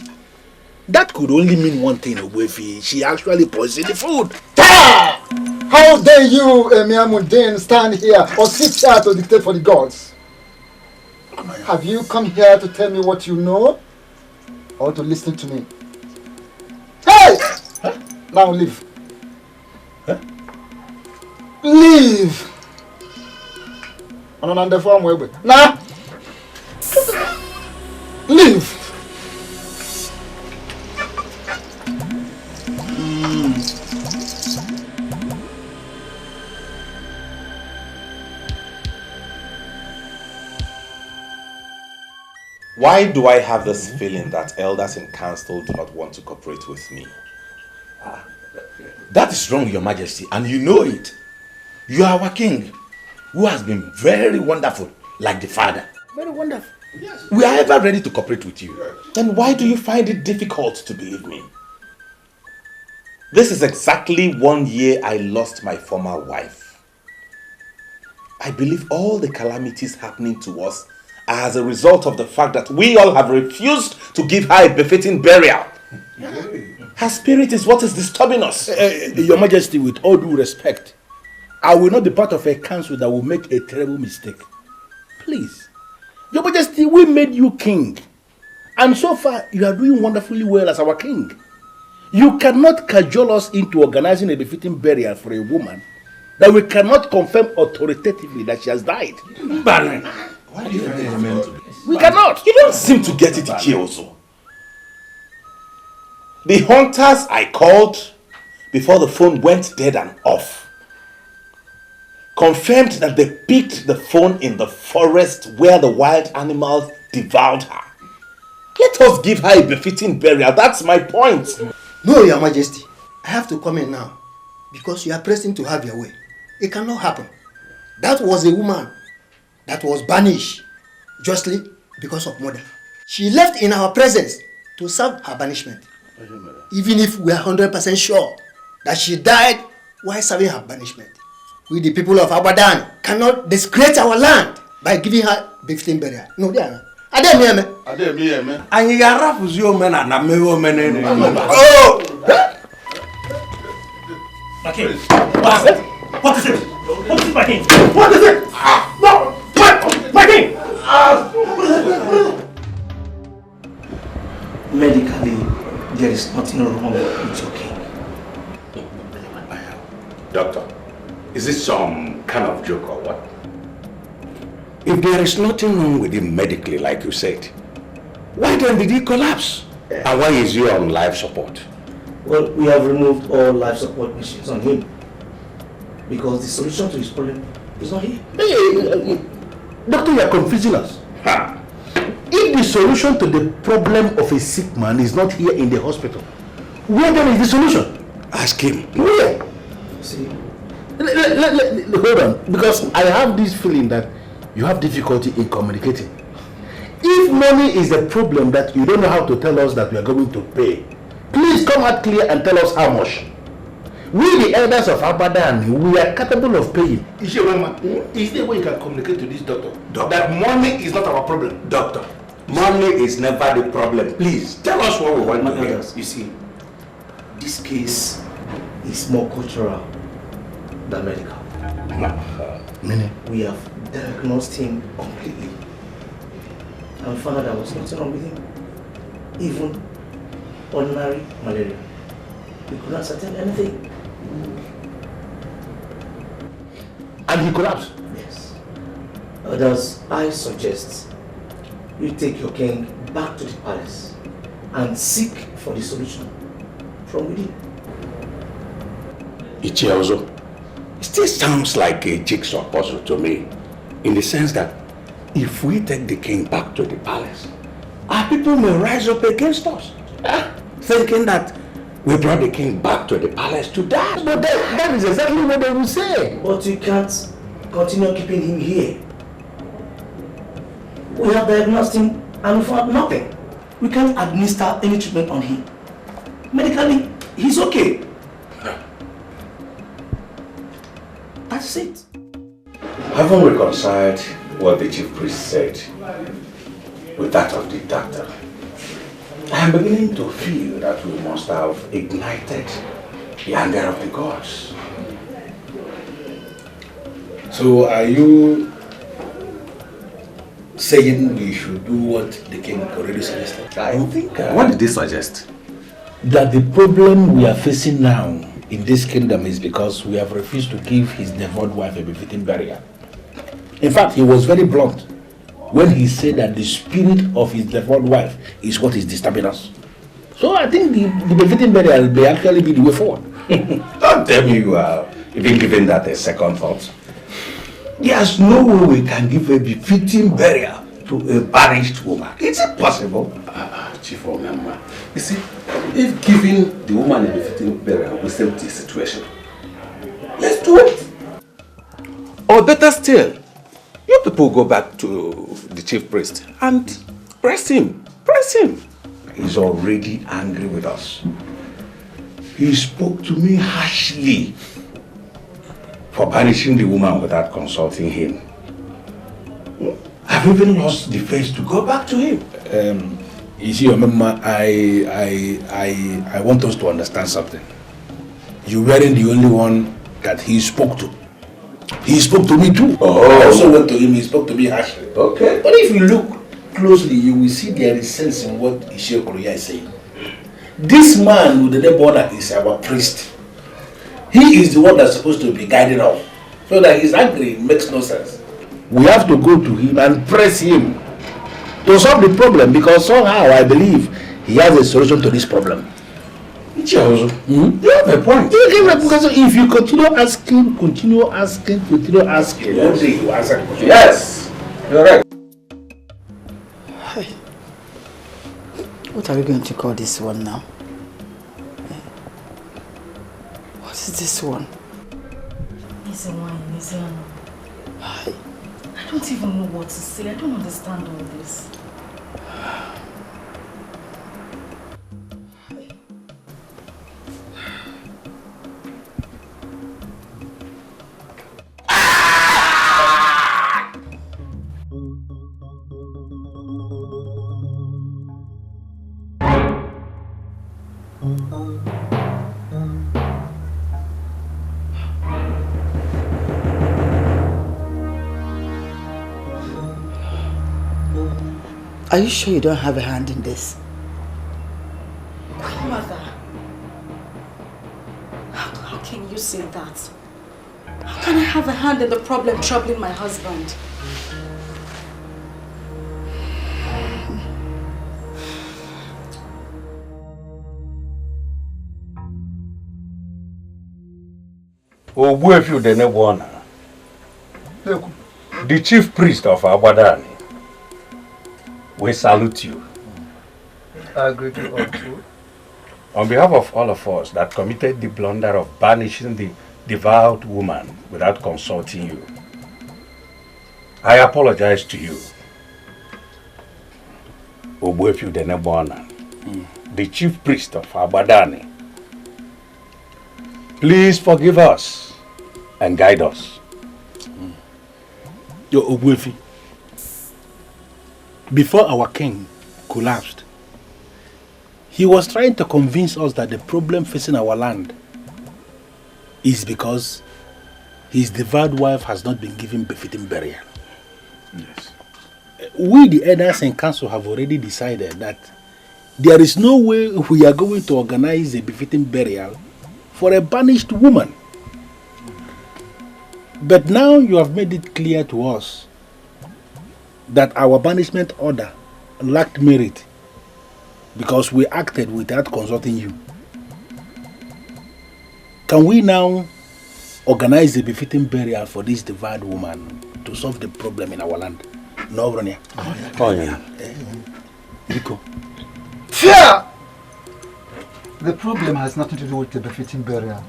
That could only mean one thing, Ogbuefi. She actually poisoned the food. How dare you, Emir Mundane, stand here or sit here to dictate for the gods? Have you come here to tell me what you know or to listen to me? Hey! Huh? Now leave. Huh? Leave! Now! Leave! Why do I have this feeling that elders in council do not want to cooperate with me? That is wrong, Your Majesty, and you know it. You are our king, who has been very wonderful, like the father. Very wonderful. Yes. We are ever ready to cooperate with you. Then why do you find it difficult to believe me? This is exactly 1 year I lost my former wife. I believe all the calamities happening to us are as a result of the fact that we all have refused to give her a befitting burial. Her spirit is what is disturbing us. Your Majesty, with all due respect, I will not be part of a council that will make a terrible mistake. Please. Your Majesty, we made you king. And so far, you are doing wonderfully well as our king. You cannot cajole us into organizing a befitting burial for a woman that we cannot confirm authoritatively that she has died. Baron, why do you mean to this? We cannot. You don't seem to get it, Ikoro. The hunters I called before the phone went dead and off confirmed that they picked the phone in the forest where the wild animals devoured her. Let us give her a befitting burial. That's my point. No, Your Majesty. I have to come in now because you are pressing to have your way. It cannot happen. That was a woman that was banished justly because of murder. She left in our presence to serve her banishment. Even if we are 100% sure that she died while serving her banishment. We, the people of Abadan, cannot disgrace our land by giving her befitting burial. No, they are not. Oh! Okay. What is it? What is it? What is it, my king? What is it? No! What? My king! Medically, there is nothing wrong with your king. Doctor, is this some kind of joke or what? If there is nothing wrong with him medically, like you said, why then did he collapse? And why is he on life support? Well, we have removed all life support machines on him because the solution to his problem is not here. Hey, doctor, you are confusing us. If the solution to the problem of a sick man is not here in the hospital, where then is the solution? Ask him. Where? See, Hold on, because I have this feeling that you have difficulty in communicating. If money is a problem that you don't know how to tell us that we are going to pay, please come out clear and tell us how much. We, the elders of Abadan, we are capable of paying. Is there a way you can communicate to this doctor that money is not our problem? Doctor, money is never the problem. Please, tell us what we want to hear. You see, this case is more cultural than medical. Meaning? We have diagnosed him completely and found out there was nothing wrong with him. Even ordinary malaria. We could not ascertain anything. And he collapsed? Yes. Others, I suggest you take your king back to the palace and seek for the solution from within. Ichiozo, it still sounds like a jigsaw puzzle to me, in the sense that if we take the king back to the palace, our people may rise up against us, thinking that we brought the king back to the palace to die. But that is exactly what they will say. But you can't continue keeping him here. We have diagnosed him and we found nothing. We can't administer any treatment on him. Medically, he's okay. That's it. Having reconciled what the chief priest said with that of the doctor, I am beginning to feel that we must have ignited the anger of the gods. So are you saying we should do what the king already suggested? I think... what did he suggest? That the problem we are facing now in this kingdom is because we have refused to give his devoured wife a befitting burial. In fact, he was very blunt when he said that the spirit of his devoured wife is what is disturbing us. So I think the befitting burial may actually be the way forward. Don't tell me you are even giving that a second thought. There's no way we can give a befitting burial to a banished woman. It's impossible. Chief Obioma, you see, if giving the woman a befitting burial will save the situation, let's do it. Or better still, you people go back to the chief priest and press him. Press him. He's already angry with us. He spoke to me harshly for banishing the woman without consulting him. I've even lost the face to go back to him. You see, Mama, I want us to understand something. You weren't the only one that he spoke to. He spoke to me too. I also went to him, he spoke to me harshly. Okay. But if you look closely, you will see there is sense in what Ikoro is saying. This man with the dead border is our priest. He is the one that's supposed to be guiding us. So that his angry makes no sense. We have to go to him and press him to solve the problem, because somehow I believe he has a solution to this problem. You have a point. Because if you continue asking, one day you answer the question. Yes, you're right. What are we going to call this one now? What is this one? It's a wine, it's a... I don't even know what to say. I don't understand all this. Are you sure you don't have a hand in this? Mother, how can you say that? How can I have a hand in the problem troubling my husband? The chief priest of Abadan, we salute you. I agree to all too. On behalf of all of us that committed the blunder of banishing the devout woman without consulting you. I apologize to you. Ogbuefi Udenebona, the chief priest of Abadani. Please forgive us and guide us. Yo, Ogbuefi, before our king collapsed, he was trying to convince us that the problem facing our land is because his devout wife has not been given befitting burial. Yes. We, the elders in council, have already decided that there is no way we are going to organize a befitting burial for a banished woman. But now you have made it clear to us that our banishment order lacked merit because we acted without consulting you. Can we now organize a befitting burial for this devout woman to solve the problem in our land? No, Bronya. Oh, yeah. Ikoro. Fear! The problem has nothing to do with the befitting burial.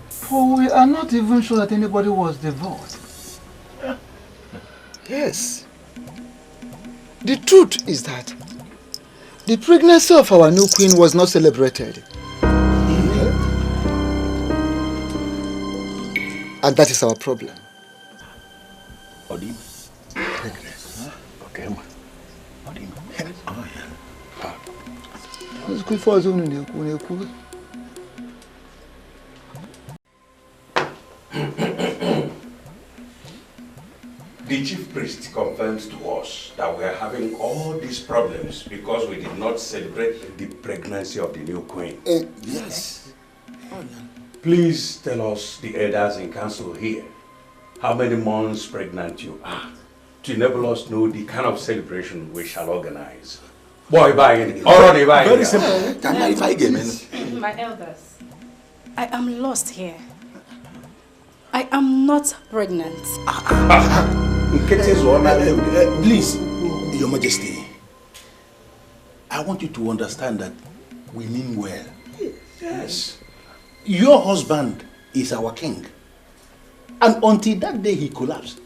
For we are not even sure that anybody was divorced. Yes. The truth is that the pregnancy of our new queen was not celebrated. And that is our problem. Odim. Okay, ma. Odim. Oh, yeah. Let's go for a zone. The chief priest confirms to us that we are having all these problems because we did not celebrate the pregnancy of the new queen. Yes. Please tell us, the elders in council here, how many months pregnant you are to enable us know the kind of celebration we shall organize. Boy, very simple. My elders, I am lost here. I am not pregnant. Please, Your Majesty, I want you to understand that we mean well. Yes. Your husband is our king. And until that day he collapsed,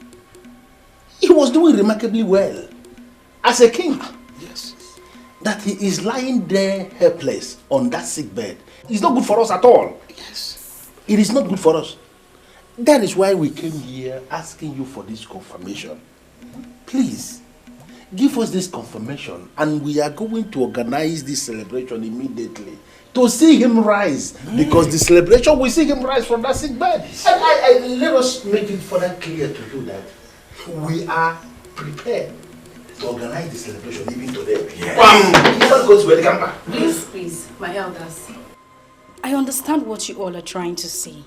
he was doing remarkably well as a king. Yes. That he is lying there helpless on that sick bed is not good for us at all. Yes. It is not good for us. That is why we came here asking you for this confirmation. Please, give us this confirmation and we are going to organize this celebration immediately to see him rise. Because the celebration will see him rise from that sick bed. And let us make it further clear to you that we are prepared to organize the celebration even today. Yes. Please, my elders. I understand what you all are trying to say.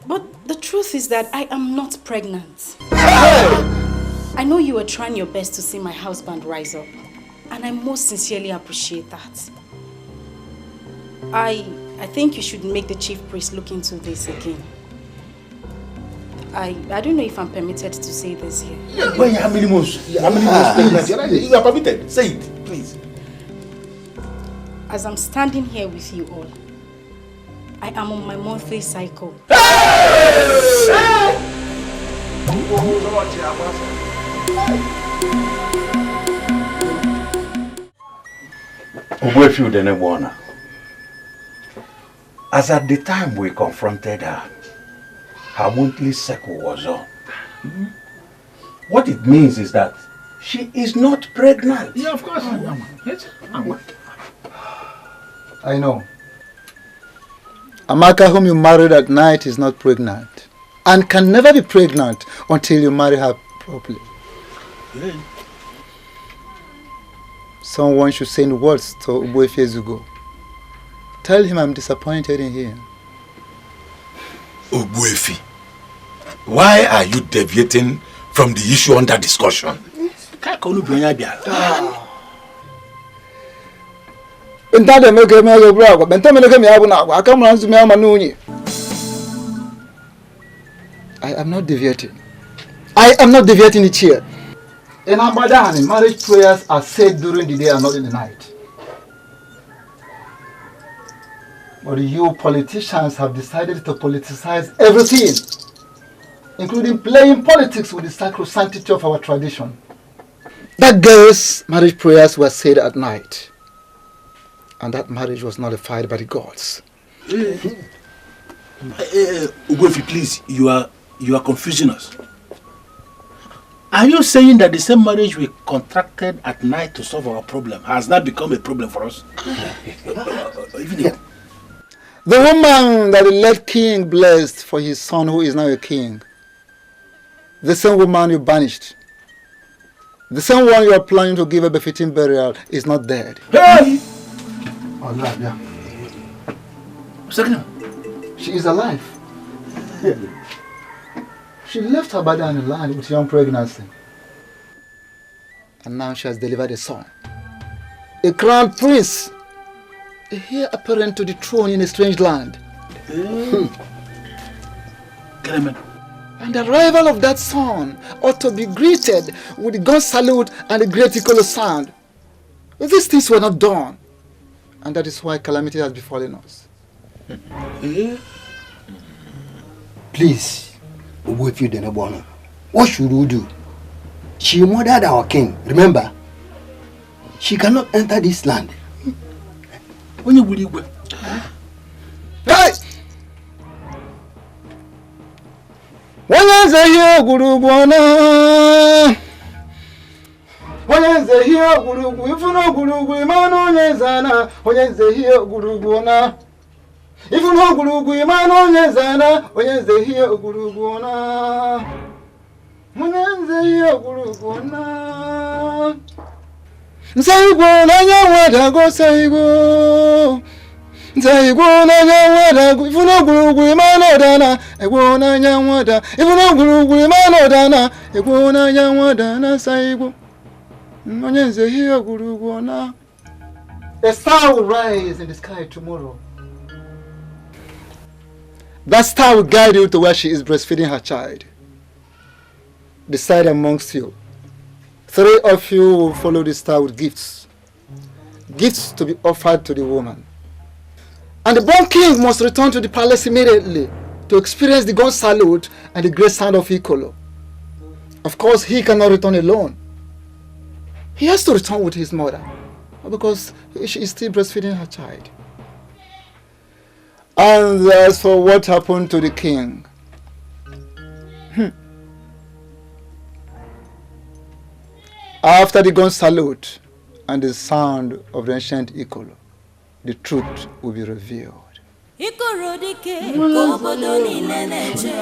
But the truth is that I am not pregnant. I know you are trying your best to see my husband rise up. And I most sincerely appreciate that. I think you should make the chief priest look into this again. I don't know if I'm permitted to say this here. How many months? You are permitted. Say it, please. As I'm standing here with you all, I am on my monthly cycle. Ogbuefi Udenebona, as at the time we confronted her, her monthly cycle was on. What it means is that she is not pregnant. Yeah, of course. I know. Amaka, whom you married at night, is not pregnant. And can never be pregnant until you marry her properly. Yeah. Someone should send words to Ogbuefi Ezugo. Tell him I'm disappointed in him. Ogbuefi, why are you deviating from the issue under discussion? I am not deviating. I am not deviating it here. In Abadani, marriage prayers are said during the day and not in the night. But you politicians have decided to politicize everything, including playing politics with the sacrosanctity of our tradition. That girl's marriage prayers were said at night, and that marriage was nullified by the gods. Ugofi, please, you are confusing us. Are you saying that the same marriage we contracted at night to solve our problem has now become a problem for us? The woman that the late king blessed for his son who is now a king, the same woman you banished, the same one you are planning to give a befitting burial is not dead. Hey! Alive, yeah. Second. She is alive. Yeah. She left her body on the land with young pregnancy. And now she has delivered a son. A crown prince. A heir apparent to the throne in a strange land. And the arrival of that son ought to be greeted with the gun salute and the great Ikoro sound. But these things were not done. And that is why calamity has befallen us. Please, what should we do? She murdered our king, remember? She cannot enter this land. Hey! Wanyanze hiyo gurugwana. Wanyanze hiyo gurugu ifuno gurugu imano nyezana. Wanyanze hiyo gurugwana. Ifuno gurugu imano nyezana. Wanyanze hiyo gurugwana. Wanyanze hiyo gurugwana. Nsaigo na nyawada go saigo. Nsaigo na nyawada go ifuno gurugu imano dana. Ego na nyawada ifuno gurugu imano dana. Ego na nyawada na saigo. Wanyanze hiyo gurugwana. A star will rise in the sky tomorrow. That star will guide you to where she is breastfeeding her child. Decide amongst you. 3 of you will follow the star with gifts. Gifts to be offered to the woman. And the born king must return to the palace immediately to experience the gun salute and the great sound of Ikoro. Of course, he cannot return alone. He has to return with his mother because she is still breastfeeding her child. And as for what happened to the king, after the gun salute and the sound of the ancient Ikoro, the truth will be revealed. Ikoro dike gobodo ni leneche.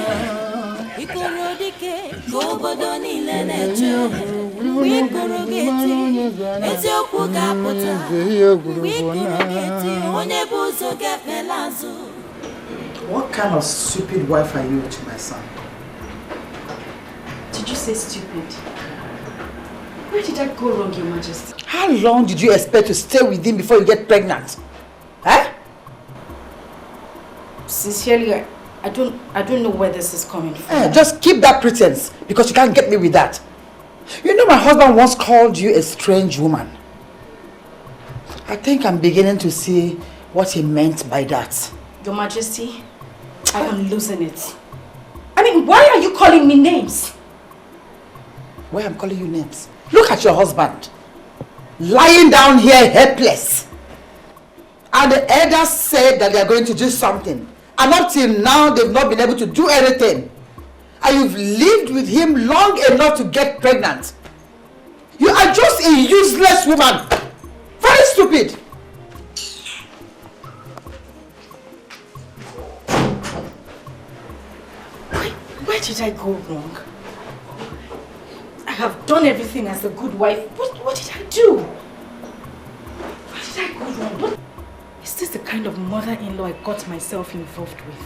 Ikoro dike gobodo ni leneche. Ikoro geti ezioku kapota. Ikoro geti onye buzo gefelazu. What kind of stupid wife are you to my son? Did you say stupid? Where did I go wrong, Your Majesty? How long did you expect to stay with him before you get pregnant? Eh? Sincerely, I don't know where this is coming from. Just keep that pretense because you can't get me with that. You know my husband once called you a strange woman. I think I'm beginning to see what he meant by that. Your Majesty, I am losing it. I mean, why are you calling me names? Why I'm calling you names? Look at your husband. Lying down here helpless. And the elders said that they are going to do something. And up till now, they've not been able to do anything. And you've lived with him long enough to get pregnant. You are just a useless woman. Very stupid. Where did I go wrong? I have done everything as a good wife. What did I do? Where did I go wrong? Is this the kind of mother-in-law I got myself involved with?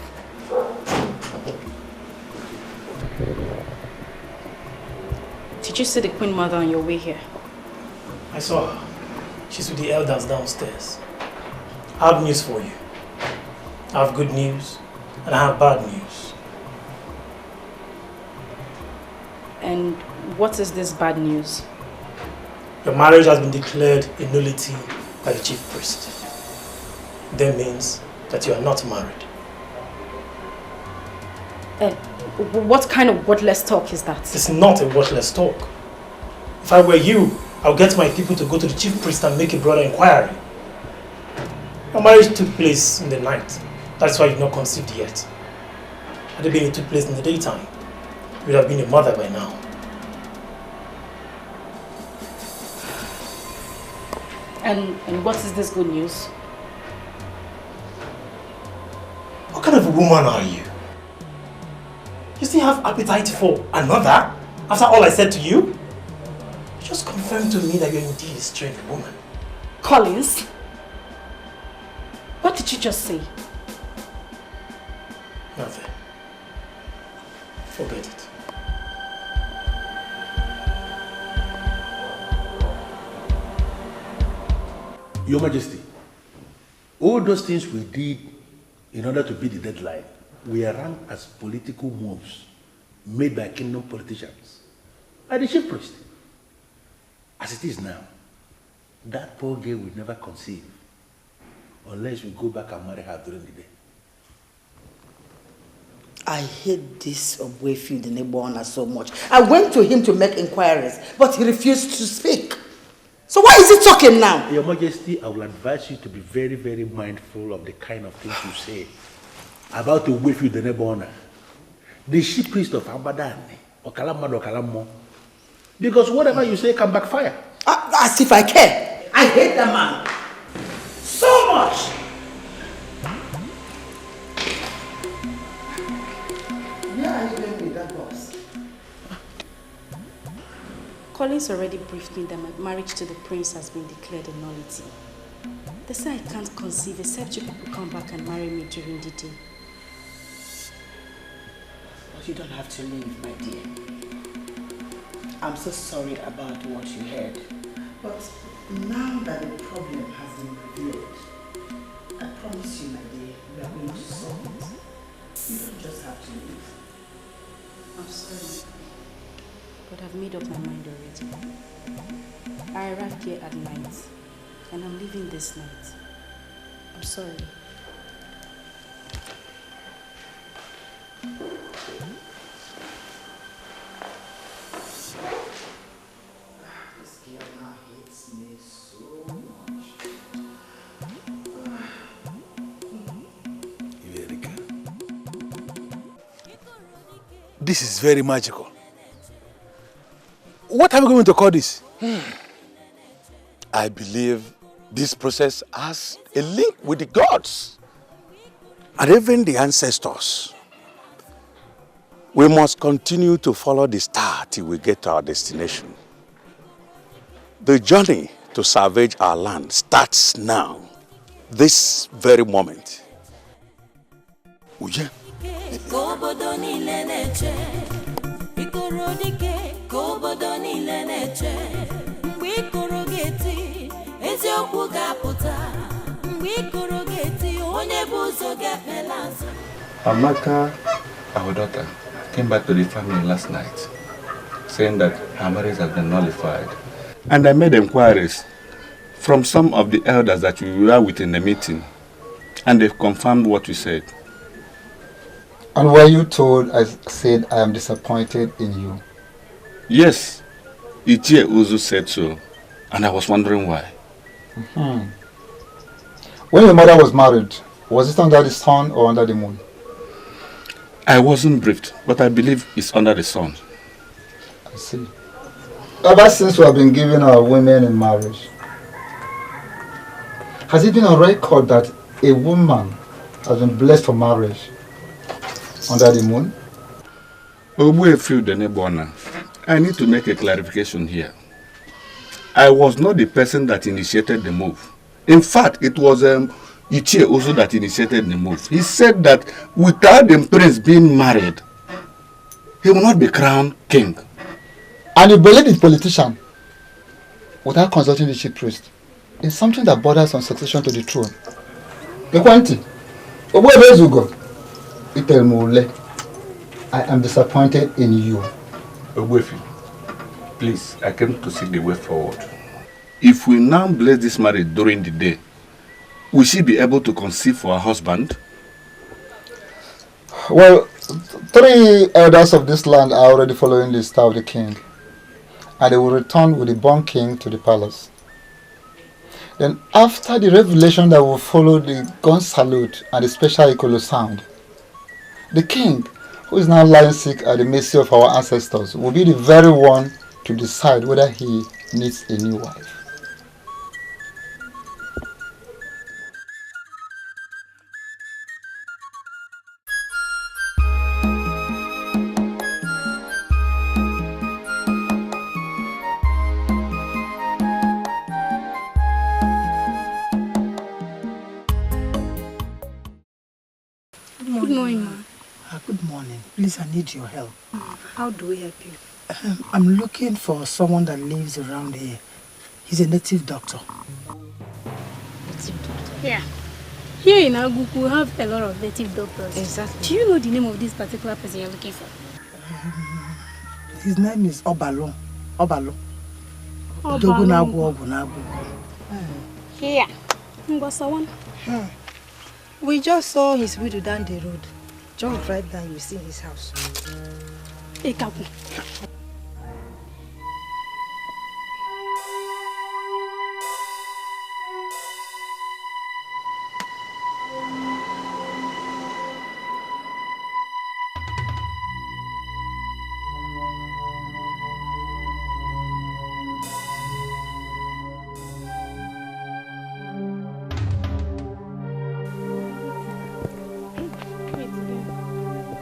Did you see the Queen Mother on your way here? I saw her. She's with the elders downstairs. I have news for you. I have good news and I have bad news. And what is this bad news? Your marriage has been declared a nullity by the chief priest. That means that you are not married. What kind of wordless talk is that? It's not a wordless talk. If I were you, I'll get my people to go to the chief priest and make a broader inquiry. Your marriage took place in the night. That's why you've not conceived yet. Had it been it took place in the daytime, you would have been a mother by now. And what is this good news? What kind of a woman are you? You still have appetite for another? After all I said to you? You just confirmed to me that you're indeed a strange woman. Collins? What did you just say? Nothing. Forget it. Your Majesty, all those things we did in order to beat the deadline were ranked as political moves made by kingdom politicians, by the chief priest. As it is now, that poor girl will never conceive unless we go back and marry her during the day. I hate this Obwefi, the neighbor, so much. I went to him to make inquiries, but he refused to speak. So why is he talking now? Your Majesty, I will advise you to be very, very mindful of the kind of things you say about Obwefi, the neighbor. The chief priest of Abadan, Okalammo. Because whatever you say can backfire. As if I care. I hate that man so much. Where are you going with that boss? Collins already briefed me that my marriage to the prince has been declared a nullity. They say I can't conceive except you people come back and marry me during the day. But you don't have to leave, my dear. I'm so sorry about what you heard. But now that the problem has been revealed, I promise you, my dear, we are going to solve it. You don't just have to leave. I'm sorry, but I've made up my mind already. I arrived here at night, and I'm leaving this night. I'm sorry. This girl now hates me so much. This is very magical. What are we going to call this? I believe this process has a link with the gods and even the ancestors. We must continue to follow the star till we get to our destination. The journey to salvage our land starts now, this very moment. Uje. Obodo niile na-eche, Ikoro dike ka obodo niile na-eche. Mgbe Ikoro ga-eti, eziokwu ga-apụta. Mgbe Ikoro ga-eti, onye bụ ụzọ ga-ekpela azụ. Amaka, our daughter, came back to the family last night, saying that her marriage has been nullified. And I made inquiries from some of the elders that we were with in the meeting, and they've confirmed what we said. And were you told I said I am disappointed in you? Yes, Ichie Uzu said so, and I was wondering why. When your mother was married, was it under the sun or under the moon? I wasn't briefed, but I believe it's under the sun. I see. Ever since we have been giving our women in marriage, has it been on record that a woman has been blessed for marriage under the moon? I need to make a clarification here. I was not the person that initiated the move. In fact, it was Ichie also that initiated the move. He said that without the prince being married, he will not be crowned king. And you believe the politician without consulting the chief priest is something that borders on succession to the throne. I am disappointed in you. Ogwefi, please, I came to see the way forward. If we now bless this marriage during the day, will she be able to conceive for her husband? Well, 3 elders of this land are already following the star of the king, and they will return with the born king to the palace. Then after the revelation that will follow the gun salute and the special Ikoro sound, the king, who is now lying sick at the mercy of our ancestors, will be the very one to decide whether he needs a new wife. Good morning, ma. Good morning. Please, I need your help. How do we help you? I'm looking for someone that lives around here. He's a native doctor. Native doctor? Yeah. Here in Aguku, we have a lot of native doctors. Exactly. Do you know the name of this particular person you're looking for? His name is Obalo. Obalo. Here. Ngwasawan. We just saw his widow down the road. Just drive down, you see his house. Ekapu.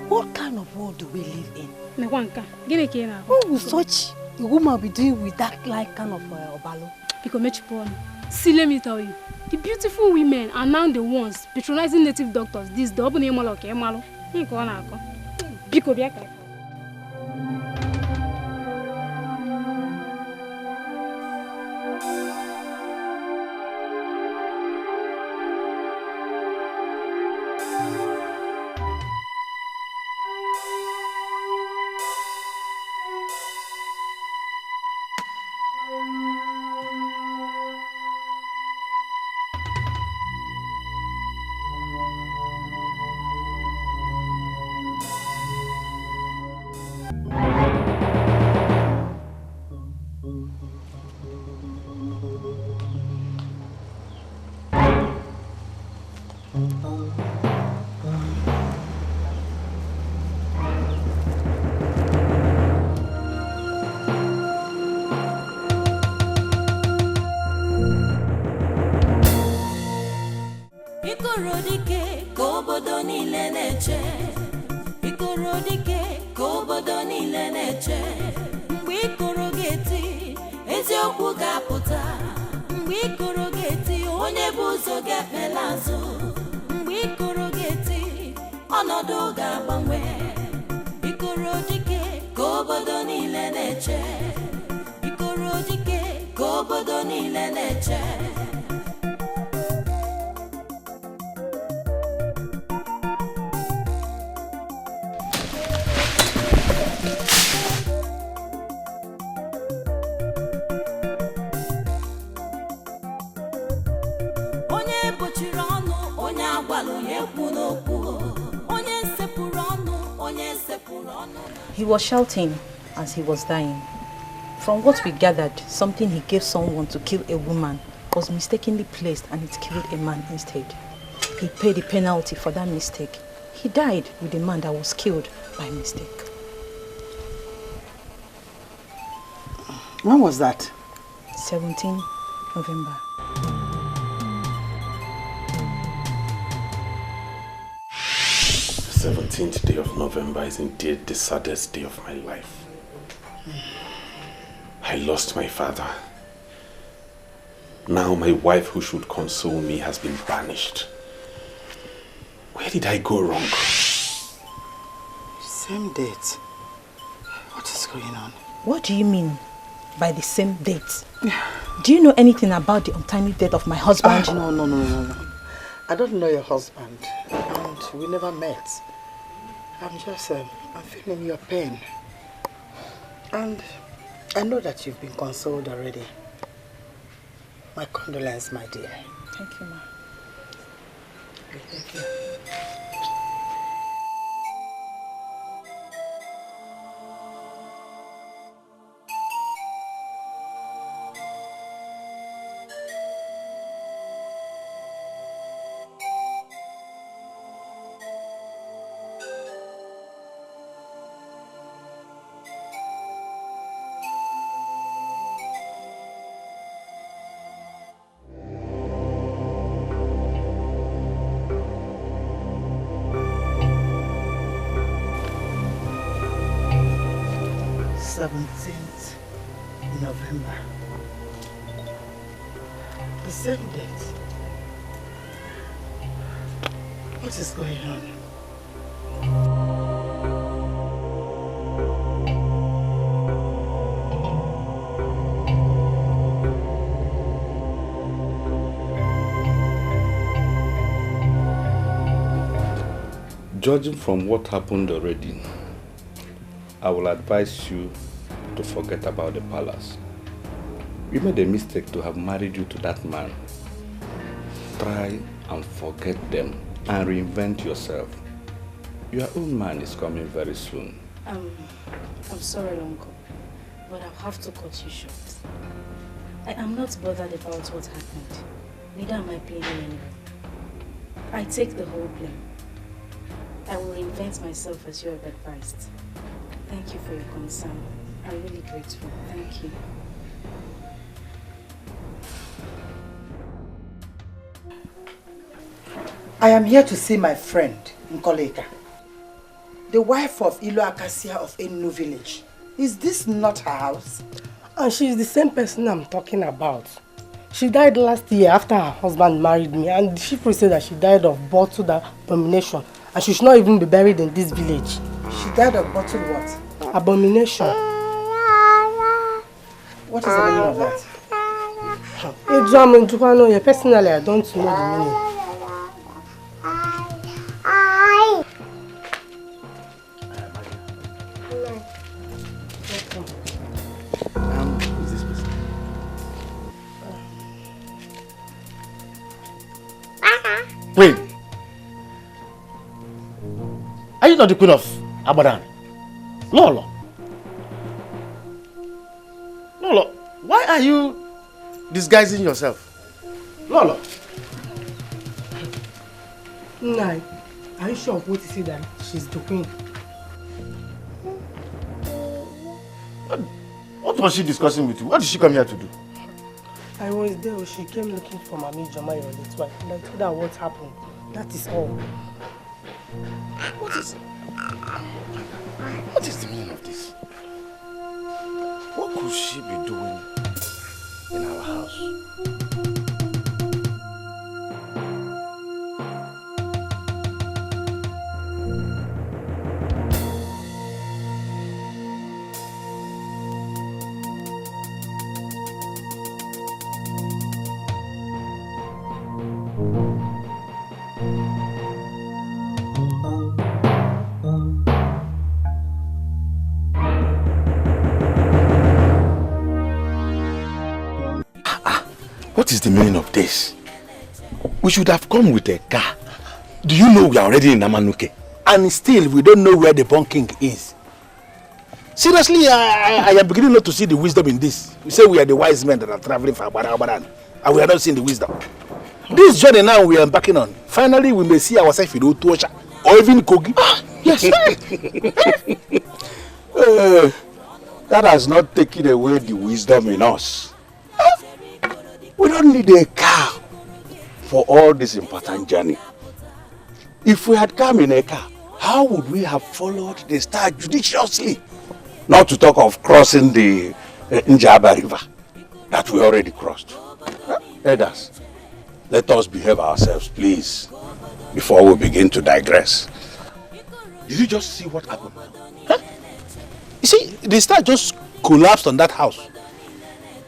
What kind of world do we live in? What will such a woman be doing with that like kind of Obalo? See, let me tell you, the beautiful women are now the ones patronizing native doctors. This double name okay, malo. Biko biaka. Ikoro dike ka obodo niile na-eche. Ikoro dike ka obodo niile na-eche. Mgbe Ikoro ga-eti, eziokwu ga-apụta. Mgbe Ikoro ga-eti, onye bụ ụzọ ga-ekpela azụ. Mgbe Ikoro ga-eti, ọnọdụ ga-agbanwe. Ikoro dike ka obodo niile na-eche. Ikoro dike ka obodo niile na-eche. He was shouting as he was dying. From what we gathered, something he gave someone to kill a woman was mistakenly placed and it killed a man instead. He paid the penalty for that mistake. He died with the man that was killed by mistake. When was that? 17 November. The 17th day of November is indeed the saddest day of my life. I lost my father. Now my wife who should console me has been banished. Where did I go wrong? Same date. What is going on? What do you mean by the same date? Do you know anything about the untimely death of my husband? No. I don't know your husband. And we never met. I'm feeling your pain. And I know that you've been consoled already. My condolence, my dear. Thank you, ma. Okay, take care. November. The same date. What is going on? Judging from what happened already, I will advise you to forget about the palace. You made a mistake to have married you to that man. Try and forget them and reinvent yourself. Your own man is coming very soon. I'm sorry, Uncle, but I'll have to cut you short. I am not bothered about what happened. Neither am I blaming anyone. I take the whole blame. I will reinvent myself as you have advised. Thank you for your concern. I'm really grateful. Thank you. I am here to see my friend, Nkoleka, the wife of Ilo Acacia of Enu village. Is this not her house? And she is the same person I'm talking about. She died last year after her husband married me, and the chief priest said that she died of bottled abomination, and she should not even be buried in this village. She died of bottled what? Abomination. What is the meaning of that? Personally, I don't know the meaning. Who's this person? Wait. Are you not the queen of Abadan? Lolo. Lolo, why are you disguising yourself? Lolo. Nai, are you sure of what you say that she's the queen? What was she discussing with you? What did she come here to do? I was there. She came looking for Mami Jama, your late wife. And I told her what happened. That is all. What is the meaning of this? What could she be doing in our house? What is the meaning of this? We should have come with a car. Do you know we are already in Amanuke? And still we don't know where the Born King is. Seriously, I am beginning not to see the wisdom in this. We say we are the wise men that are traveling from Abadan, and we are not seeing the wisdom. This journey now we are embarking on, finally we may see ourselves in Otuosha or even Kogi. Yes. That has not taken away the wisdom in us. We don't need a car for all this important journey. If we had come in a car, how would we have followed the star judiciously? Not to talk of crossing the Njaba River that we already crossed. Elders, let us behave ourselves, please, before we begin to digress. Did you just see what happened? Huh? You see, the star just collapsed on that house.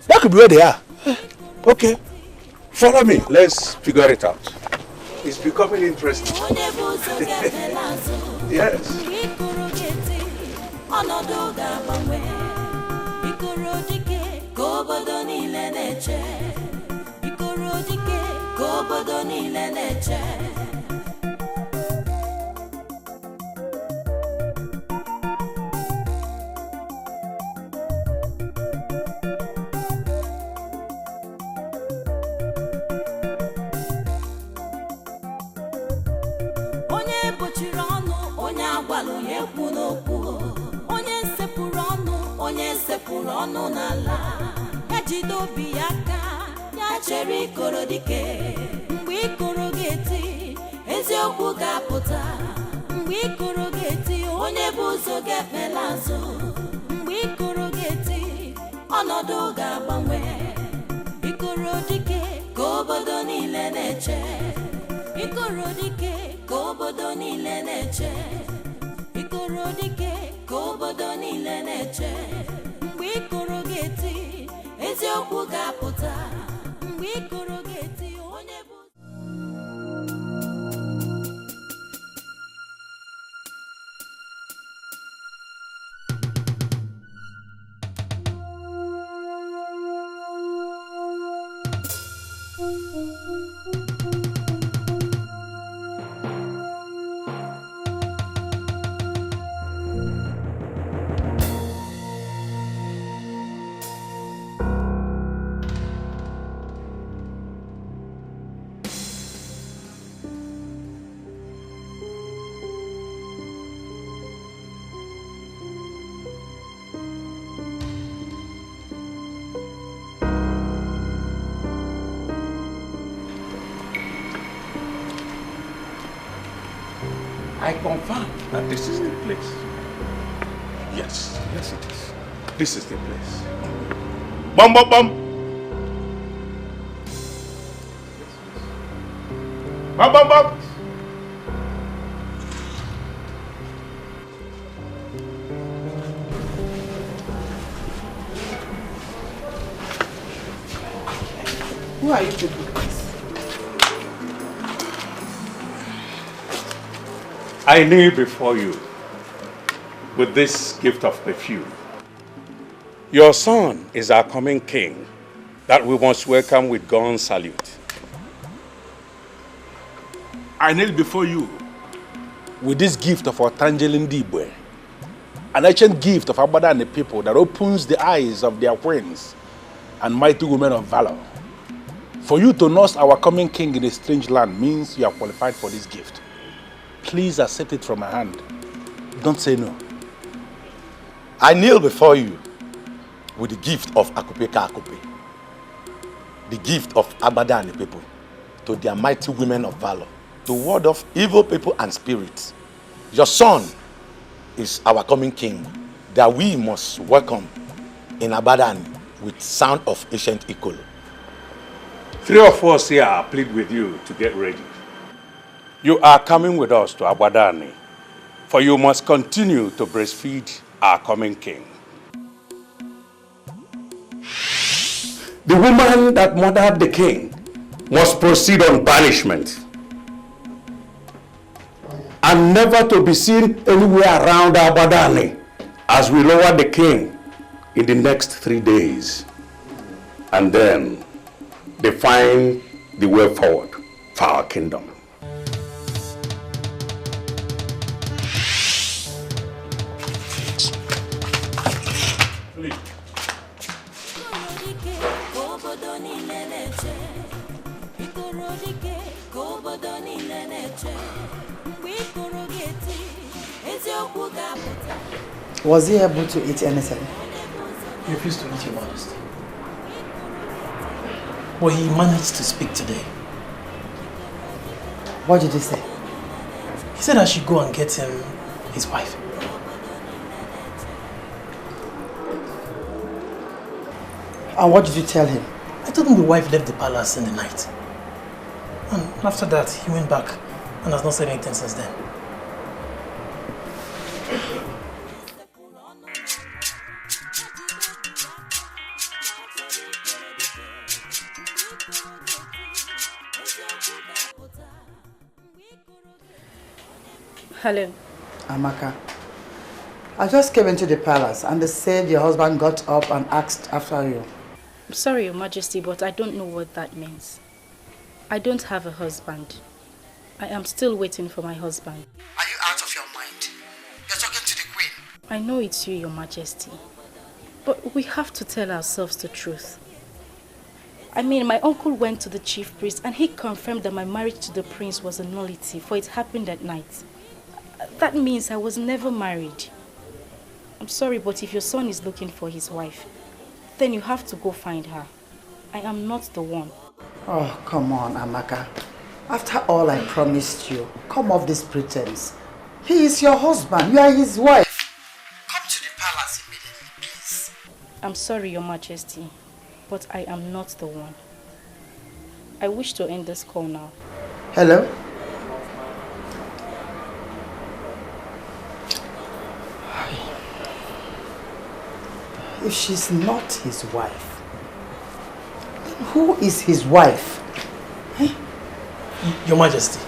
That could be where they are. Okay, follow me. Let's figure it out. It's becoming interesting. Yes. na-ekwu n'okwu onye sepụrụ ọnụ n'ala ya jide obi ya aka ya chere Ikoro dike mgbe Ikoro ga-eti eziokwu ga-apụta mgbe Ikoro ga-eti onye bụ ụzọ ga-ekpela azụ mgbe Ikoro ga-eti ọnọdụ ga-agbanwe Ikoro dike ka obodo niile na-eche Ikoro dike ka obodo niile na-eche Ikoro dike ka obodo niile na-eche mgbe Ikoro ga-eti eziokwu ga-apụta mgbe Ikoro ga-eti onye bụ I confirm that this is the place. Yes, yes it is. This is the place. Bum bum bum. Bum bum bum. Who are you people? I kneel before you with this gift of perfume. Your son is our coming king that we must welcome with gun salute. I kneel before you with this gift of our Tangerine Dibwe, an ancient gift of Abada and the people that opens the eyes of their queens and mighty women of valor. For you to nurse our coming king in a strange land means you are qualified for this gift. Please accept it from my hand. Don't say no. I kneel before you with the gift of Akupeka Akupe, the gift of Abada and the people, to their mighty women of valor, to ward off evil people and spirits. Your son is our coming king that we must welcome in Abadan with sound of ancient Ikoro. 3 of us here plead with you to get ready. You are coming with us to Abadani, for you must continue to breastfeed our coming king. The woman that murdered the king must proceed on banishment and never to be seen anywhere around Abadani as we lower the king in the next 3 days and then define the way forward for our kingdom. Was he able to eat anything? He refused to eat, Your Majesty. Well, he managed to speak today. What did he say? He said I should go and get him his wife. And what did you tell him? I told him the wife left the palace in the night. And after that, he went back and has not said anything since then. Hello. Amaka, I just came into the palace and they said your husband got up and asked after you. I'm sorry, Your Majesty, but I don't know what that means. I don't have a husband. I am still waiting for my husband. Are you out of your mind? You're talking to the queen. I know it's you, Your Majesty. But we have to tell ourselves the truth. I mean, my uncle went to the chief priest and he confirmed that my marriage to the prince was a nullity, for it happened at night. That means I was never married. I'm sorry, but if your son is looking for his wife, then you have to go find her. I am not the one. Oh, come on, Amaka. After all I promised you, come off this pretense. He is your husband. You are his wife. Come to the palace immediately, please. I'm sorry, Your Majesty, but I am not the one. I wish to end this call now. Hello? If she's not his wife, then who is his wife? Your Majesty,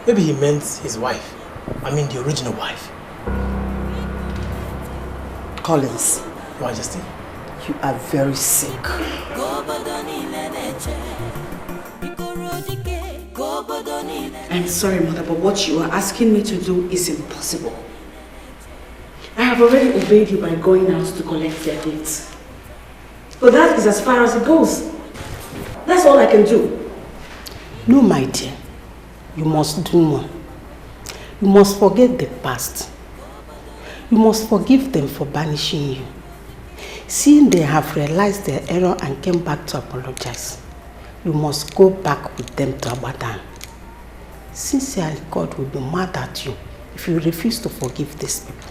maybe he meant his wife. I mean the original wife. Collins. Your Majesty. You are very sick. I'm sorry, Mother, but what you are asking me to do is impossible. I have already obeyed you by going out to collect their gifts. But that is as far as it goes. That's all I can do. No, my dear. You must do more. You must forget the past. You must forgive them for banishing you. Seeing they have realized their error and came back to apologize, you must go back with them to Abadan. Sincerely, God will be mad at you if you refuse to forgive these people.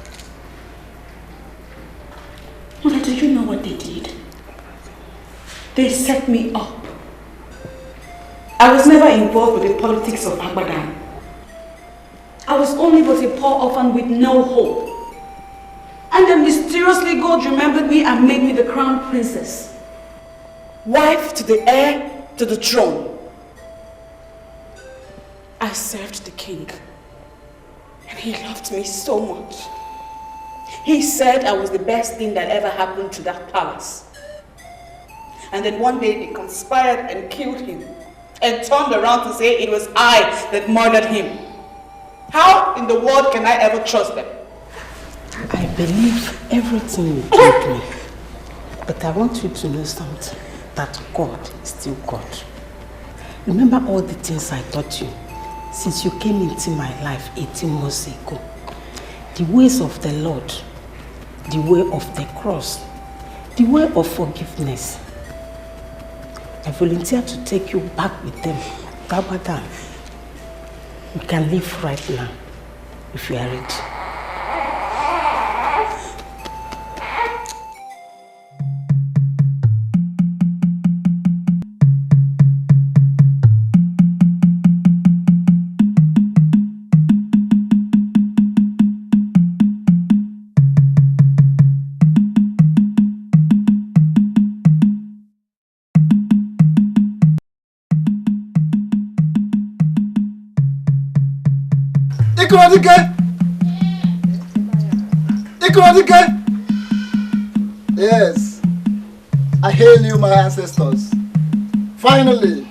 Mother, do you know what they did? They set me up. I was never involved with the politics of Abadan. I was only but a poor orphan with no hope. And then mysteriously God remembered me and made me the crown princess. Wife to the heir to the throne. I served the king. And he loved me so much. He said I was the best thing that ever happened to that palace. And then one day they conspired and killed him. And turned around to say it was I that murdered him. How in the world can I ever trust them? I believe everything you told me. But I want you to know something. That God is still God. Remember all the things I taught you since you came into my life 18 months ago. The ways of the Lord, the way of the cross, the way of forgiveness. I volunteer to take you back with them to Abadan. You can leave right now if you are ready. Ikoro! Yes, I hail you, my ancestors. Finally.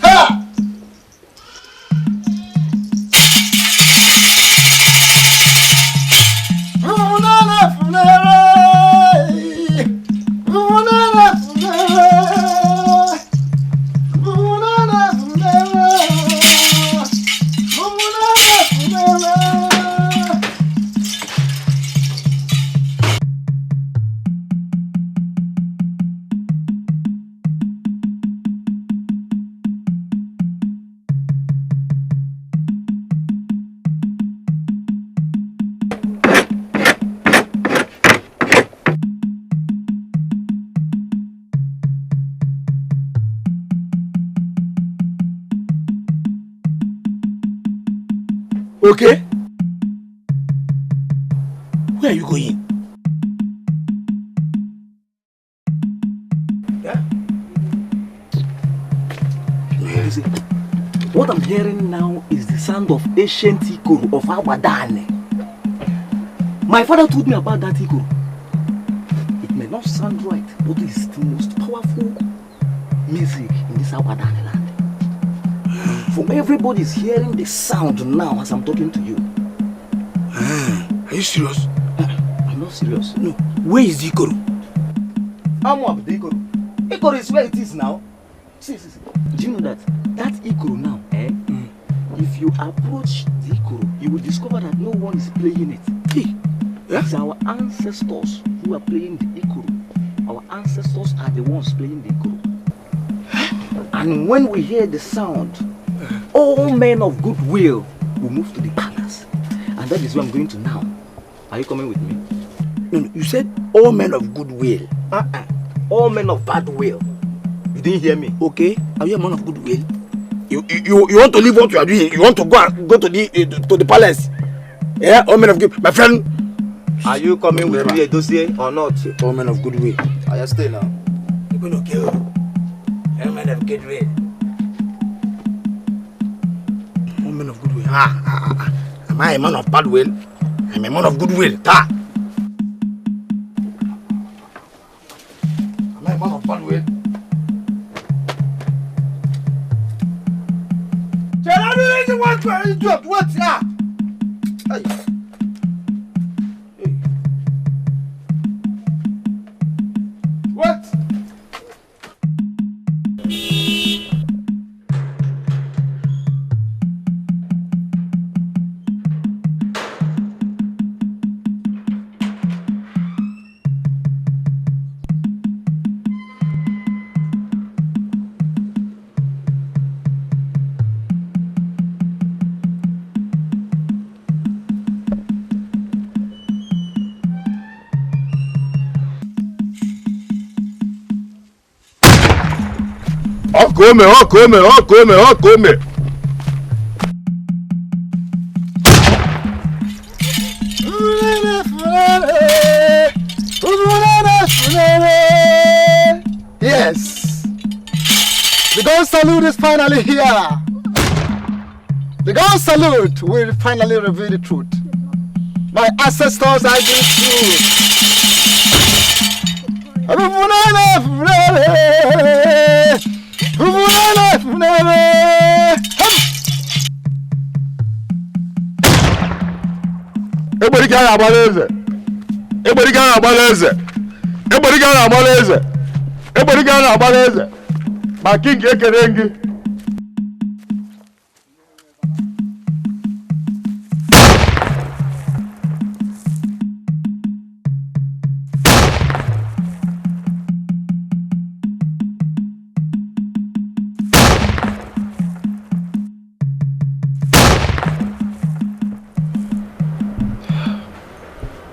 Ha! Okay? Where are you going? Yeah? Listen, what I'm hearing now is the sound of ancient Ikoro of Abadan. My father told me about that Ikoro. It may not sound right, but it's the most powerful music in this Abadan land. For everybody's hearing the sound now as I'm talking to you. Are you serious? I'm not serious. No. Where is Ikoro? I'm up the Ikoro. Ikoro is where it is now. See. Do you know that Ikoro now, if you approach the Ikoro, you will discover that no one is playing it. Hey, it's our ancestors who are playing the Ikoro. Our ancestors are the ones playing the Ikoro. And when we hear the sound, all men of goodwill will move to the palace. And that is where I'm going to now. Are you coming with me? No, you said all men of goodwill. All men of bad will. You didn't hear me? Okay, are you a man of goodwill? You want to leave what you are doing? You want to go to the palace? Yeah, all men of good. My friend. Are you coming with me a dossier or not? All men of goodwill. I just stay now. You're going to kill all men of goodwill. All men of goodwill. Am I a man of bad will? I'm a man of goodwill. Ta. Am I a man of bad will? What? Hey. What? Come. Yes. The gun salute is finally here. The gun salute will finally reveal the truth. My ancestors are the truth. Everybody got a balance. Everybody got a balance. Everybody got a balance. Everybody got a balance. My king Ekeh.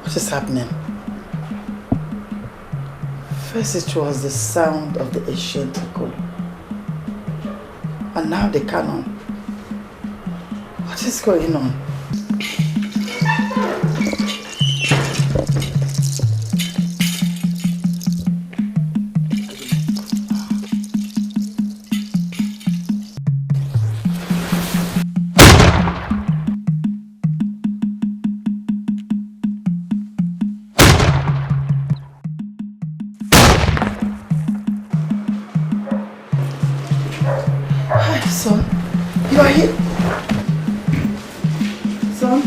What is happening? First it was the sound of the ancient Ikoro, and now the cannon. What is going on? Son, you are here. Son. Come.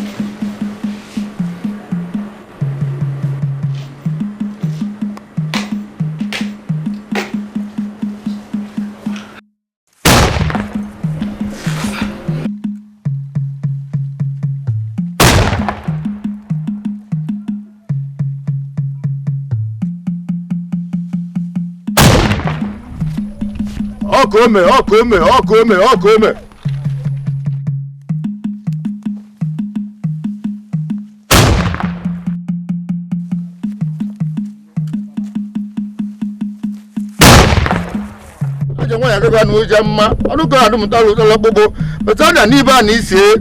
I don't know Jamma. I don't know Mutalu Bobo, but I don't even need to say,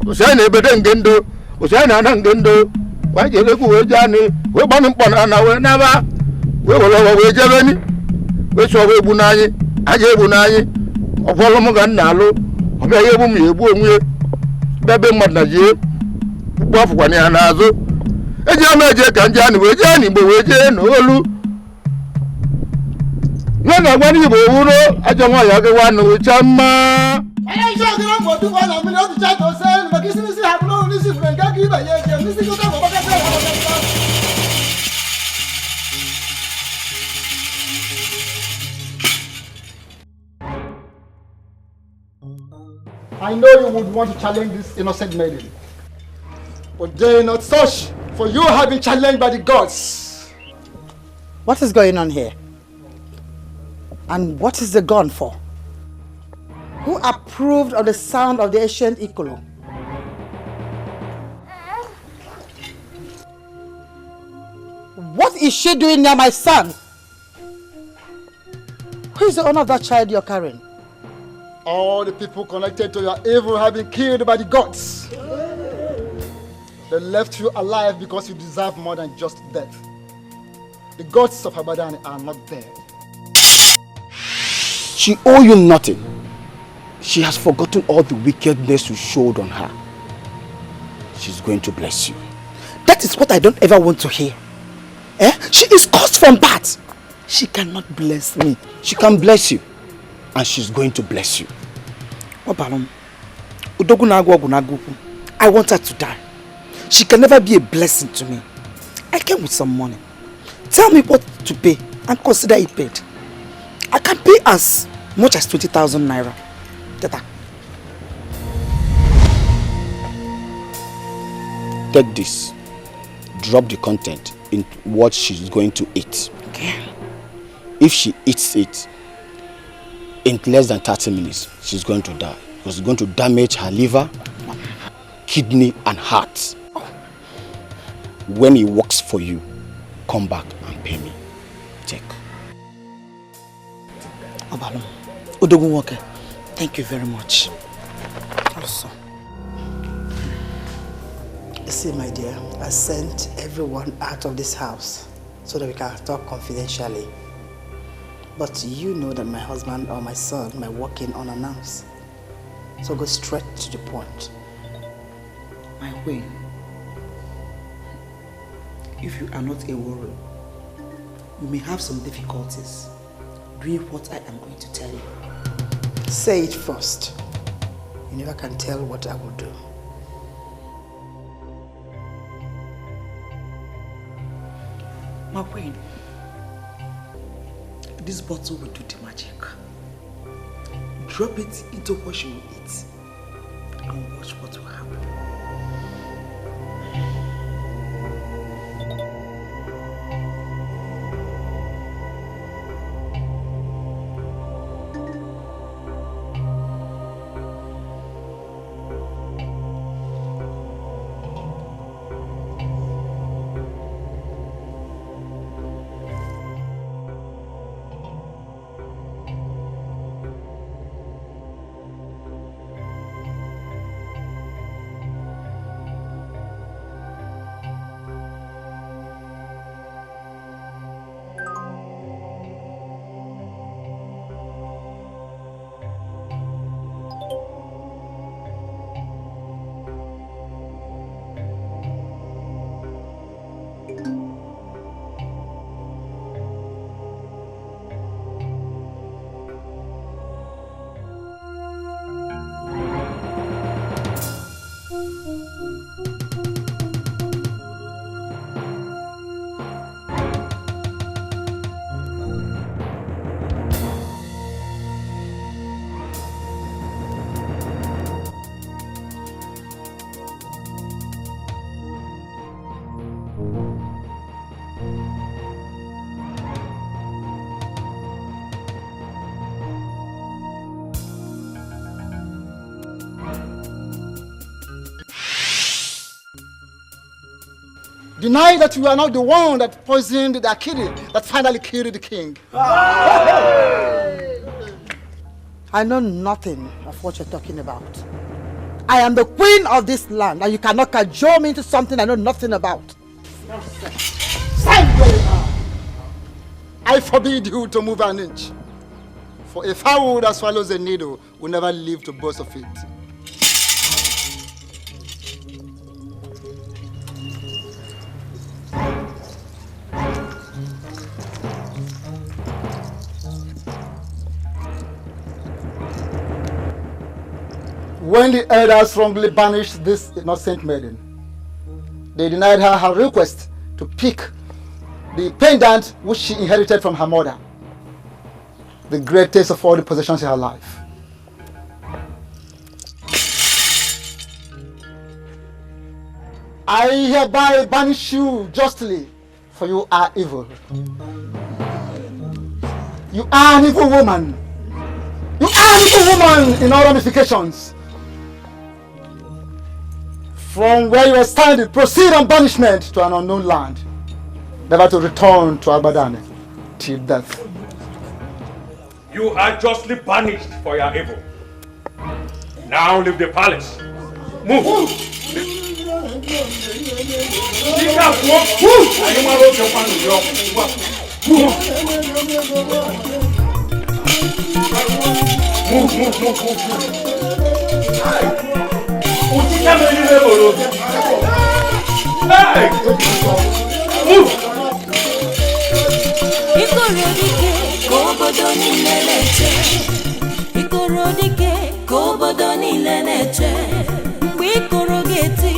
Oshana Bedengendo, Oshana Nangendo. Why do you look away, Johnny? We're born upon an hour never. We will away, Germany. Which are we Bunai, Aje Bunai, of Holomogan Nalo, of Ayabumi, Baby Madaji, Buff Wanianazo. A Jamaja can Johnny with Johnny, but with Jen, Olu. Nana wani bo wuro ajo won ya ge wanu chama Aye so ge mo du wa na mi lo ti cha to se ma ki si ha lo ni si fun ga ki ba ye je ni si ko ta mo ba ka se ha I know you would want to challenge this innocent maiden. But they are not such, for you have been challenged by the gods. What is going on here? And what is the gun for? Who approved of the sound of the ancient Ikoro? What is she doing near my son? Who is the owner of that child you're carrying? All the people connected to your evil have been killed by the gods. They left you alive because you deserve more than just death. The gods of Abadan are not dead. She owes you nothing. She has forgotten all the wickedness you showed on her. She's going to bless you. That is what I don't ever want to hear. She is caused from that. She cannot bless me. She can bless you. And she's going to bless you. I want her to die. She can never be a blessing to me. I came with some money. Tell me what to pay and consider it paid. I can pay as much as 20,000 naira. Tata. Take this. Drop the content in what she's going to eat. Okay. If she eats it, in less than 30 minutes, she's going to die. Because it's going to damage her liver, kidney, and heart. When it works for you, come back and pay me. Take. Obalum, Odogunwoke, thank you very much. Also, see, my dear, I sent everyone out of this house so that we can talk confidentially. But you know that my husband or my son might walk in unannounced. So go straight to the point. My queen, if you are not a warrior, you may have some difficulties doing what I am going to tell you. Say it first. You never can tell what I will do. My queen, this bottle will do the magic. Drop it into what she will eat and watch what will happen. Deny that you are not the one that poisoned the Akiri that finally killed the king. I know nothing of what you're talking about. I am the queen of this land and you cannot cajole me into something I know nothing about. Stand where you are. I forbid you to move an inch. For a fowl that swallows a needle will never live to boast of it. When the elders wrongly banished this innocent maiden, they denied her her request to pick the pendant which she inherited from her mother, the greatest of all the possessions in her life. I hereby banish you justly, for you are evil. You are an evil woman. You are an evil woman in all ramifications. From where you are standing, proceed on banishment to an unknown land, never to return to Abadan till death. You are justly banished for your evil. Now leave the palace. Move! Move! Ikoro dike ka obodo niile na-eche mgbe Ikoro ga-eti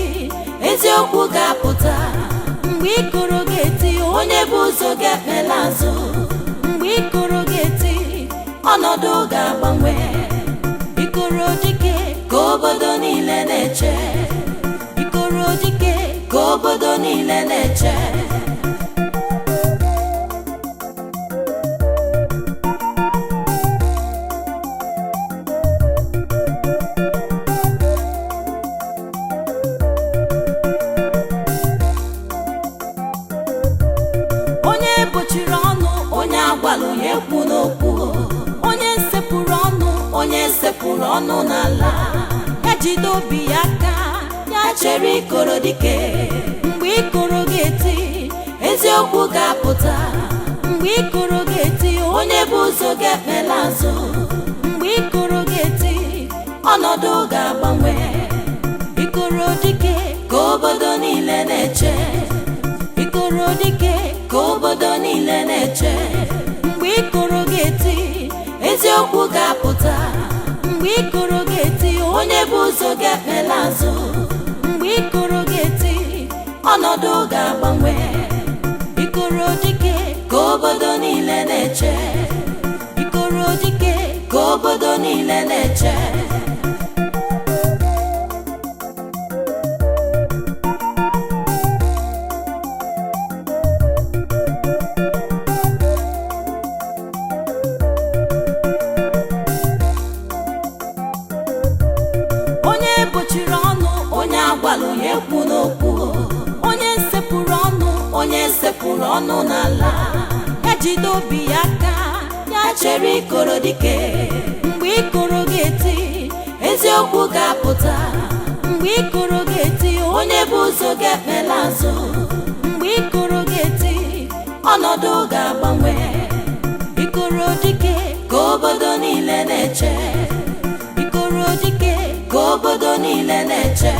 eziokwu ga-apụta mgbe Ikoro ga-eti onye bụ ụzọ ga-ekpela azụ mgbe Ikoro ga-eti ọnọdụ ga-agbanwe Ikoro dike ka obodo niile na-eche Ikoro dike ka obodo niile na-eche sepụrụ ọnụ n'ala ejide obi ya aka ya chere Ikoro dike mgbe Ikoro ga-eti eziokwu ga-apụta mgbe Ikoro ga-eti onye bụ ụzọ ga-ekpela azụ mgbe Ikoro ga-eti ọnọdụ ga-agbanwe Ikoro dike ka obodo niile na-eche Ikoro dike ka obodo niile na-eche mgbe Ikoro ga-eti eziokwu ga-apụta mgbe Ikoro ga-eti onye bụ ụzọ ga-ekpela azụ mgbe Ikoro ga-eti ọnọdụ ga-agbanwe Ikoro dike ka obodo niile na-eche Ikoro dike ka obodo niile na-eche sepụrụ ọnụ n'ala ejide obi ya aka ya chere Ikoro dike mgbe Ikoro ga-eti eziokwu ga-apụta mgbe Ikoro ga-eti onye bụ ụzọ ga-ekpela azụ mgbe Ikoro ga-eti ọnọdụ ga-agbanwe Ikoro dike ka obodo niile na-eche Ikoro dike ka obodo niile na-eche